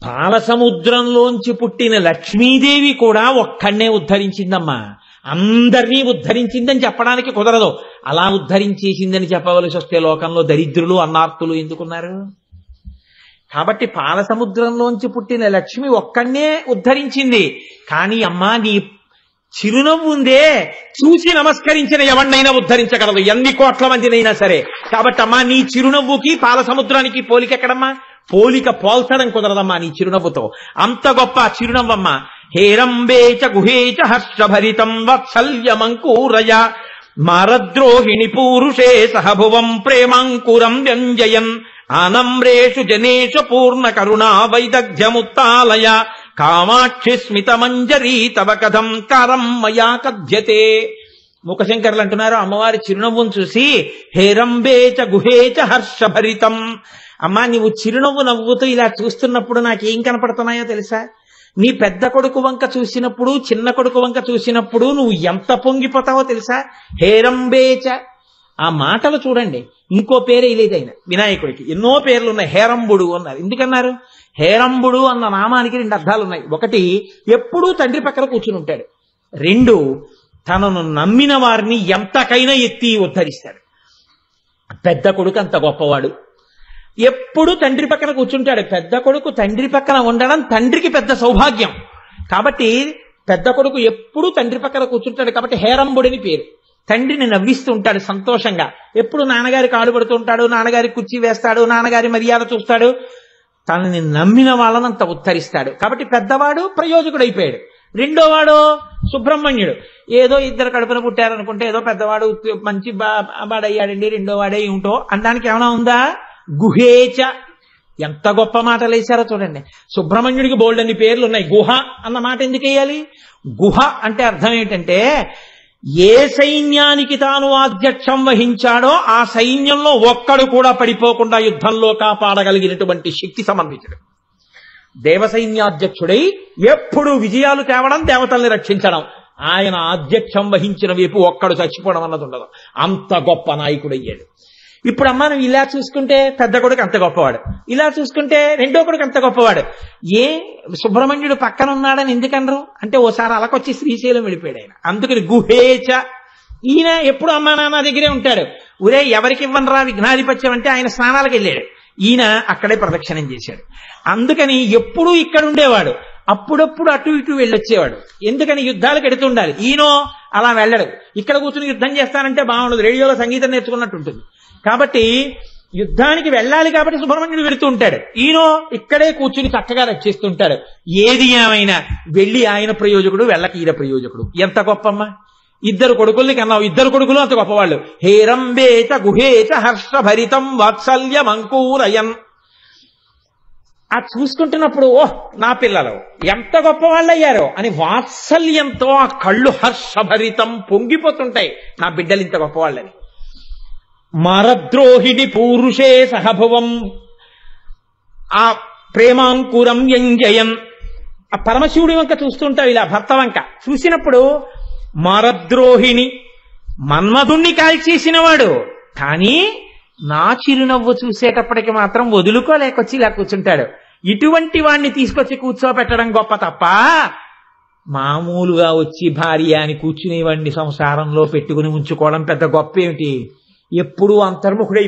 పాలసముద్రంలోంచి పుట్టిన లక్ష్మీదేవి కూడా ఒక్కడనే ఉద్ధరించిందమ్మా. అందరినీ ఉద్ధరించిందని చెప్పడానికి కుదరదు. అలా ఉద్ధరించేసిందని చెప్పవలసి వస్తే లోకంలో దరిద్రులు అన్నార్తులు ఎందుకున్నారు? కాబట్టి పాలసముద్రంలోంచి పుట్టిన లక్ష్మి ఒక్కడనే ఉద్ధరించింది. కానీ అమ్మా నీ చిరునవ్వు ఉందే, చూసి నమస్కరించిన ఎవరినైనా ఉద్ధరించగలదు, ఎన్ని కోట్ల మందినైనా సరే. కాబట్టి అమ్మా నీ చిరునవ్వుకి పాలసముద్రానికి పోలికెక్కడమ్మా? పోలిక పోల్చడం కుదరదమ్మా నీ చిరునవ్వుతో. అంత గొప్ప చిరునవ్వమ్మా. హేరంబేచ గుహేచ హర్షభరితం వత్సల్యమంకూరయ మారద్రోహిణి పూరుషే సహభువం ప్రేమాంకురం వ్యంజయన్ ఆనమ్రేషు జనేషు పూర్ణ కరుణా వైదగ్ధ్యముత్తాలయ కామాక్షి స్మితమంజరీ తవ కథం కారం మయా కథ్యతే. మూకశంకరులు అంటున్నారు అమ్మవారి చిరునవ్వును చూసి, హేరంబేచ గుహేచ హర్షభరితం. అమ్మా నీవు చిరునవ్వు నవ్వుతూ ఇలా చూస్తున్నప్పుడు నాకేం కనపడుతున్నాయో తెలుసా? నీ పెద్ద కొడుకు వంక చూసినప్పుడు, చిన్న కొడుకు వంక చూసినప్పుడు నువ్వు ఎంత పొంగిపోతావో తెలుసా? హేరంబేచ. ఆ మాటలు చూడండి. ఇంకో పేరే లేదైనా వినాయకుడికి ఎన్నో పేర్లు ఉన్నాయి. హేరంబుడు అన్నారు. ఎందుకన్నారు? హేరంబుడు అన్న నామానికి 2 అర్థాలు ఉన్నాయి. ఒకటి, ఎప్పుడూ తండ్రి పక్కన కూర్చుని ఉంటాడు. 2, తనను నమ్మిన వారిని ఎంతకైనా ఎత్తి ఉద్ధరిస్తాడు. పెద్ద కొడుకు అంత గొప్పవాడు, ఎప్పుడు తండ్రి పక్కన కూర్చుంటాడు. పెద్ద కొడుకు తండ్రి పక్కన ఉండడం తండ్రికి పెద్ద సౌభాగ్యం. కాబట్టి పెద్ద కొడుకు ఎప్పుడు తండ్రి పక్కన కూర్చుంటాడు. కాబట్టి హేరంబుడిని పేరు. తండ్రిని నవ్విస్తూ ఉంటాడు సంతోషంగా. ఎప్పుడు నాన్నగారి కాడు పడుతూ ఉంటాడు, నాన్నగారి కుర్చీ వేస్తాడు, నాన్నగారి మర్యాద చూస్తాడు. తనని నమ్మిన వాళ్ళనంత ఉద్ధరిస్తాడు. కాబట్టి పెద్దవాడు ప్రయోజకుడైపోయాడు. రెండోవాడు సుబ్రహ్మణ్యుడు. ఏదో ఇద్దరు కడుపున పుట్టారనుకుంటే ఏదో పెద్దవాడు మంచి వాడయ్యాడండి, రెండోవాడే ఏమిటో అనడానికి ఏమైనా ఉందా? గుహేచ. ఎంత గొప్ప మాటలు వేశారో చూడండి. సుబ్రహ్మణ్యుడికి బోల్డన్ని పేర్లు ఉన్నాయి. గుహ అన్న మాట ఎందుకు వేయాలి? గుహ అంటే అర్థం ఏంటంటే, ఏ సైన్యానికి తాను ఆధ్యక్షం వహించాడో ఆ సైన్యంలో ఒక్కడు కూడా పడిపోకుండా యుద్ధంలో కాపాడగలిగినటువంటి శక్తి సమన్వితుడు. దేవసైన్యాధ్యక్షుడై ఎప్పుడు విజయాలు తేవడం, దేవతల్ని రక్షించడం. ఆయన ఆధ్యక్షం వహించిన వైపు ఒక్కడు చచ్చిపోవడం అన్నది ఉండదు. అంత గొప్ప నాయకుడయ్యాడు. ఇప్పుడు అమ్మ నువ్వు ఇలా చూసుకుంటే పెద్ద కొడుకు అంత గొప్పవాడు, ఇలా చూసుకుంటే రెండో కొడుకు అంత గొప్పవాడు. ఏ సుబ్రహ్మణ్యుడు పక్కన ఉన్నాడని ఎందుకనరు అంటే, ఓసారి అలకొచ్చి శ్రీశైలం వెళ్ళిపోయాడు ఆయన. అందుకని గుహేచ. ఈయన ఎప్పుడు అమ్మా నాన్న దగ్గరే ఉంటాడు. ఊరే ఎవరికి ఇవ్వనరా విఘ్నాధిపత్యం అంటే ఆయన స్నానాలకు వెళ్ళాడు, ఈయన అక్కడే ప్రదక్షిణం చేశాడు. అందుకని ఎప్పుడూ ఇక్కడ ఉండేవాడు, అప్పుడప్పుడు అటు ఇటు వెళ్ళొచ్చేవాడు. ఎందుకని యుద్ధాలకు ఎడుతుండాలి. ఈయనో అలా వెళ్ళడు. ఇక్కడ కూర్చుని యుద్ధం చేస్తానంటే బాగుండదు, రేడియోలో సంగీతం నేర్చుకున్నట్టు ఉంటుంది. కాబట్టి యుద్ధానికి వెళ్ళాలి కాబట్టి సుబ్రహ్మణ్యుడు వెళుతూ ఉంటాడు. ఈయనో ఇక్కడే కూర్చుని చక్కగా రక్షిస్తుంటాడు. ఏది ఏమైనా వెళ్ళి ఆయన ప్రయోజకుడు, వెళ్ళక ఈయన ప్రయోజకుడు. ఎంత గొప్పమ్మా! 2 కొడుకుల్ని కన్నావు, 2 కొడుకులు అంత గొప్పవాళ్ళు. హేరంబేచ గుహేచ హర్షభరితం వాత్సల్యమంకూరయన్. ఆ చూసుకుంటున్నప్పుడు ఓహ్ నా పిల్లలు ఎంత గొప్ప వాళ్ళు అయ్యారో అని వాత్సల్యంతో ఆ కళ్ళు హర్షభరితం పొంగిపోతుంటాయి, నా బిడ్డలు ఇంత గొప్పవాళ్ళని. మరద్రోహిణి పూరుషే సహభువం ఆ ప్రేమాంకురం ఎంజయన్. ఆ పరమశివుడి వంక చూస్తుంటావు, ఇలా భర్త వంక చూసినప్పుడు మరద్రోహిణి మన్మధుణ్ణి కాల్చేసిన వాడు, కానీ నా చిరునవ్వు చూసేటప్పటికి మాత్రం వదులుకోలేకొచ్చి ఇలా కూర్చుంటాడు. ఇటువంటి వాణ్ణి తీసుకొచ్చి కూర్చోబెట్టడం గొప్ప తప్ప మామూలుగా వచ్చి భార్య అని కూర్చునేవాడిని సంసారంలో పెట్టుకుని ఉంచుకోవడం పెద్ద గొప్ప ఏమిటి? ఎప్పుడూ అంతర్ముఖుడు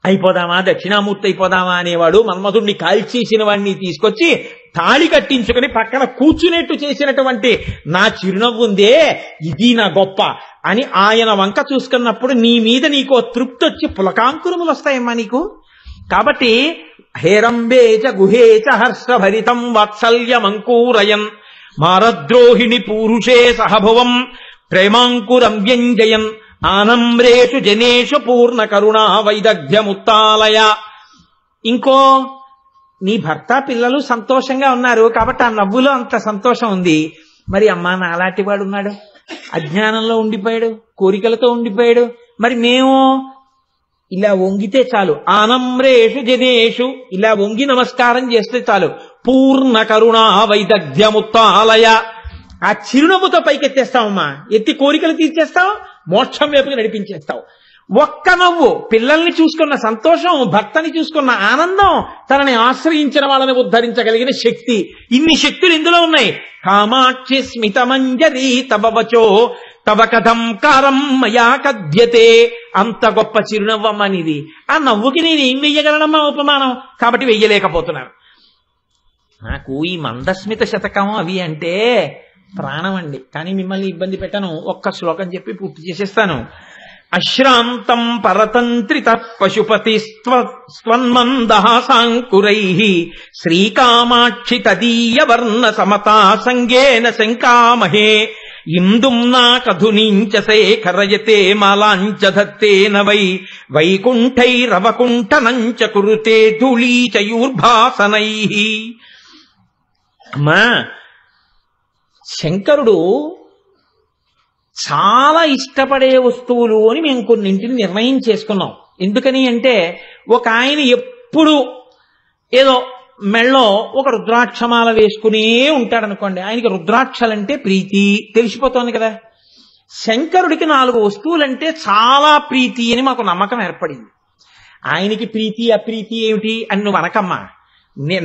అయిపోదామా దక్షిణామూర్తి అయిపోదామా అనేవాడు మన్మధుణ్ణి కాల్చేసిన వాడిని తీసుకొచ్చి తాళి కట్టించుకుని పక్కన కూర్చునేట్టు చేసినటువంటి నా చిరునవ్వు ఉందే, ఇది నా గొప్ప అని ఆయన వంక చూసుకున్నప్పుడు నీ మీద నీకో తృప్తి వచ్చి పులకాంకురములు వస్తాయమ్మా నీకు. కాబట్టి హేరంబేచ గుహేచ హర్షభరితం వాత్సల్యమంకూరయన్ మారద్రోహిణి పూరుషే సహభువం ప్రేమాంకురం వ్యంజయన్ ఆనమ్రేషు జనేషు పూర్ణ కరుణా వైదగ్ధ్యముత్తాలయ. ఇంకో నీ భర్త పిల్లలు సంతోషంగా ఉన్నారు కాబట్టి ఆ నవ్వులో అంత సంతోషం ఉంది. మరి అమ్మా నాలాంటి వాడు ఉన్నాడు, అజ్ఞానంలో ఉండిపోయాడు, కోరికలతో ఉండిపోయాడు. మరి మేము ఇలా వంగితే చాలు, ఆనమ్రేషు జనేషు ఇలా వంగి నమస్కారం చేస్తే చాలు, పూర్ణ కరుణా వైదగ్ధ్యముత్తాలయ ఆ చిరునవ్వుతో పైకెత్తేస్తావమ్మా, ఎత్తి కోరికలు తీర్చేస్తావు, మోక్షం వైపుకి నడిపించేస్తావు. ఒక్క నవ్వు, పిల్లల్ని చూసుకున్న సంతోషం, భర్తని చూసుకున్న ఆనందం, తనని ఆశ్రయించిన వాళ్ళని ఉద్ధరించగలిగిన శక్తి, ఇన్ని శక్తులు ఇందులో ఉన్నాయి. కామాక్షి స్మితమంజరి తవ వచో తవ కథం కారం మయా కద్యతే. అంత గొప్ప చిరునవ్వమ్మ నీది. ఆ నవ్వుకి నేను ఏం వెయ్యగలనమ్మా ఉపమానం? కాబట్టి వెయ్యలేకపోతున్నాను. నాకు ఈ మందస్మిత శతకం అవి అంటే ప్రాణం అండి, కానీ మిమ్మల్ని ఇబ్బంది పెట్టను. ఒక్క శ్లోకం చెప్పి పూర్తి చేసేస్తాను. అశ్రాంతం పరతంత్రిత పశుపతి స్వన్మందహాసాంకురై శ్రీకామాక్షి తదీయ వర్ణ సమతా సంగేన శంకామహే ఇందుం నాకధునీంచ శేఖరయతే మాలాంచ ధత్తేన వై వైకుంఠైరవకుంఠనంచ కురుతే ధూళీచయూర్భాసనై. అమ్మా శంకరుడు చాలా ఇష్టపడే వస్తువులు అని మేము కొన్నింటిని నిర్ణయం చేసుకున్నాం. ఎందుకని అంటే ఒక ఆయన ఎప్పుడు ఏదో మెళ్ళో ఒక రుద్రాక్షమాల వేసుకునే ఉంటాడనుకోండి, ఆయనకి రుద్రాక్షలంటే ప్రీతి తెలిసిపోతోంది కదా. శంకరుడికి 4 వస్తువులంటే చాలా ప్రీతి అని మాకు నమ్మకం ఏర్పడింది. ఆయనకి ప్రీతి అప్రీతి ఏమిటి అని నువ్వు అనకమ్మా,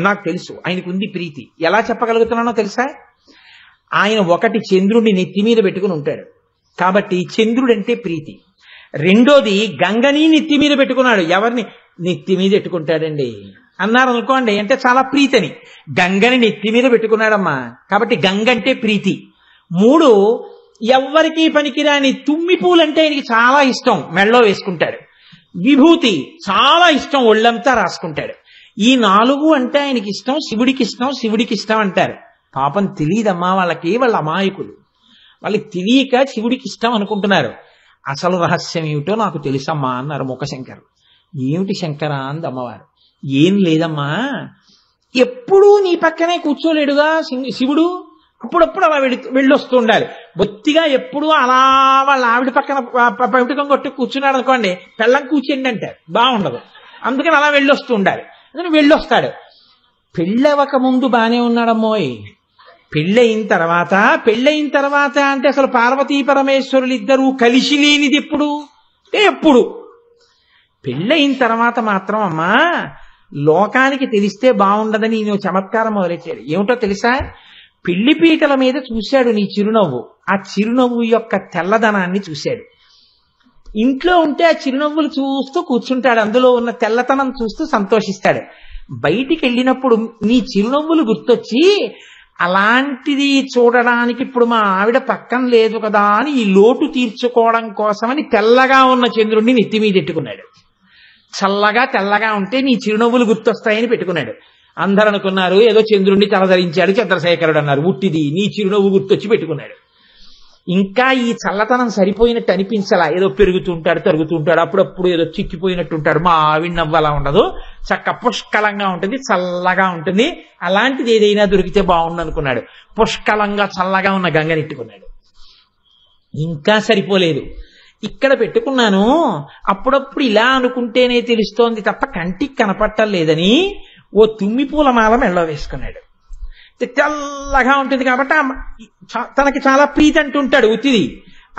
నాకు తెలుసు ఆయనకు ఉంది ప్రీతి. ఎలా చెప్పగలుగుతున్నానో తెలుసా? ఆయన ఒకటి చంద్రుడిని నెత్తి మీద పెట్టుకుని ఉంటాడు కాబట్టి చంద్రుడంటే ప్రీతి. రెండోది గంగని నెత్తి మీద పెట్టుకున్నాడు. ఎవరిని నెత్తి మీద పెట్టుకుంటాడండి అన్నారు అనుకోండి, అంటే చాలా ప్రీతిని. గంగని నెత్తి మీద పెట్టుకున్నాడమ్మా కాబట్టి గంగ అంటే ప్రీతి. 3 ఎవ్వరికీ పనికిరాని తుమ్మి పూలంటే ఆయనకి చాలా ఇష్టం, మెళ్ళో వేసుకుంటాడు. విభూతి చాలా ఇష్టం, ఒళ్ళంతా రాసుకుంటాడు. ఈ 4 అంటే ఆయనకి ఇష్టం, శివుడికి ఇష్టం అంటారు. పాపం తెలియదమ్మా వాళ్ళకి, వాళ్ళ అమాయకులు, వాళ్ళకి తెలియక శివుడికి ఇష్టం అనుకుంటున్నారు. అసలు రహస్యం ఏమిటో నాకు తెలుసమ్మా అన్నారు ముఖశంకరు. ఏమిటి శంకర అంది అమ్మవారు. ఏం లేదమ్మా, ఎప్పుడూ నీ పక్కనే కూర్చోలేడుగా శివుడు, అప్పుడప్పుడు అలా వెళ్ళొస్తూ ఉండాలి. బొత్తిగా ఎప్పుడూ అలా వాళ్ళ ఆవిడ పక్కన పవిటకం కొట్టి కూర్చున్నాడు అనుకోండి, పెళ్ళం కూర్చోండి అంటారు, బాగుండదు. అందుకని అలా వెళ్ళొస్తూ ఉండాలి. అందుకని వెళ్ళొస్తాడు. పెళ్ళవక ముందు బానే ఉన్నాడమ్మోయ్, పెళ్ళయిన తర్వాత అంటే అసలు పార్వతీ పరమేశ్వరులు ఇద్దరూ కలిసి లేనిది ఎప్పుడు? ఎప్పుడు పెళ్ళయిన తర్వాత మాత్రం అమ్మా లోకానికి తెలిస్తే బాగుండదని నేను చమత్కారం మొదలెట్టాడు. ఏమిటో తెలుసా? పెళ్లిపీటల మీద చూశాడు నీ చిరునవ్వు, ఆ చిరునవ్వు యొక్క తెల్లదనాన్ని చూశాడు. ఇంట్లో ఉంటే ఆ చిరునవ్వులు చూస్తూ కూర్చుంటాడు, అందులో ఉన్న తెల్లతనం చూస్తూ సంతోషిస్తాడు. బయటికి వెళ్ళినప్పుడు నీ చిరునవ్వులు గుర్తొచ్చి అలాంటిది చూడడానికి ఇప్పుడు మా ఆవిడ పక్కన లేదు కదా అని ఈ లోటు తీర్చుకోవడం కోసమని తెల్లగా ఉన్న చంద్రుడిని నెత్తి మీద పెట్టుకున్నాడు. చల్లగా తెల్లగా ఉంటే నీ చిరునవ్వులు గుర్తొస్తాయని పెట్టుకున్నాడు. అందరూ అనుకున్నారు ఏదో చంద్రుడిని తలధరించాడు చంద్రశేఖరుడు అన్నారు. ఉట్టిది, నీ చిరునవ్వు గుర్తొచ్చి పెట్టుకున్నాడు. ఇంకా ఈ చల్లతనం సరిపోయినట్టు అనిపించలా. ఏదో పెరుగుతుంటాడు, తరుగుతుంటాడు, అప్పుడప్పుడు ఏదో చిక్కిపోయినట్టుంటాడు. మా ఆవిడ నవ్వు అలా ఉండదు, చక్క పుష్కలంగా ఉంటుంది, చల్లగా ఉంటుంది. అలాంటిది ఏదైనా దొరికితే బాగుండు అనుకున్నాడు. పుష్కలంగా చల్లగా ఉన్న గంగనెట్టుకున్నాడు. ఇంకా సరిపోలేదు, ఇక్కడ పెట్టుకున్నాను, అప్పుడప్పుడు ఇలా అనుకుంటేనే తెలుస్తోంది తప్ప కంటికి కనపట్టలేదని ఓ తుమ్మి పూల మాల మెళ్ళ వేసుకున్నాడు. తెల్లగా ఉంటుంది కాబట్టి తనకి చాలా ప్రీతి అంటుంటాడు ఉత్తిది.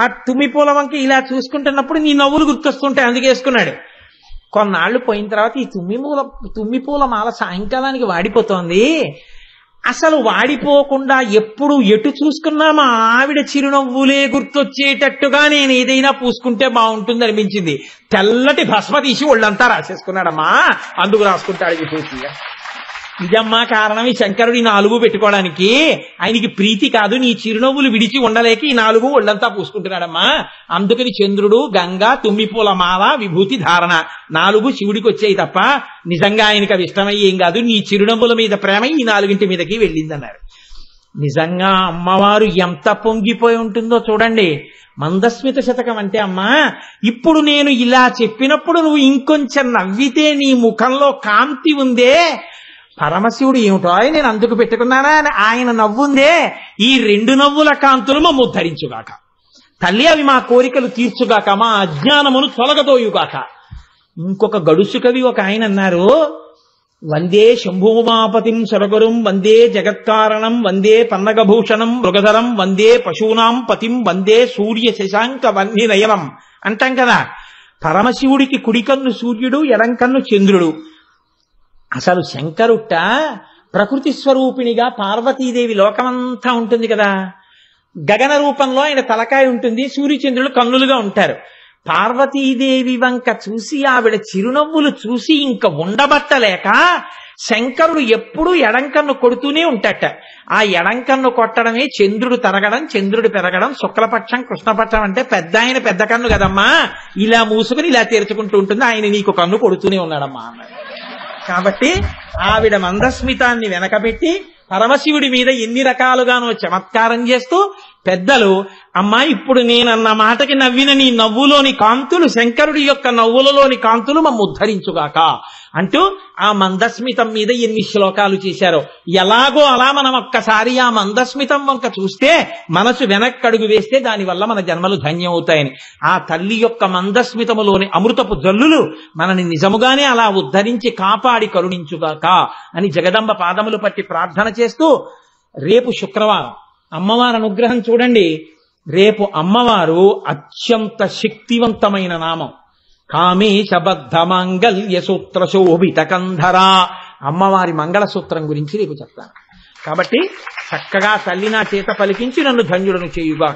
ఆ తుమ్మి పూల వంక ఇలా చూసుకుంటున్నప్పుడు నీ నవ్వులు గుర్తొస్తుంటాయి, అందుకే వేసుకున్నాడు. కొన్నాళ్ళు పోయిన తర్వాత ఈ తుమ్మి పూల మాల సాయంకాలానికి వాడిపోతోంది, అసలు వాడిపోకుండా ఎప్పుడు ఎటు చూసుకున్నా మా ఆవిడ చిరునవ్వులే గుర్తొచ్చేటట్టుగా నేను ఏదైనా పూసుకుంటే బాగుంటుంది అనిపించింది. తెల్లటి భస్మ తీసి ఒళ్ళంతా రాసేసుకున్నాడమ్మా. అందుకు రాసుకుంటాడు విభూతి. ఇదమ్మా కారణం ఈ శంకరుడి 4 పెట్టుకోవడానికి. ఆయనకి ప్రీతి కాదు, నీ చిరునవ్వులు విడిచి ఉండలేక ఈ 4 ఒళ్ళంతా పూసుకుంటున్నాడమ్మా. అందుకని చంద్రుడు, గంగ, తుమ్మిపూల మాల, విభూతి ధారణ 4 శివుడికి వచ్చాయి తప్ప నిజంగా ఆయనకి అవి ఇష్టమయ్యేం కాదు. నీ చిరునవ్వుల మీద ప్రేమ ఈ 4 మీదకి వెళ్ళిందన్నారు. నిజంగా అమ్మవారు ఎంత పొంగిపోయి ఉంటుందో చూడండి. మందస్మిత శతకం అంటే అమ్మా, ఇప్పుడు నేను ఇలా చెప్పినప్పుడు నువ్వు ఇంకొంచెం నవ్వితే నీ ముఖంలో కాంతి ఉందే, పరమశివుడు ఏమిటో నేను అందుకు పెట్టుకున్నానా అని ఆయన నవ్వుందే, ఈ 2 నవ్వుల కాంతులు మమ్ము ఉద్ధరించుగాక తల్లి, అవి మా కోరికలు తీర్చుగాక, మా అజ్ఞానమును తొలగదోయుగాక. ఇంకొక గడుసు కవి ఒక ఆయన అన్నారు, వందే శంభూమాపతిం సరగురుం వందే జగత్కారణం వందే పన్నగభూషణం మృగధరం వందే పశూనాం పతిం వందే సూర్య శశాంక వన్య నయనం అంటాం కదా. పరమశివుడికి కుడికన్ను సూర్యుడు, ఎడంకన్ను చంద్రుడు. అసలు శంకరుట్ట ప్రకృతి స్వరూపిణిగా పార్వతీదేవి లోకమంతా ఉంటుంది కదా. గగన రూపంలో ఆయన తలకాయ ఉంటుంది, సూర్యచంద్రులు కన్నులుగా ఉంటారు. పార్వతీదేవి వంక చూసి ఆవిడ చిరునవ్వులు చూసి ఇంక ఉండబట్టలేక శంకరుడు ఎప్పుడూ ఎడంకన్ను కొడుతూనే ఉంటాట. ఆ ఎడంకన్ను కొట్టడమే చంద్రుడు తరగడం, చంద్రుడు పెరగడం. శుక్లపక్షం కృష్ణపక్షం అంటే పెద్ద ఆయన పెద్ద కన్ను కదమ్మా, ఇలా మూసుకుని ఇలా తెరుచుకుంటూ ఉంటుంది. ఆయన నీకు కన్ను కొడుతూనే ఉన్నాడమ్మా అన్నాడు. కాబట్టి ఆవిడ మందస్మితాన్ని వెనకబెట్టి పరమశివుడి మీద ఎన్ని రకాలుగానో చమత్కారం చేస్తూ పెద్దలు, అమ్మా ఇప్పుడు నేనన్న మాటకి నవ్విన నీ నవ్వులోని కాంతులు శంకరుడి యొక్క నవ్వులలోని కాంతులు మమ్ము ఉద్ధరించుగాక అంటూ ఆ మందస్మితం మీద ఎన్ని శ్లోకాలు చేశారో. ఎలాగో అలా మనం ఒక్కసారి ఆ మందస్మితం వంక చూస్తే, మనసు వెనక్కడుగు వేస్తే దానివల్ల మన జన్మలు ధన్యం అవుతాయని, ఆ తల్లి యొక్క మందస్మితములోని అమృతపు జల్లులు మనని నిజముగానే అలా ఉద్ధరించి కాపాడి కరుణించుగాక అని జగదంబ పాదములు పట్టి ప్రార్థన చేస్తూ, రేపు శుక్రవారం అమ్మవారి అనుగ్రహం చూడండి. రేపు అమ్మవారు అత్యంత శక్తివంతమైన నామం, కామేశబద్ధ మాంగళ్య సూత్ర శోభిత కంధర. అమ్మవారి మంగళసూత్రం గురించి రేపు చెప్తాను. కాబట్టి చక్కగా తల్లి నా చేత పలికించి నన్ను ధన్యుడను చేయుగా.